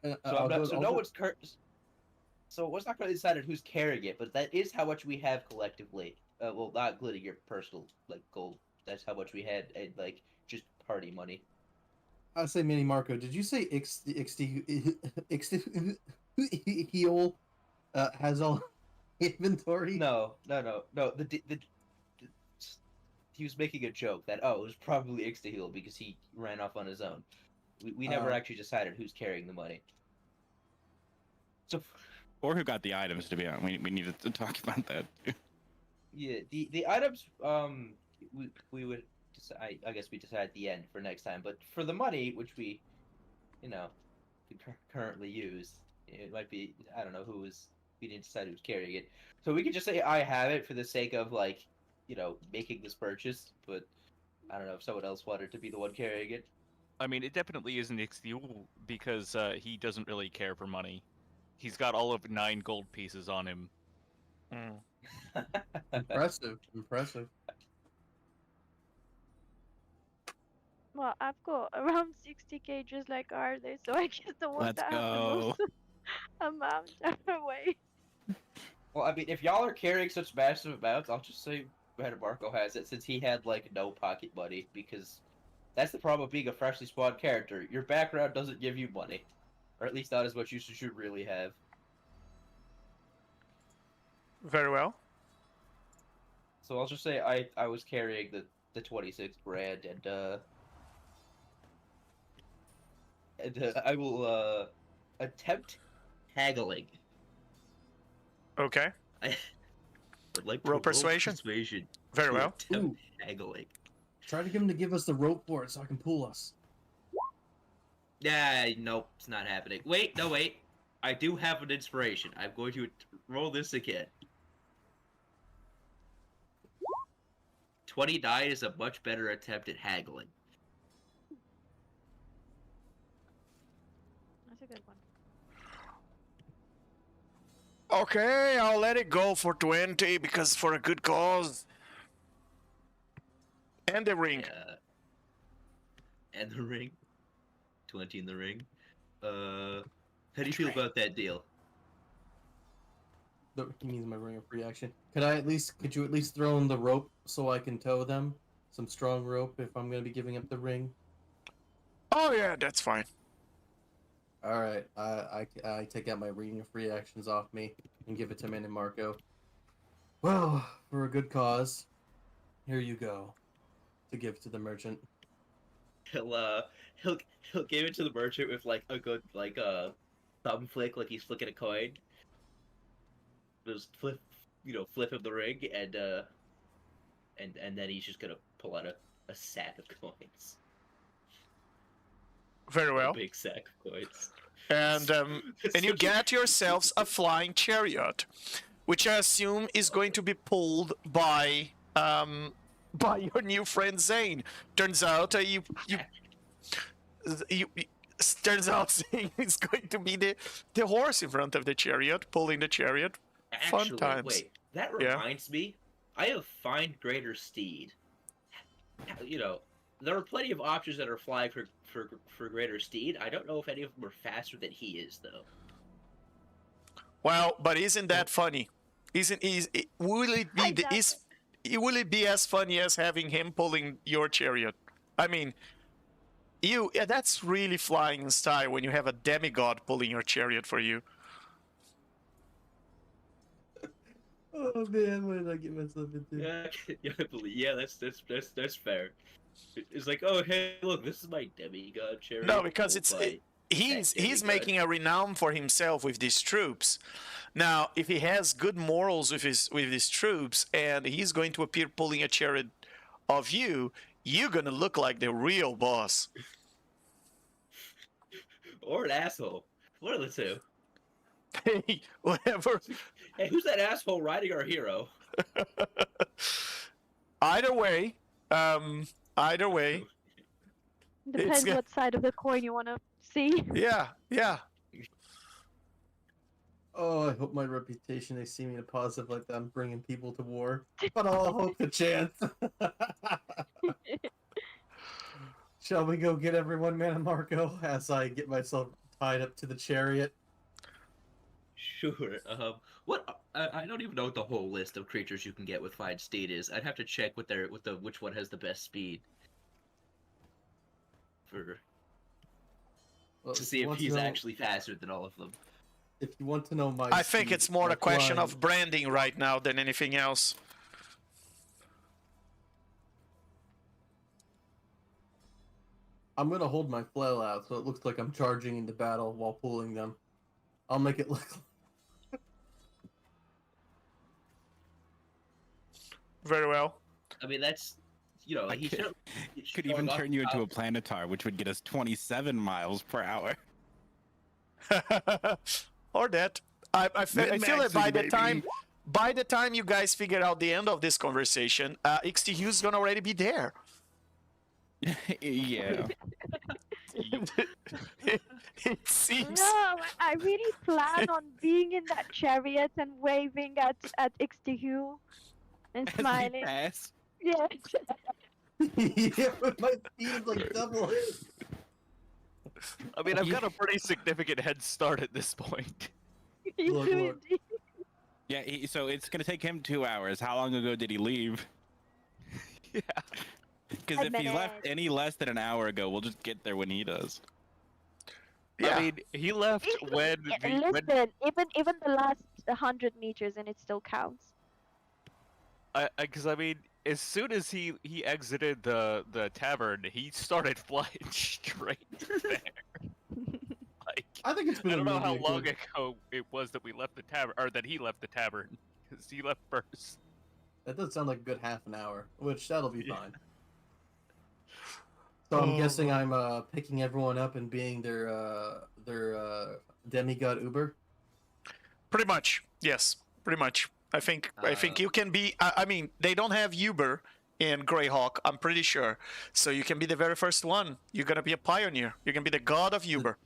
So no one's So it's not going to decided who's carrying it, but that is how much we have collectively. Well, not including your personal like gold. That's how much we had, and like just party money. I say, Mini Marco. Did you say Heol has all inventory? No. He was making a joke that it was probably Ixtahil because he ran off on his own. We never actually decided who's carrying the money. So Or who got the items, to be honest. We needed to talk about that. Too. yeah, the items we would decide, I guess we decide at the end for next time. But for the money, which we currently use, it might be I don't know we didn't decide who's carrying it. So we could just say I have it for the sake of like making this purchase. But I don't know if someone else wanted to be the one carrying it. I mean, it definitely isn't Ixtiul because he doesn't really care for money. He's got all of 9 gold pieces on him. Impressive. Well, I've got around 60k just like Arde, so I guess the one Let's that has the go. most amount away. Well, I mean, if y'all are carrying such massive amounts, I'll just say Marco has it, since he had like no pocket money, because that's the problem with being a freshly spawned character. Your background doesn't give you money, or at least not as much you should really have. Very well. So I'll just say I was carrying the 26 brand, and I will attempt haggling. Okay. I would like to Roll persuasion? Very to well. attempt haggling. Try to get him to give us the rope for it so I can pull us. Yeah, nope, it's not happening. Wait, no, wait. I do have an inspiration. I'm going to roll this again. 29 is a much better attempt at haggling. That's a good one. Okay, I'll let it go for 20 because for a good cause. And the ring. And the ring. 20 in the ring. How do you feel about that deal? He means my ring of free action. Could you at least throw in the rope so I can tow them? Some strong rope if I'm gonna be giving up the ring. Oh yeah, that's fine. All right, I take out my ring of free actions off me and give it to Man and Marco. Well, for a good cause, here you go, to give to the merchant. He'll give it to the merchant with like a good thumb flick, like he's flicking a coin. Just flip him the ring, and then he's just gonna pull out a sack of coins. Very well. A big sack of coins. And you get yourselves a flying chariot, which I assume is going to be pulled by your new friend Zane. Turns out turns out Zane is going to be the horse in front of the chariot, pulling the chariot. Actually, Fun times. wait, that Yeah. reminds me. I have find greater steed. You know, there are plenty of options that are flying for greater steed. I don't know if any of them are faster than he is, though. Well, but isn't that funny? Will it be as funny as having him pulling your chariot? I mean, that's really flying in style when you have a demigod pulling your chariot for you. Oh man, what did I get myself into? Yeah, that's fair. It's like, oh hey, look, this is my demigod chariot. No, because by he's demigod. making a renown for himself with these troops. Now, if he has good morals with his troops, and he's going to appear pulling a chariot of you, you're gonna look like the real boss. Or an asshole. One of the two. Hey, whatever. Hey, who's that asshole riding our hero? Either way. Depends It's- what side of the coin you want to see. Yeah. Oh, I hope my reputation, they see me in a positive like that I'm bringing people to war. But I'll hope the chance. Shall we go get everyone, Man and Marco, as I get myself tied up to the chariot? Sure. What? I don't even know what the whole list of creatures you can get with Find Steed is. I'd have to check which one has the best speed. Well, To see you if want to he's know- actually faster than all of them. If you want to know my I think speed, it's more a that's question why- of branding right now than anything else. I'm gonna hold my flail out so it looks like I'm charging into battle while pulling them. I'll make it look. Very well. I mean, that's I he's could- Could even turn you into a planetar, which would get us 27 miles per hour. Or that. I feel that Min-maxing, by the time you guys figure out the end of this conversation, XTU's gonna already be there. Yeah. It seems. No, I really plan on being in that chariot and waving at XTU and As we smiling. pass. Yeah. Yeah, but my speed is like double his. I mean, I've got a pretty significant head start at this point. You Look, do look. indeed. Yeah, so it's going to take him 2 hours. How long ago did he leave? Yeah. Because A if he left minute. any less than an hour ago, we'll just get there when he does. Yeah. I mean, he left when Listen, even the last 100 meters and it still counts. because I mean, as soon as he exited the tavern, he started flying straight there. Like, I think it's been I don't know how maybe a long good- ago it was that we left the tavern, or that he left the tavern, because he left first. That does sound like a good half an hour, which that'll be Yeah. fine. So I'm Oh, guessing God. I'm picking everyone up and being their demigod Uber. Pretty much, yes. Pretty much. I think you can be. I mean, they don't have Uber in Greyhawk. I'm pretty sure. So you can be the very first one. You're gonna be a pioneer. You can be the god of Uber.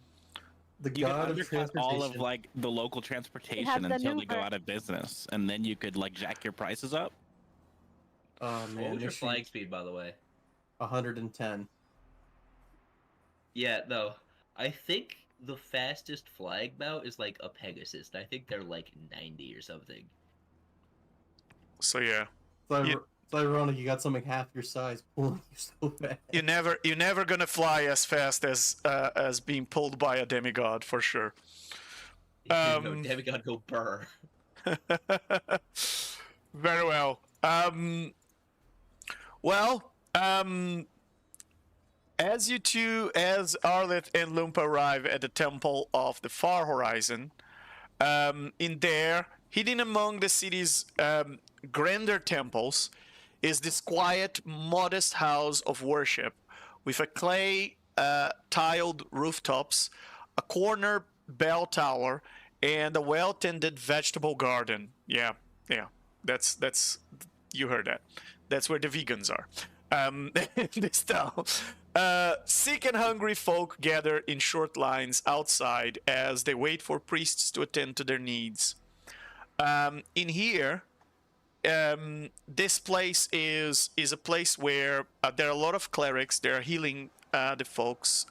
The You could god of undercut all of transportation. like the local transportation an until they go Uber. out of business, and then you could like jack your prices up. Oh What man, was your this flying shit- speed, by the way? 110. Yeah, no. I think the fastest flag mount is like a Pegasus. And I think they're like 90 or something. So yeah, It's ironic you got something half your size pulling you so fast. you're never gonna fly as fast as being pulled by a demigod for sure. No, Um, demigod go burr. Very well. Well, as you two, as Arleth and Lumpa arrive at the Temple of the Far Horizon, in there, hidden among the city's grander temples, is this quiet, modest house of worship with a clay tiled rooftops, a corner bell tower, and a well-tended vegetable garden. Yeah, that's you heard that. That's where the vegans are. This town. Sick and hungry folk gather in short lines outside as they wait for priests to attend to their needs. In here, this place is a place where there are a lot of clerics. They are healing the folks.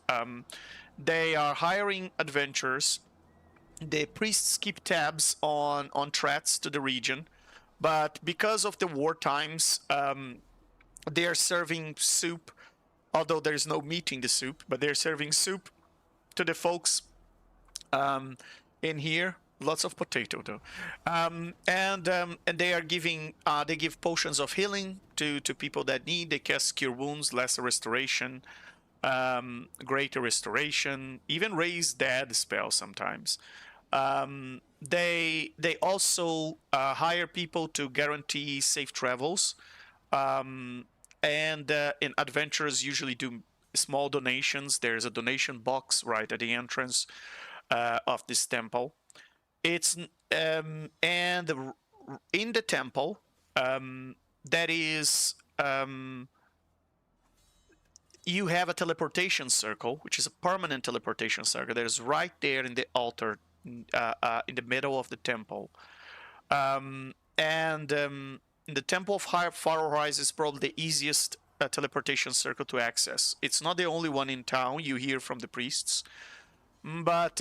They are hiring adventurers. The priests keep tabs on threats to the region, but because of the war times, they are serving soup. Although there is no meat in the soup, but they're serving soup to the folks in here. Lots of potato though, and they are giving they give potions of healing to people that need. They cast cure wounds, lesser restoration, greater restoration, even raise dead spells sometimes. They also hire people to guarantee safe travels, and adventurers usually do small donations. There's a donation box right at the entrance of this temple. It's in the temple that is you have a teleportation circle, which is a permanent teleportation circle that is right there in the altar in the middle of the temple. In the Temple of Far Horizon is probably the easiest teleportation circle to access. It's not the only one in town. You hear from the priests, but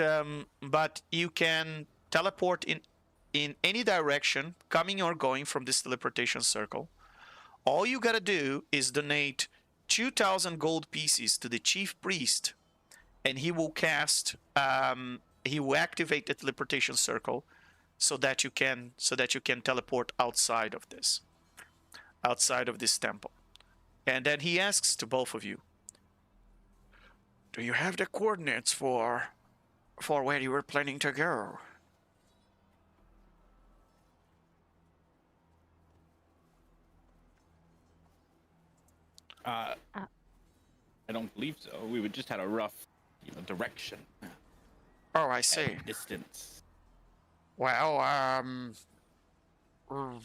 you can teleport in any direction, coming or going from this teleportation circle. All you gotta do is donate 2,000 gold pieces to the chief priest, and he will cast. He will activate the teleportation circle, so that you can teleport outside of this temple. And then he asks to both of you, do you have the coordinates for where you were planning to go? I don't believe so. We would just had a rough, direction. Oh, I see. And distance. Well, I'm But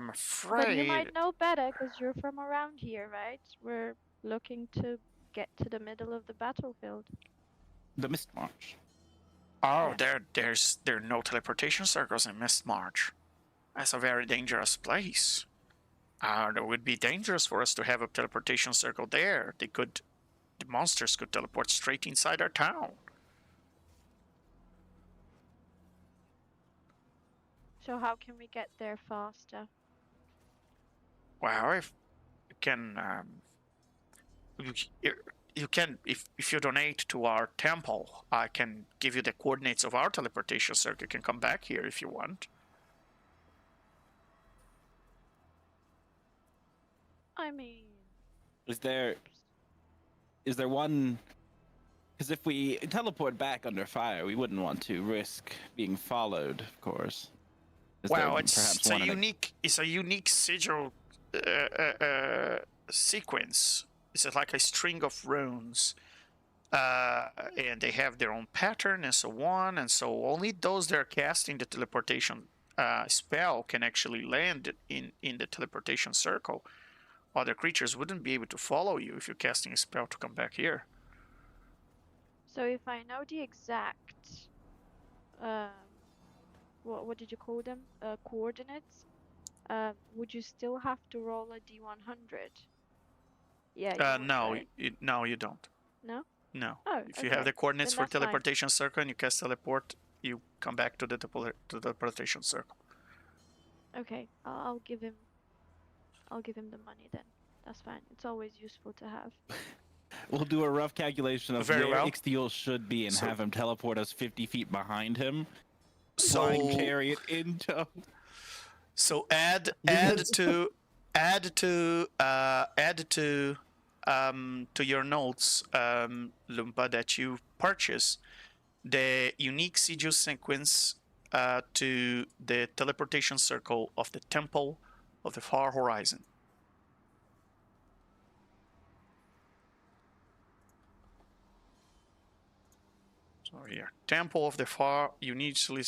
you afraid. might know better because you're from around here, right? We're looking to get to the middle of the battlefield. The Mist March. Oh, there are no teleportation circles in Mistmarch. That's a very dangerous place. It would be dangerous for us to have a teleportation circle there. The monsters could teleport straight inside our town. So how can we get there faster? Well, if you can, you can, if you donate to our temple, I can give you the coordinates of our teleportation circuit. You can come back here if you want. I mean, Is there one? Because if we teleport back under fire, we wouldn't want to risk being followed, of course. Is there Well, it's perhaps a one in unique sigil sequence. It's like a string of runes, and they have their own pattern and so on. And so only those that are casting the teleportation spell can actually land in the teleportation circle. Other creatures wouldn't be able to follow you if you're casting a spell to come back here. so if I know the exact, what did you call them? Coordinates. Would you still have to roll a d100? Yeah. You would, No, right? no, you don't. No. No. Oh, If you have the okay. coordinates Then for that's fine. teleportation circle and you cast teleport, you come back to the teleportation circle. Okay, I'll give him. I'll give him the money then. That's fine. It's always useful to have. We'll do a rough calculation of Very where well. Ixtiel should be and So- have him teleport us 50 feet behind him. So Flying chariot into. So add to your notes, Lumpa, that you purchase the unique sigil sequence to the teleportation circle of the Temple of the Far Horizon. So here, Temple of the Far uniquely.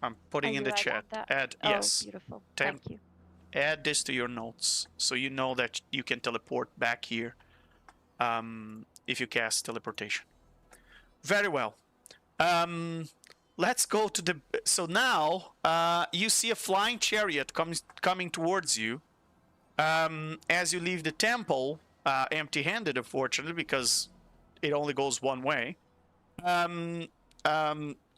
I'm putting in the I chat. want that. Add Oh, yes. beautiful. Tem- Thank you. Add this to your notes so you know that you can teleport back here if you cast teleportation. Very well. Let's go to the. So now you see a flying chariot coming towards you. As you leave the temple, empty-handed, unfortunately, because it only goes one way. You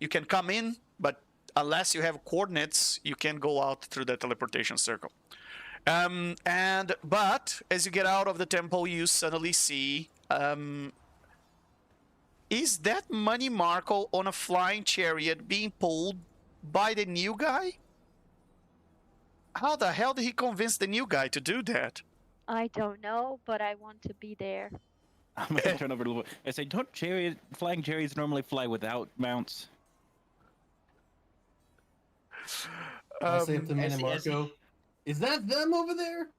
can come in, but unless you have coordinates, you can go out through the teleportation circle. But as you get out of the temple, you suddenly see. Is that Money Marco on a flying chariot being pulled by the new guy? How the hell did he convince the new guy to do that? I don't know, but I want to be there. I'm gonna turn over to. I say, don't flying chariots normally fly without mounts? I say to as he- as he- Marco, is that them over there?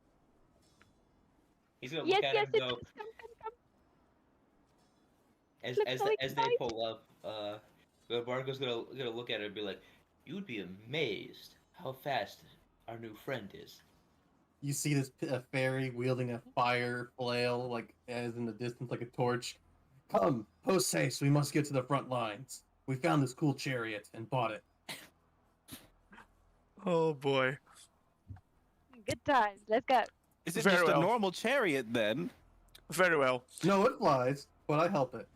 He's gonna Yes, look at yes, him it and go, is. Come. as Looks as so they, as they exciting. pull up, Marco's gonna look at her and be like, "You'd be amazed how fast our new friend is." You see this fairy wielding a fire flail, like as in the distance, like a torch. Come, post haste. We must get to the front lines. We found this cool chariot and bought it. Oh boy. Good times. Let's go. Is it Very just well. a normal chariot then? Very well. No, it flies, but I help it.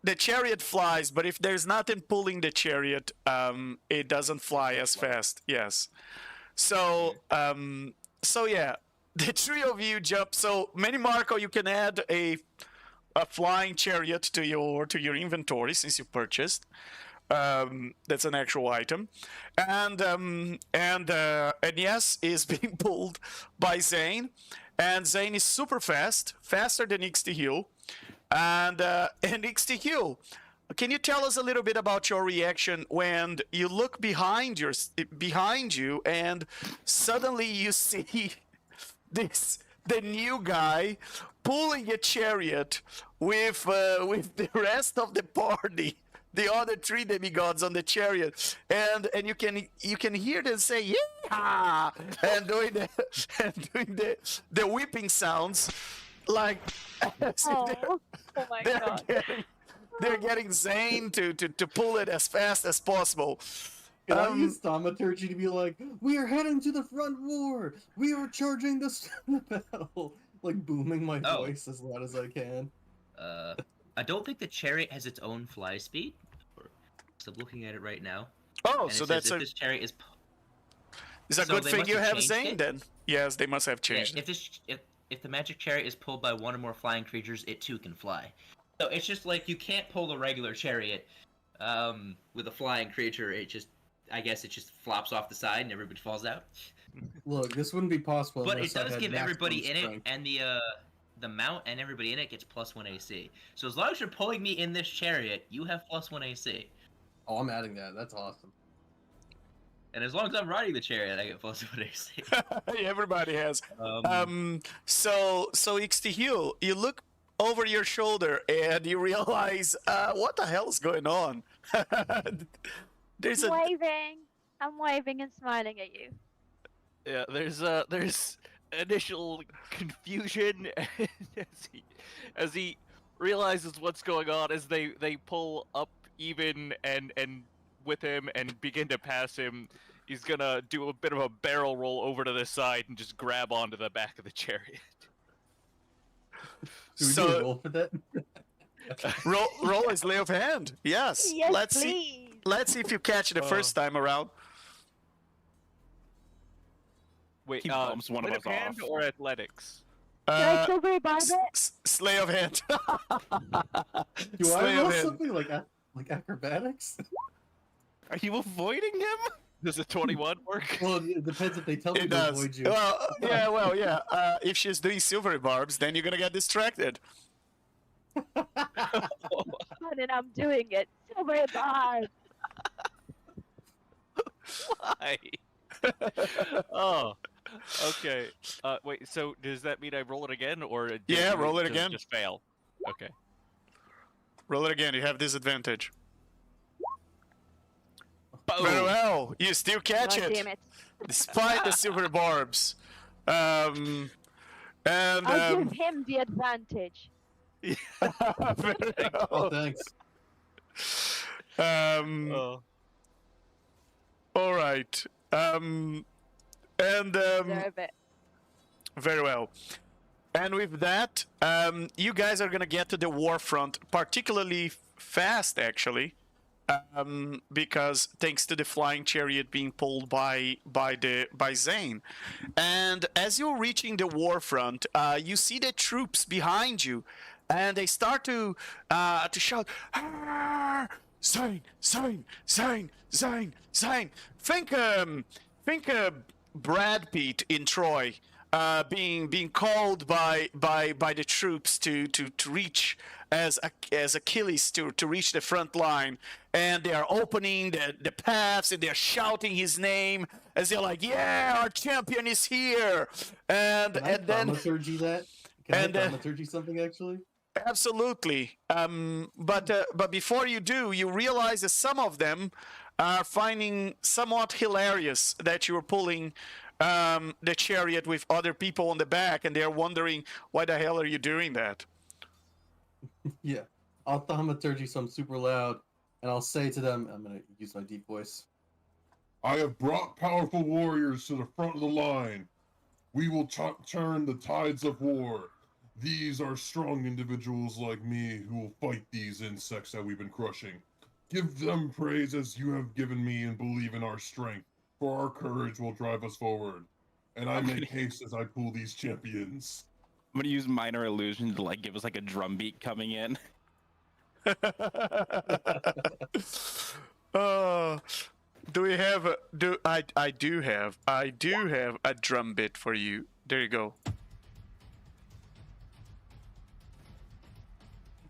The chariot flies, but if there's nothing pulling the chariot, it doesn't fly as fast. Yes. So yeah, the three of you jump. So Manny Marco, you can add a flying chariot to your inventory since you purchased. That's an actual item, and yes, is being pulled by Zane, and Zane is super fast, faster than Ixtiel, and Ixtiel, can you tell us a little bit about your reaction when you look behind you and suddenly you see the new guy pulling a chariot with the rest of the party, the other three demigods on the chariot, and you can hear them say yeah, and doing the whipping sounds, like Oh my god. they're getting Zane to pull it as fast as possible. Can I use thaumaturgy to be like, we are heading to the front war. We are charging the bell, like booming my Oh. voice as loud as I can. I don't think the chariot has its own fly speed. So I'm looking at it right now. Oh, And so it says that's if a this chariot is it's a so good they thing must you have have changed Zane it? then. Yes, they must have Yeah, changed it. if the magic chariot is pulled by one or more flying creatures, it too can fly. So it's just like you can't pull a regular chariot with a flying creature. I guess it just flops off the side and everybody falls out. Look, this wouldn't be possible. But unless it I does had give everybody maximum in strength. it, and the mount and everybody in it gets +1 AC. So as long as you're pulling me in this chariot, you have +1 AC. Oh, I'm adding that. That's awesome. And as long as I'm riding the chariot, I get +1 AC. Everybody has. So Ixtihil, you look over your shoulder and you realize, what the hell is going on? There's I'm waving and smiling at you. Yeah, there's initial confusion as he realizes what's going on as they pull up even and with him and begin to pass him. He's gonna do a bit of a barrel roll over to the side and just grab onto the back of the chariot. Do we do a roll for that? roll is lay of hand. Yes. Yes, let's please. see. Let's see if you catch it the first time around. Wait, He bumps one of sleight us hand off. or athletics? Can I silvery barb it? Slay of hand. Do Slay I roll of hand. something like acrobatics? Are you avoiding him? Does a 21 work? Well, it depends if they tell me It to does. avoid you. Well, yeah. If she's doing silvery barbs, then you're gonna get distracted. And I'm doing it. Silvery barb. Why? Oh, okay. Wait. So does that mean I roll it again, or Yeah, roll it again. Just fail. Okay. Roll it again. You have disadvantage. Boom. Very well. You still catch God it, damn it. despite the silver barbs. I'll give him the advantage. Very Oh, well. thanks. Oh. All right. Deserve it. Very well. And with that, you guys are gonna get to the war front particularly fast, actually, because thanks to the flying chariot being pulled by Zane. And as you're reaching the war front, you see the troops behind you, and they start to shout, "Ah! Zane, Zane, Zane, Zane, Zane!" Think Brad Pitt in Troy, being called by the troops to reach as Achilles to reach the front line, and they are opening the paths and they're shouting his name as they're like, "Yeah, our champion is here!" And Can I and then thaumaturgy that? Can and, I thaumaturgy something actually? absolutely. But before you do, you realize that some of them are finding somewhat hilarious that you were pulling the chariot with other people on the back, and they're wondering, why the hell are you doing that? Yeah. I'll thaumaturgy some super loud, and I'll say to them, I'm gonna use my deep voice. I have brought powerful warriors to the front of the line. We will turn the tides of war. These are strong individuals like me who will fight these insects that we've been crushing. Give them praise as you have given me and believe in our strength, for our courage will drive us forward. And I make haste as I pull these champions. I'm gonna use minor illusion to like give us like a drum beat coming in. Do we have I do have a drum bit for you. There you go.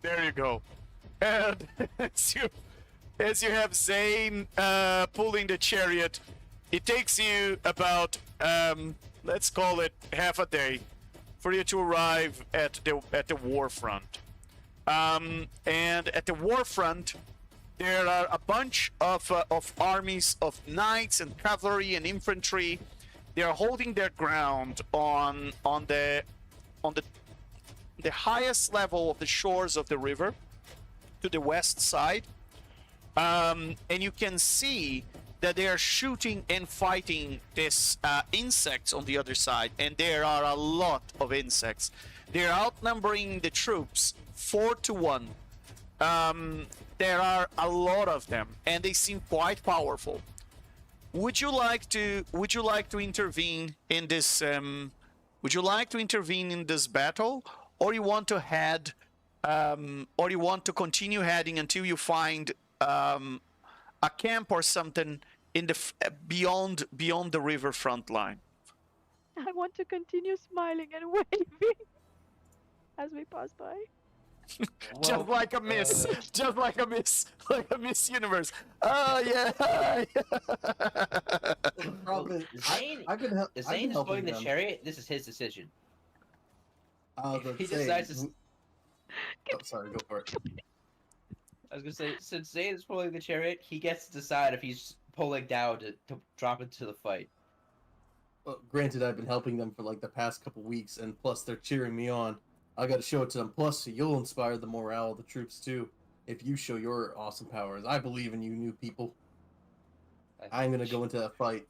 There you go. And as you have Zane pulling the chariot, it takes you about let's call it half a day for you to arrive at the war front. And at the war front, there are a bunch of armies of knights and cavalry and infantry. They are holding their ground on the highest level of the shores of the river to the west side. And you can see that they are shooting and fighting these insects on the other side, and there are a lot of insects. They're outnumbering the troops 4-1, there are a lot of them, and they seem quite powerful. Would you like to intervene in this? Would you like to intervene in this battle, or you want to head, or you want to continue heading until you find a camp or something in the beyond the riverfront line? I want to continue smiling and waving as we pass by. Just like a miss, just like a miss, like a Miss Universe. Oh yeah. Problem is, Zane, I've been if Zane is helping going the them. chariot, this is his decision. If he decides to... Oh, sorry, go for it. I was gonna say, since Zane is pulling the chariot, he gets to decide if he's pulling down to drop into the fight. Well, granted, I've been helping them for like the past couple weeks, and plus they're cheering me on. I got to show it to them. Plus, you'll inspire the morale of the troops too, if you show your awesome powers. I believe in you, new people. I'm gonna go into that fight.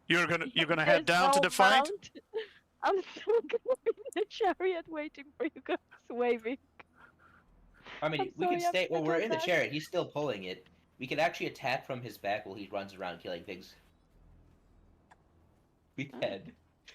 You're gonna head There's down to no the fight. mount. I'm still gonna be in the chariot waiting for you guys, waving. I mean, I'm we sorry, can I stay. Well, we're forgot in the that. chariot. He's still pulling it. We can actually attack from his back while he runs around killing things. We can.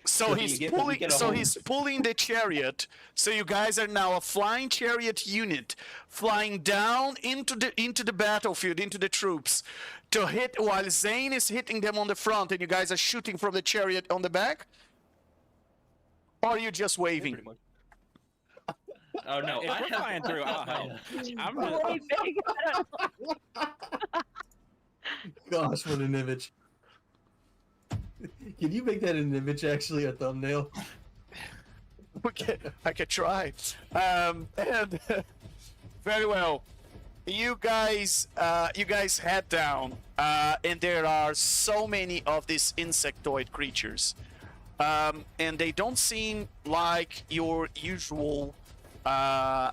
So So he's you get- pulling. we get a So whole- he's pulling the chariot. So you guys are now a flying chariot unit, flying down into the battlefield, into the troops, to hit while Zane is hitting them on the front, and you guys are shooting from the chariot on the back. Or are you just waving? Pretty much. Oh no! If we're flying through, I'll help. I'm I'm just, waving. I don't know. Gosh, what an image! Can you make that an image, actually, a thumbnail? Okay, I could try. And very well. You guys head down, and there are so many of these insectoid creatures, and they don't seem like your usual creature.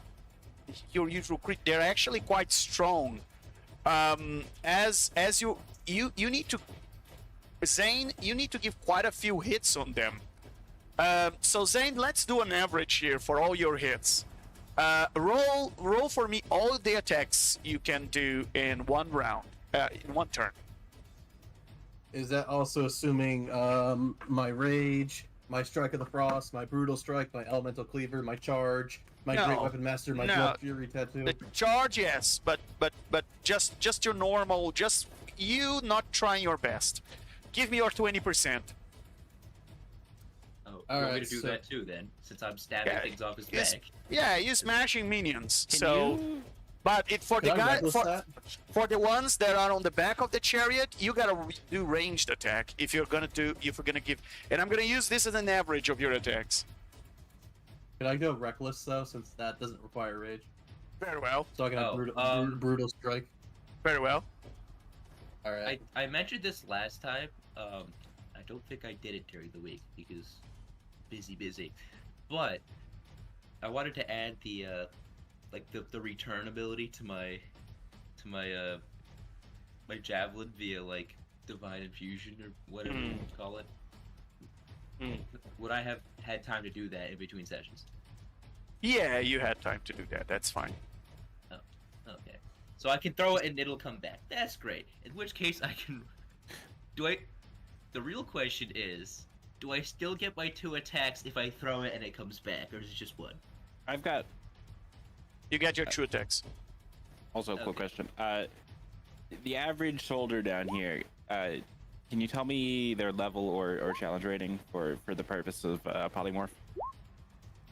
They're actually quite strong. As you need to, Zane, you need to give quite a few hits on them. So Zane, let's do an average here for all your hits. Roll for me all the attacks you can do in one round, in one turn. Is that also assuming my rage, my strike of the frost, my brutal strike, my elemental cleaver, my charge, my No. great weapon master, my No. blood fury tattoo? The charge, yes, but just your normal, just you not trying your best. Give me your 20%. Oh, you All want me right, to do so- that too then, since I'm stabbing Yeah, things off his yes. back. Yeah, you smashing minions. can so, you- but it for Can the I guy reckless that? for the ones that are on the back of the chariot, you gotta do ranged attack if you're gonna give. And I'm gonna use this as an average of your attacks. Can I go reckless though, since that doesn't require rage? Very well. So I can have Oh, brutal strike. Very well. All right. I mentioned this last time. I don't think I did it during the week because busy. But I wanted to add the the return ability to my my javelin via like divine infusion or whatever you Mm. call it. Mm. Would I have had time to do that in between sessions? Yeah, you had time to do that. That's fine. Okay. So I can throw it and it'll come back. That's great. In which case I can... The real question is, do I still get my 2 attacks if I throw it and it comes back, or is it just 1? I've got You get your true attacks. also a quick Okay. question. The average soldier down here, can you tell me their level or challenge rating for the purpose of polymorph?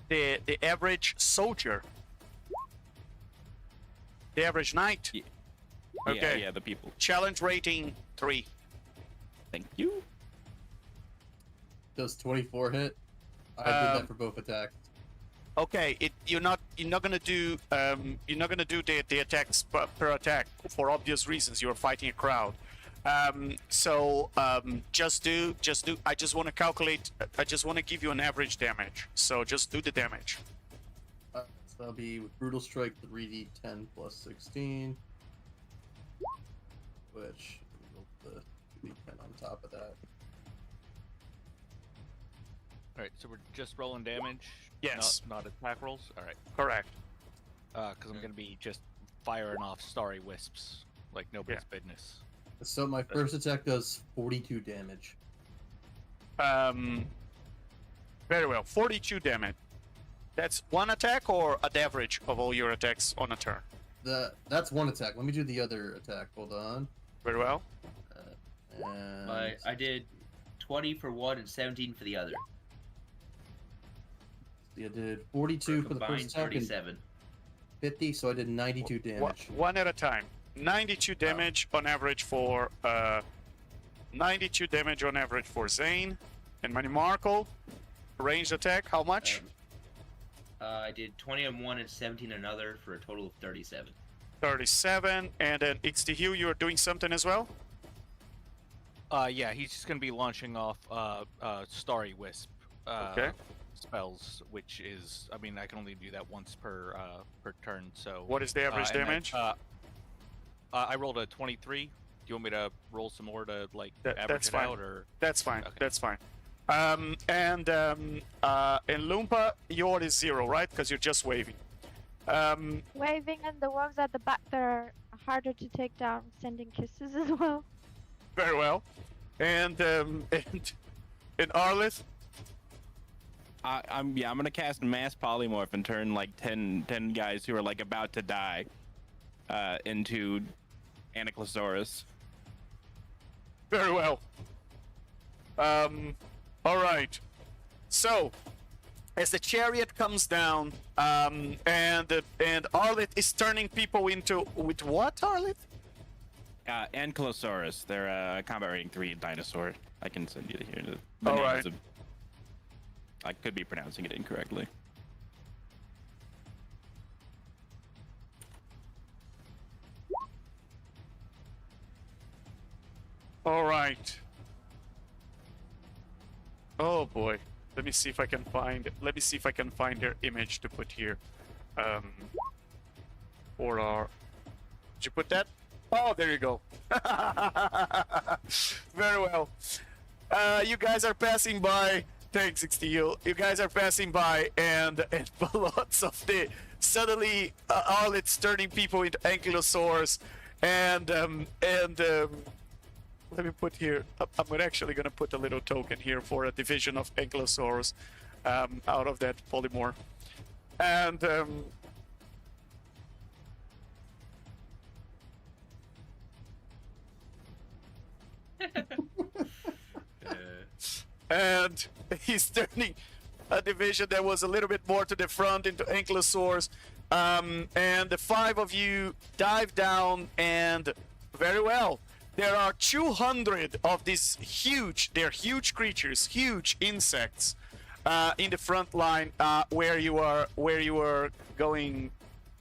The average soldier. The average knight. Yeah. Okay. Yeah, the people. Challenge rating 3. Thank you. Does 24 hit? I did that for both attacks. Okay, you're not gonna do the attacks per attack for obvious reasons. You're fighting a crowd. Just do. I just want to calculate. I just want to give you an average damage. So just do the damage. So that'll be with brutal strike 3d10 plus 16, which the 2d10 on top of that. All right, so we're just rolling damage. Yes. Not attack rolls. All right. Correct. because I'm gonna be just firing off starry wisps like nobody's business. So my first attack does 42 damage. Very well. 42 damage. That's one attack or an average of all your attacks on a turn? That's one attack. Let me do the other attack. Hold on. Very well. And I did 20 for one and 17 for the other. I did 42 for the Combined first attack and 37. 50, so I did 92 damage. One at a time. 92 damage on average for 92 damage on average for Zane. And Manny Markle, ranged attack, how much? I did 20 on one and 17 on another for a total of 37. 37. And then XTHU, you're doing something as well? Yeah, he's just gonna be launching off starry wisp Okay. spells, which is, I mean, I can only do that once per turn. So What is the average and then, damage? I rolled a 23. Do you want me to roll some more to like average that's it fine. out, or? That's fine. Okay. That's fine. And Lumpa, yours is 0, right? Because you're just waving. Waving and the ones at the back that are harder to take down, sending kisses as well. Very well. And Arlith, I'm gonna cast mass polymorph and turn like 10 guys who are like about to die into Ankylosaurus. very well. All right. So, as the chariot comes down, and Arlith is turning people into with what, Arlith? Ankylosaurus. They're a combat rating 3 dinosaur. I can send you to here. All right. I could be pronouncing it incorrectly. All right. Oh boy. Let me see if I can find. Let me see if I can find their image to put here. Or our. Did you put that? Oh, there you go. Very well. You guys are passing by. Thanks, XTU. You guys are passing by, and lots of the suddenly Arlith's turning people into ankylosaurs, and let me put here. I'm actually gonna put a little token here for a division of ankylosaurs out of that polymorph, and and he's turning a division that was a little bit more to the front into ankylosaurs, and the 5 of you dive down, and very well. There are 200 of these they're huge creatures, huge insects, in the front line where you are going,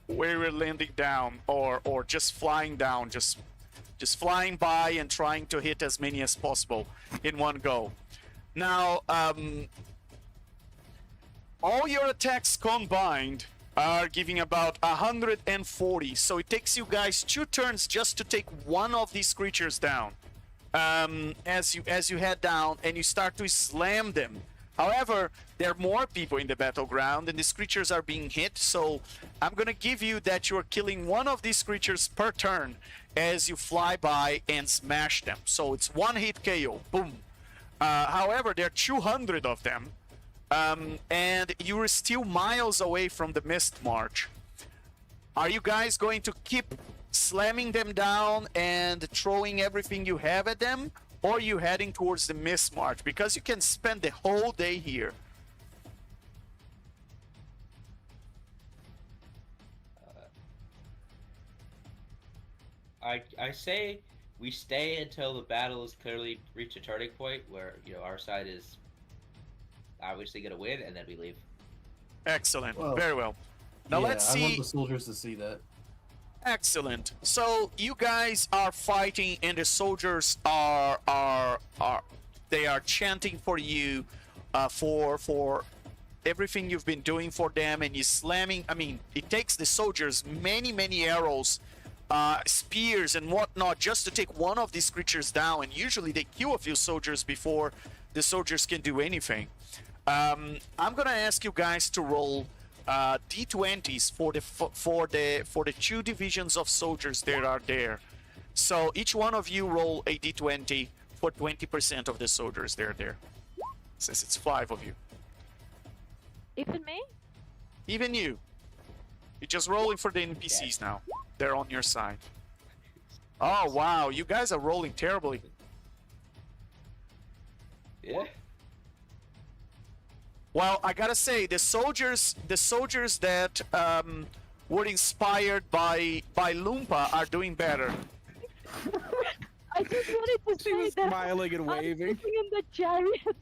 where you were landing down, or just flying down, just flying by and trying to hit as many as possible in one go. Now, all your attacks combined are giving about 140, so it takes you guys 2 turns just to take one of these creatures down. As you head down and you start to slam them. However, there are more people in the battleground and these creatures are being hit, so I'm gonna give you that you're killing one of these creatures per turn as you fly by and smash them. So it's 1 hit KO, boom. However, there are 200 of them. And you're still miles away from the Mist March. Are you guys going to keep slamming them down and throwing everything you have at them? Or are you heading towards the Mist March? Because you can spend the whole day here. I say we stay until the battle has clearly reached a turning point where, our side is obviously going to win, and then we leave. Excellent. Well, Very well. Now yeah, let's I want see. the soldiers to see that. Excellent. So you guys are fighting, and the soldiers are chanting for you, for everything you've been doing for them, and you're slamming. I mean, it takes the soldiers many arrows, spears, and whatnot just to take one of these creatures down. And usually they kill a few soldiers before the soldiers can do anything. I'm gonna ask you guys to roll d20s for the two divisions of soldiers that are there. So each one of you roll a d20 for 20% of the soldiers that are there. Since it's 5 of you. Even me? Even you. You're just rolling for the NPCs now. They're on your side. Oh wow, you guys are rolling terribly. Yeah. Well, I gotta say, the soldiers that were inspired by Lumpa are doing better. I just wanted to She say was that smiling and I'm waving. sitting in the chariot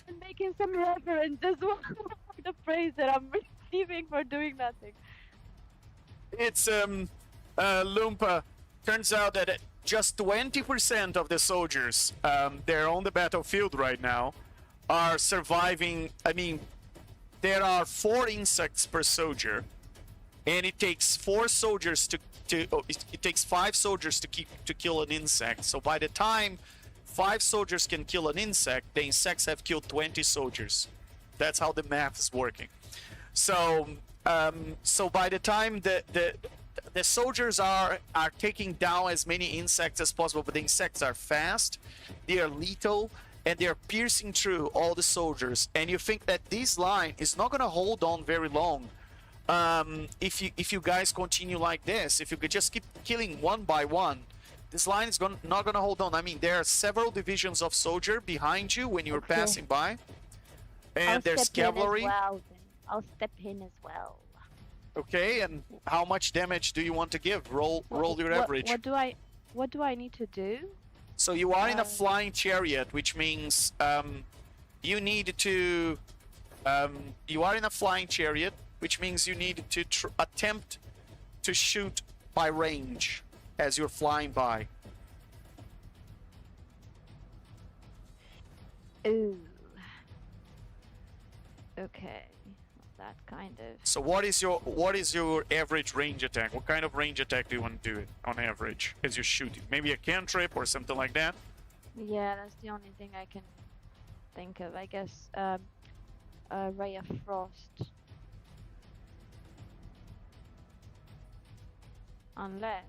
and making some reverence as well for the praise that I'm receiving for doing nothing. It's Lumpa. Turns out that just 20% of the soldiers, they're on the battlefield right now, are surviving. I mean, there are 4 insects per soldier, and it takes 4 soldiers it takes 5 soldiers to kill an insect. So by the time 5 soldiers can kill an insect, the insects have killed 20 soldiers. That's how the math is working. So so by the time the soldiers are taking down as many insects as possible, but the insects are fast, they are lethal, and they're piercing through all the soldiers. And you think that this line is not going to hold on very long. If you guys continue like this, if you could just keep killing one by one, this line is not going to hold on. I mean, there are several divisions of soldier behind you when you're passing by, and I'll there's step in as cavalry. well, then. I'll step in as well. Okay, and how much damage do you want to give? Roll your average. What do I need to do? So you are in a flying chariot, which means you need to. You are in a flying chariot, which means you need to attempt to shoot by range as you're flying by. Ooh. Okay. That kind of. So what is your average range attack? What kind of range attack do you want to do it on average as you're shooting? Maybe a cantrip or something like that? Yeah, that's the only thing I can think of. I guess a ray of frost. Unless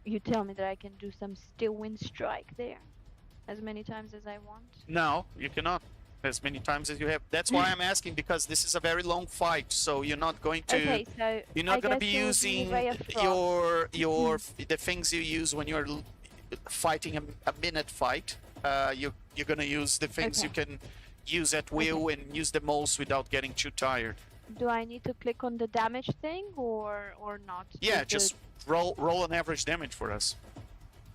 you tell me that I can do some still wind strike there as many times as I want. No, you cannot. As many times as you have. That's why I'm asking, because this is a very long fight, so you're not going to. Okay, so you're not I going to guess be it would using ray of frost. your the things you use when you're fighting a minute fight. You're going to use the things you can use at will and use the most without getting too tired. Do I need to click on the damage thing or not? Yeah, Is just roll an average damage for us.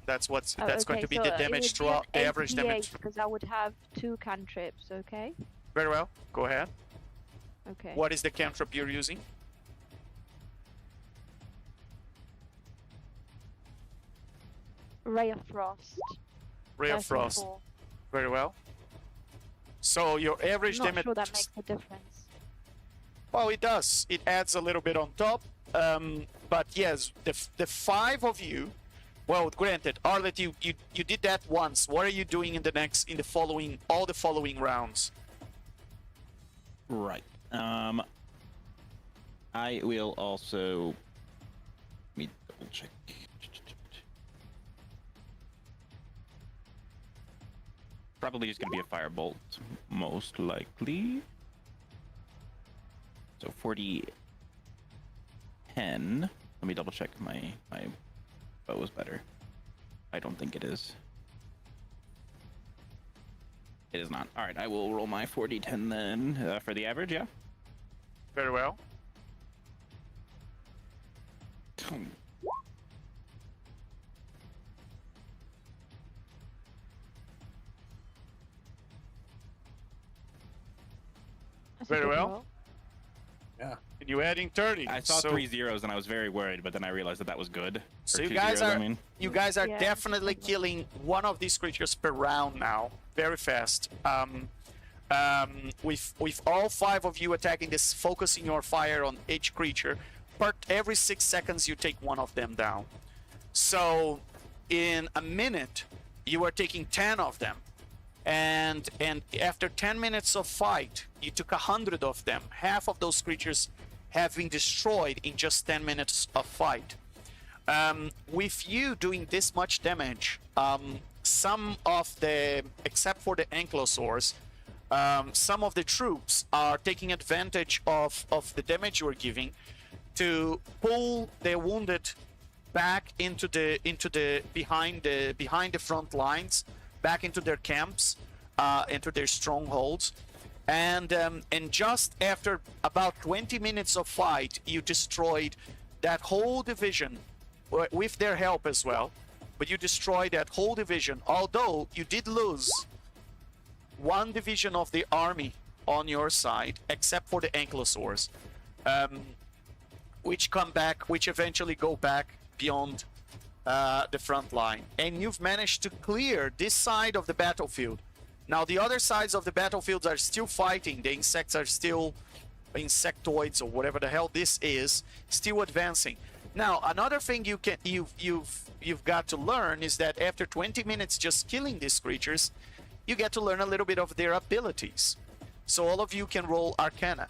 That's what's Oh, that's going okay, to be so the it damage would be throughout an the average 88 damage. because I would have 2 cantrips. Okay. Very well. Go ahead. Okay. What is the cantrip you're using? Ray of frost. Ray of Frost. 34. Very well. So your average I'm not damage. sure that makes a difference. Well, it does. It adds a little bit on top. But yes, the 5 of you. Well, granted, Arlet, you did that once. What are you doing in all the following rounds? Right. I will also. Let me double check. Probably just gonna be a firebolt, most likely. So 40, 10. Let me double check my bow is better. I don't think it is. It is not. All right, I will roll my 40-10 then for the average. Yeah. Very well. That's a Very good well. roll. Yeah. And you adding 30. I saw so, 3 zeros and I was very worried, but then I realized that was good. Or So you 2 guys zeros, are I mean. you guys are Yeah. definitely killing one of these creatures per round now, very fast. With all 5 of you attacking this, focusing your fire on each creature, but every 6 seconds you take one of them down. So in a minute, you are taking 10 of them. and after 10 minutes of fight, you took 100 of them. Half of those creatures have been destroyed in just 10 minutes of fight. With you doing this much damage, some of the, except for the ankylosaurs, some of the troops are taking advantage of the damage you are giving to pull their wounded back into the behind the front lines, back into their camps, into their strongholds, and just after about 20 minutes of fight, you destroyed that whole division with their help as well. But you destroyed that whole division, although you did lose one division of the army on your side, except for the ankylosaurs, which eventually go back beyond the front line. And you've managed to clear this side of the battlefield. Now the other sides of the battlefields are still fighting. The insects are still, insectoids or whatever the hell this is, still advancing. Now another thing you've got to learn is that after 20 minutes just killing these creatures, you get to learn a little bit of their abilities. So all of you can roll Arcana.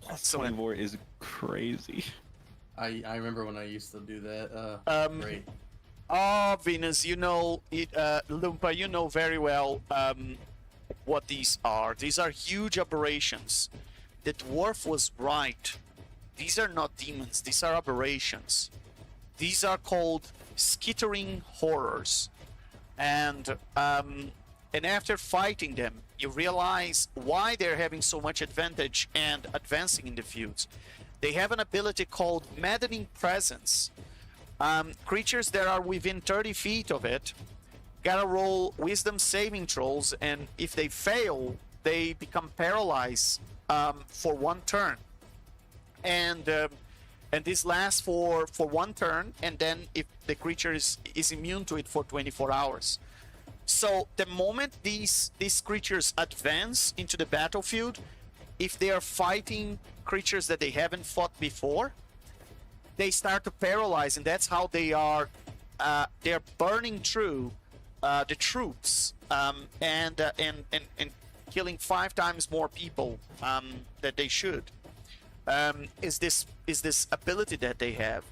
Excellent. 24 is crazy. I remember when I used to do that. Great. Oh, Venus, you know it. Lumpa, you know very well what these are. These are huge aberrations. The dwarf was right. These are not demons. These are aberrations. These are called skittering horrors, and after fighting them, you realize why they're having so much advantage and advancing in the fields. They have an ability called Maddening Presence. Creatures that are within 30 feet of it gotta roll wisdom saving throws, and if they fail, they become paralyzed for one turn. And this lasts for one turn, and then if the creature is immune to it for 24 hours. So the moment these creatures advance into the battlefield, if they are fighting creatures that they haven't fought before, they start to paralyze, and that's how they're burning through the troops and killing 5 times more people that they should. Is this ability that they have?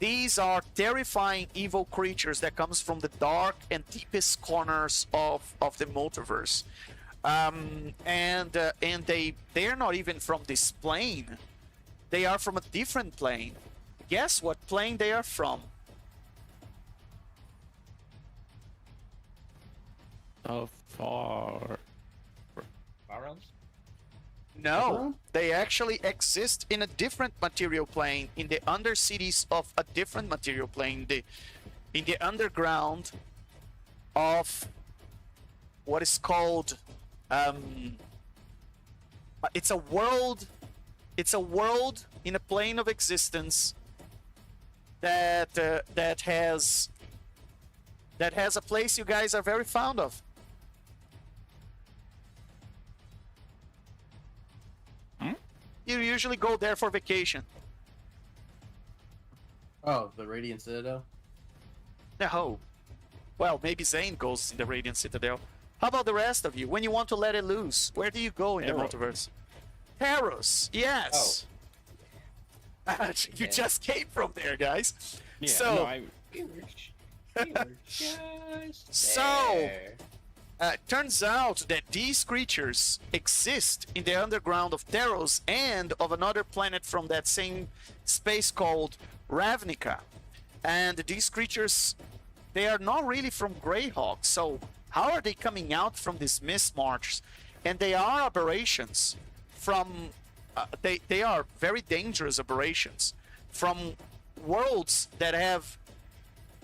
These are terrifying evil creatures that comes from the dark and deepest corners of the multiverse. And they are not even from this plane. They are from a different plane. Guess what plane they are from? So far. Far realms? No, they actually exist in a different material plane, in the undercities of a different material plane, in the underground of what is called it's a world in a plane of existence that has a place you guys are very fond of. You usually go there for vacation. Oh, the Radiant Citadel? No. Well, maybe Zane goes in the Radiant Citadel. How about the rest of you? When you want to let it loose, where do you go in the multiverse? Taros, yes. Oh. You just came from there, guys. Yeah, so, no, We were just so turns out that these creatures exist in the underground of Taros and of another planet from that same space called Ravnica. And these creatures, they are not really from Greyhawk, so how are they coming out from this mist march? And they are aberrations from they are very dangerous aberrations from worlds that have.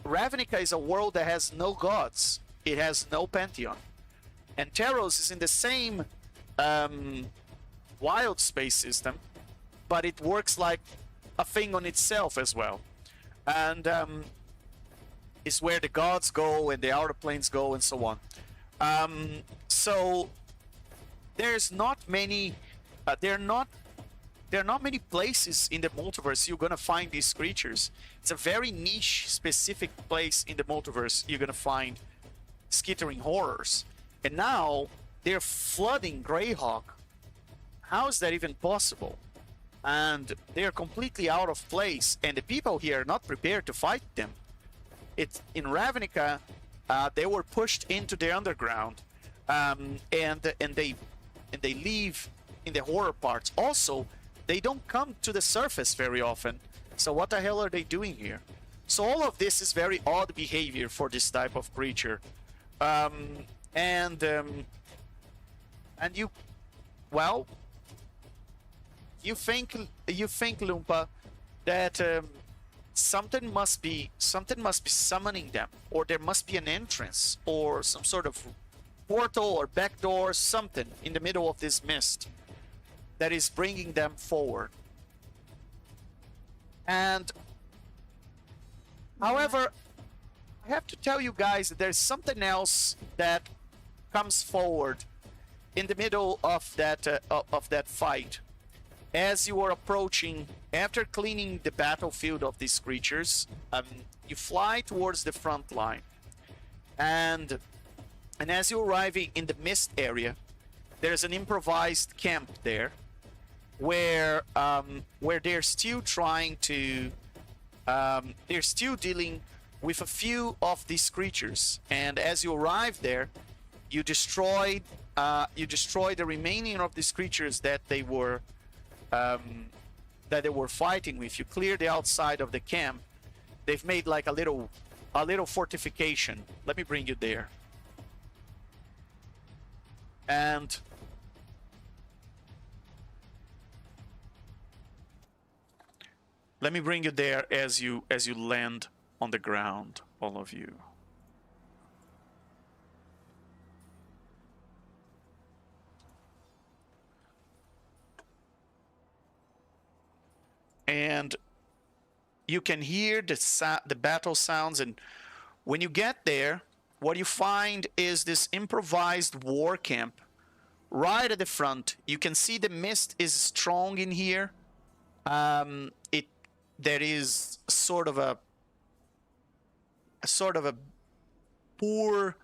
Ravnica is a world that has no gods. It has no pantheon. And Taros is in the same wild space system, but it works like a thing on itself as well. And it's where the gods go and the outer planes go and so on. So there's not many. There are not many places in the multiverse you're gonna find these creatures. It's a very niche, specific place in the multiverse you're gonna find skittering horrors. And now they're flooding Greyhawk. How is that even possible? And they're completely out of place, and the people here are not prepared to fight them. It's in Ravnica, they were pushed into the underground, and they leave in the horror parts. Also, they don't come to the surface very often. So what the hell are they doing here? So all of this is very odd behavior for this type of creature. And you, well, you think Lumpa that something must be summoning them, or there must be an entrance or some sort of portal or back door, something in the middle of this mist that is bringing them forward. And however, I have to tell you guys that there's something else that comes forward in the middle of that fight. As you are approaching, after cleaning the battlefield of these creatures, you fly towards the front line, and as you're arriving in the mist area, there's an improvised camp there, where they're still trying to, they're still dealing with a few of these creatures. And as you arrive there, you destroy the remaining of these creatures that they were fighting with. You clear the outside of the camp. They've made like a little fortification. Let me bring you there. And let me bring you there as you land on the ground, all of you. And you can hear the battle sounds, and when you get there, what you find is this improvised war camp right at the front. You can see the mist is strong in here. There is sort of a poor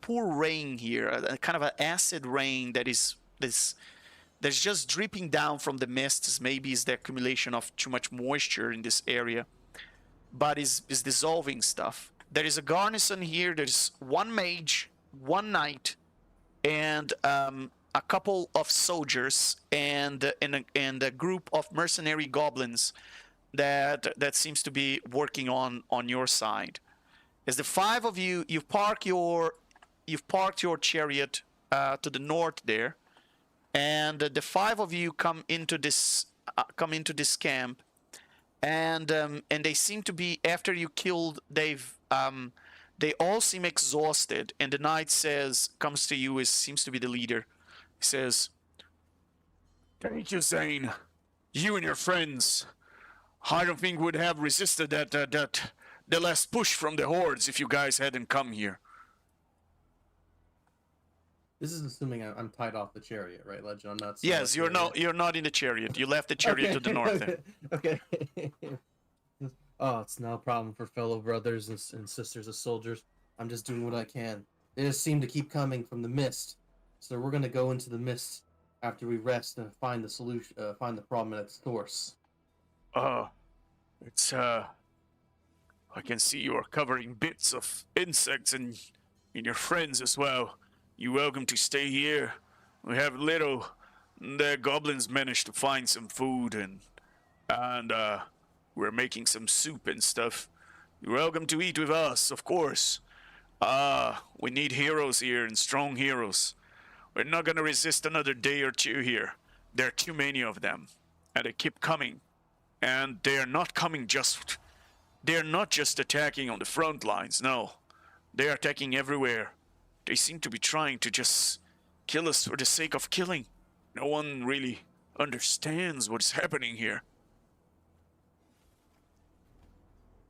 rain here, a kind of an acid rain that is that's just dripping down from the mists. Maybe it's the accumulation of too much moisture in this area, but is dissolving stuff. There is a garrison here. There's one mage, one knight, and a couple of soldiers, and a group of mercenary goblins that seems to be working on your side. As the five of you, you've parked your chariot to the north there, and the five of you come into this camp, and they seem to be, after you killed, they all seem exhausted, and the knight comes to you, seems to be the leader. He says, "Thank you, Zane. You and your friends, I don't think would have resisted the last push from the hordes if you guys hadn't come here." This is assuming I'm tied off the chariot, right, Legend? I'm not. Yes, you're not in the chariot. You left the chariot to the north. There. Okay. Oh, it's no problem for fellow brothers and sisters of soldiers. I'm just doing what I can. They just seem to keep coming from the mist, so we're gonna go into the mist after we rest and find the solution, find the problem at its source. It's I can see you are covering bits of insects and your friends as well. You're welcome to stay here. We have the goblins managed to find some food, and we're making some soup and stuff. You're welcome to eat with us, of course. We need heroes here, and strong heroes. We're not gonna resist another day or two here. There are too many of them, and they keep coming. And they're not just attacking on the front lines, no. They're attacking everywhere. They seem to be trying to just kill us for the sake of killing. No one really understands what's happening here.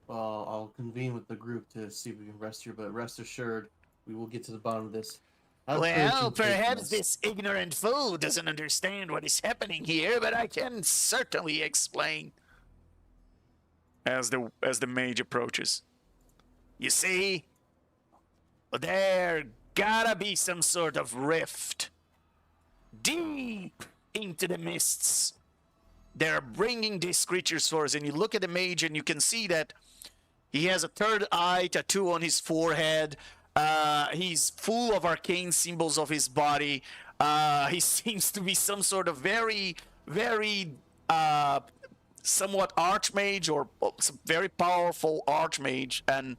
Well, I'll convene with the group to see if we can rest here, but rest assured, We will get to the bottom of this. Have Well, patience, perhaps Faithfulness. this ignorant fool doesn't understand what is happening here, but I can certainly explain. As the mage approaches. You see, there gotta be some sort of rift deep into the mists. They're bringing these creatures for us, and you look at the mage and you can see that he has a third eye tattoo on his forehead. He's full of arcane symbols of his body. He seems to be some sort of very, very somewhat archmage, or some very powerful archmage, and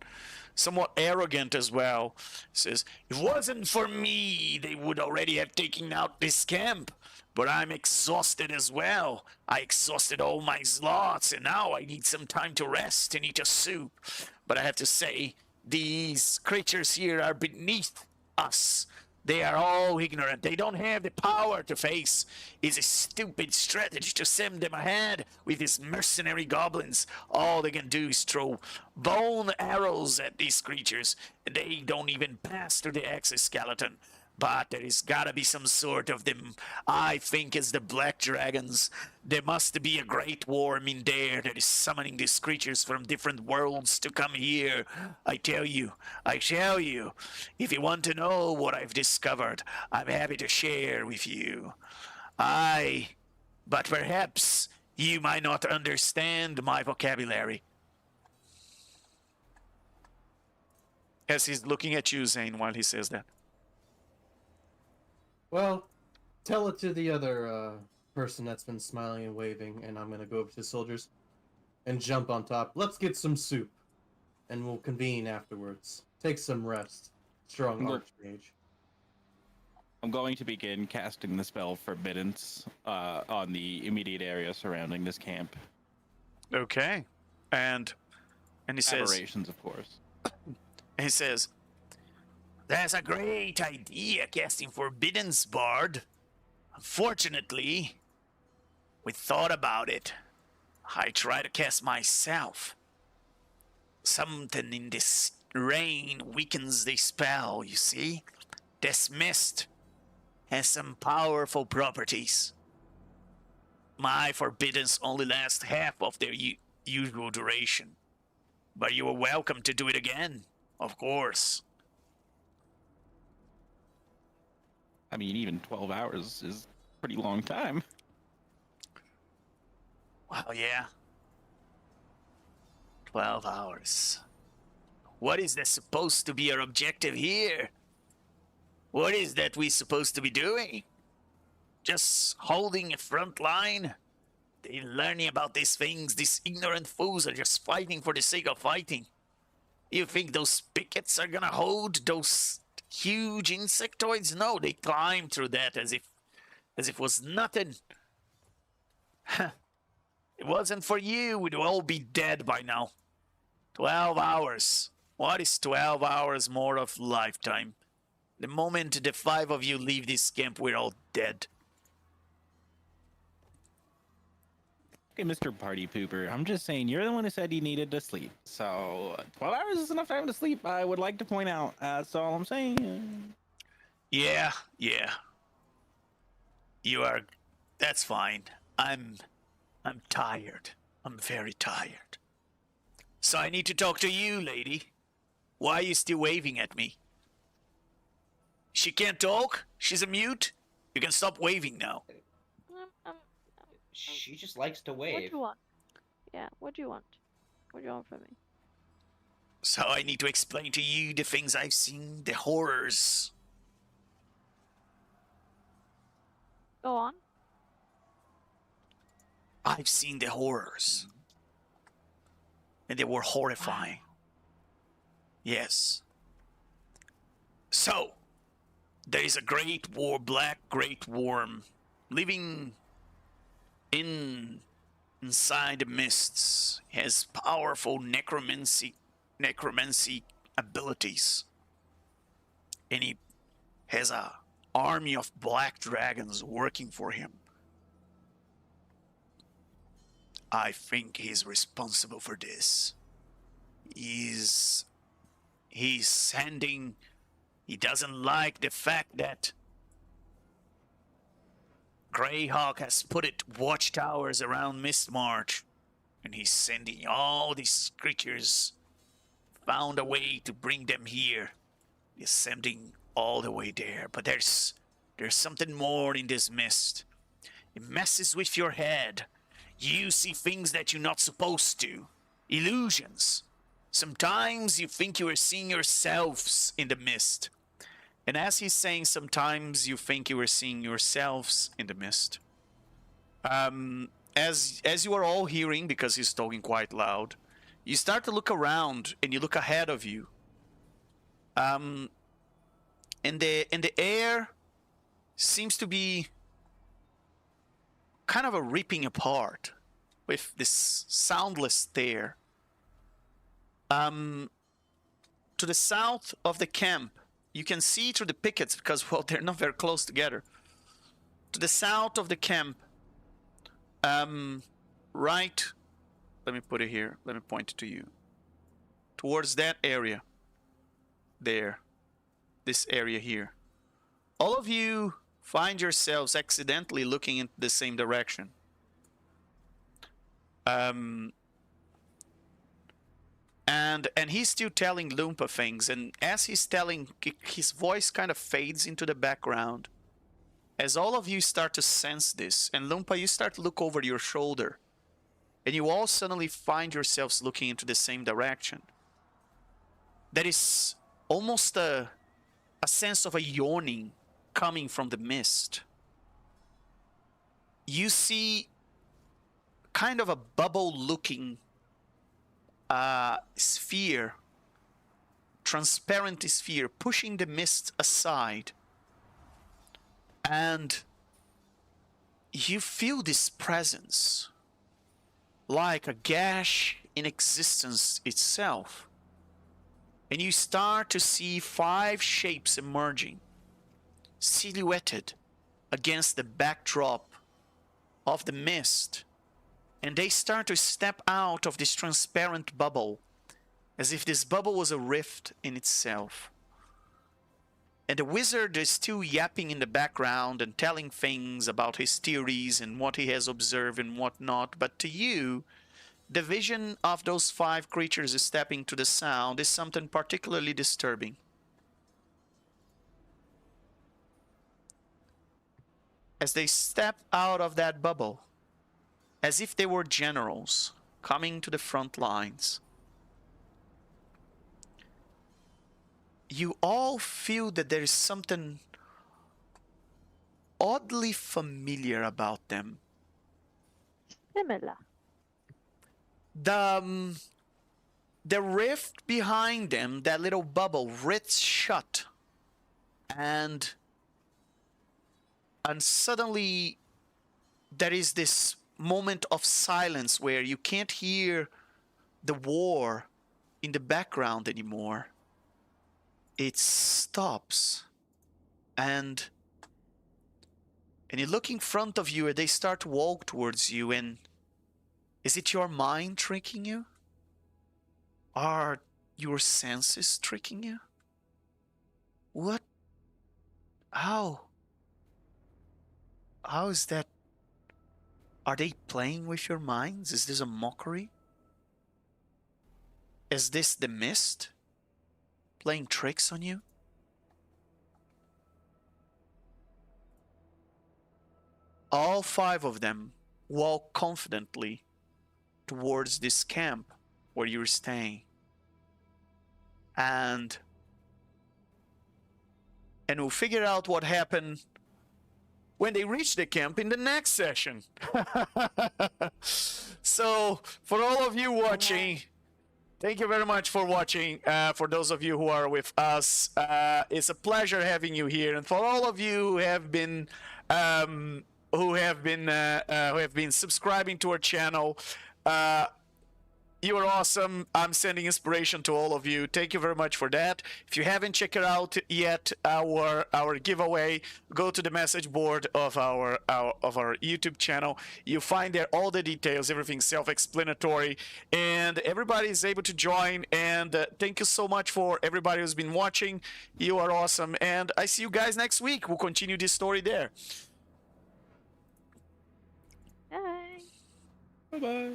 somewhat arrogant as well. Says, "If it wasn't for me, they would already have taken out this camp. But I'm exhausted as well. I exhausted all my slots, and now I need some time to rest and eat a soup. But I have to say, these creatures here are beneath us. They are all ignorant. They don't have the power to face. It's a stupid strategy to send them ahead with these mercenary goblins. All they can do is throw bone arrows at these creatures, and they don't even pass through the exoskeleton. But there is gotta be some sort of them, I think it's the black dragons. There must be a great worm in there that is summoning these creatures from different worlds to come here. I tell you, if you want to know what I've discovered, I'm happy to share with you. But perhaps you might not understand my vocabulary." As he's looking at you, Zane, while he says that. Well, tell it to the other person that's been smiling and waving, and I'm gonna go over to the soldiers and jump on top. Let's get some soup, and we'll convene afterwards. Take some rest, strong archmage. I'm going to begin casting the spell Forbiddance on the immediate area surrounding this camp. Okay. And he says, Aberrations, of course. he says, "That's a great idea, casting Forbiddance, Bard. Unfortunately, we thought about it. I tried to cast myself. Something in this rain weakens the spell, you see? This mist has some powerful properties. My Forbiddance only lasts half of their usual duration. But you are welcome to do it again, of course." I mean, even 12 hours is a pretty long time. Well, yeah. 12 hours. What is that supposed to be our objective here? What is that we supposed to be doing? Just holding a front line? They learning about these things. These ignorant fools are just fighting for the sake of fighting. You think those pickets are gonna hold those huge insectoids? No, they climb through that as if it was nothing. It wasn't for you, we'd all be dead by now. 12 hours. What is 12 hours more of lifetime? The moment the 5 of you leave this camp, we're all dead. Okay, Mr. Party Pooper, I'm just saying, you're the one who said you needed to sleep. So, 12 hours is enough time to sleep, I would like to point out. That's all I'm saying. Yeah. That's fine. I'm tired. I'm very tired. So I need to talk to you, lady. Why are you still waving at me? She can't talk? She's a mute? You can stop waving now. She just likes to What do wave. you want? Yeah, what do you want? What do you want from me? So I need to explain to you the things I've seen, the horrors. Go on. I've seen the horrors. And they were horrifying. Yes. So, there is a black great worm living inside the mists. He has powerful necromancy abilities. And he has a army of black dragons working for him. I think he's responsible for this. He's sending He doesn't like the fact that Greyhawk has put it watchtowers around Mistmarch, and he's sending all these creatures, found a way to bring them here. He's sending all the way there, but there's something more in this mist. It messes with your head. You see things that you're not supposed to. Illusions. Sometimes you think you are seeing yourselves in the mist. And as he's saying, sometimes you think you are seeing yourselves in the mist. As you are all hearing, because he's talking quite loud, you start to look around and you look ahead of you. And the air seems to be kind of a ripping apart with this soundless stare. To the south of the camp, you can see through the pickets because, well, they're not very close together. To the south of the camp, right, let me put it here, let me point it to you. Towards that area, there, this area here. All of you find yourselves accidentally looking in the same direction. And he's still telling Loompa things, and as he's telling, his voice kind of fades into the background. As all of you start to sense this, and Loompa, you start to look over your shoulder, and you all suddenly find yourselves looking into the same direction. There is almost a sense of a yawning coming from the mist. You see kind of a bubble-looking sphere, transparent sphere, pushing the mist aside. And you feel this presence, like a gash in existence itself. And you start to see 5 shapes emerging, silhouetted against the backdrop of the mist. And they start to step out of this transparent bubble, as if this bubble was a rift in itself. And the wizard is still yapping in the background and telling things about his theories and what he has observed and what not. But to you, the vision of those 5 creatures stepping to the sound is something particularly disturbing. As they step out of that bubble, as if they were generals coming to the front lines, you all feel that there is something oddly familiar about them. Similar. The rift behind them, that little bubble, rips shut, and suddenly there is this moment of silence where you can't hear the war in the background anymore. It stops, and you look in front of you, and they start to walk towards you. And is it your mind tricking you? Are your senses tricking you? What? How is that? Are they playing with your minds? Is this a mockery? Is this the mist playing tricks on you? All 5 of them walk confidently towards this camp where you're staying. And we'll figure out what happened when they reach the camp in the next session. So, for all of you watching, thank you very much for watching. For those of you who are with us, it's a pleasure having you here. And for all of you who have been subscribing to our channel, You are awesome. I'm sending inspiration to all of you. Thank you very much for that. If you haven't checked out yet our giveaway, go to the message board of our YouTube channel. You find there all the details, everything self-explanatory, and everybody is able to join. And thank you so much for everybody who's been watching. You are awesome, and I see you guys next week. We'll continue this story there. Bye. Bye bye.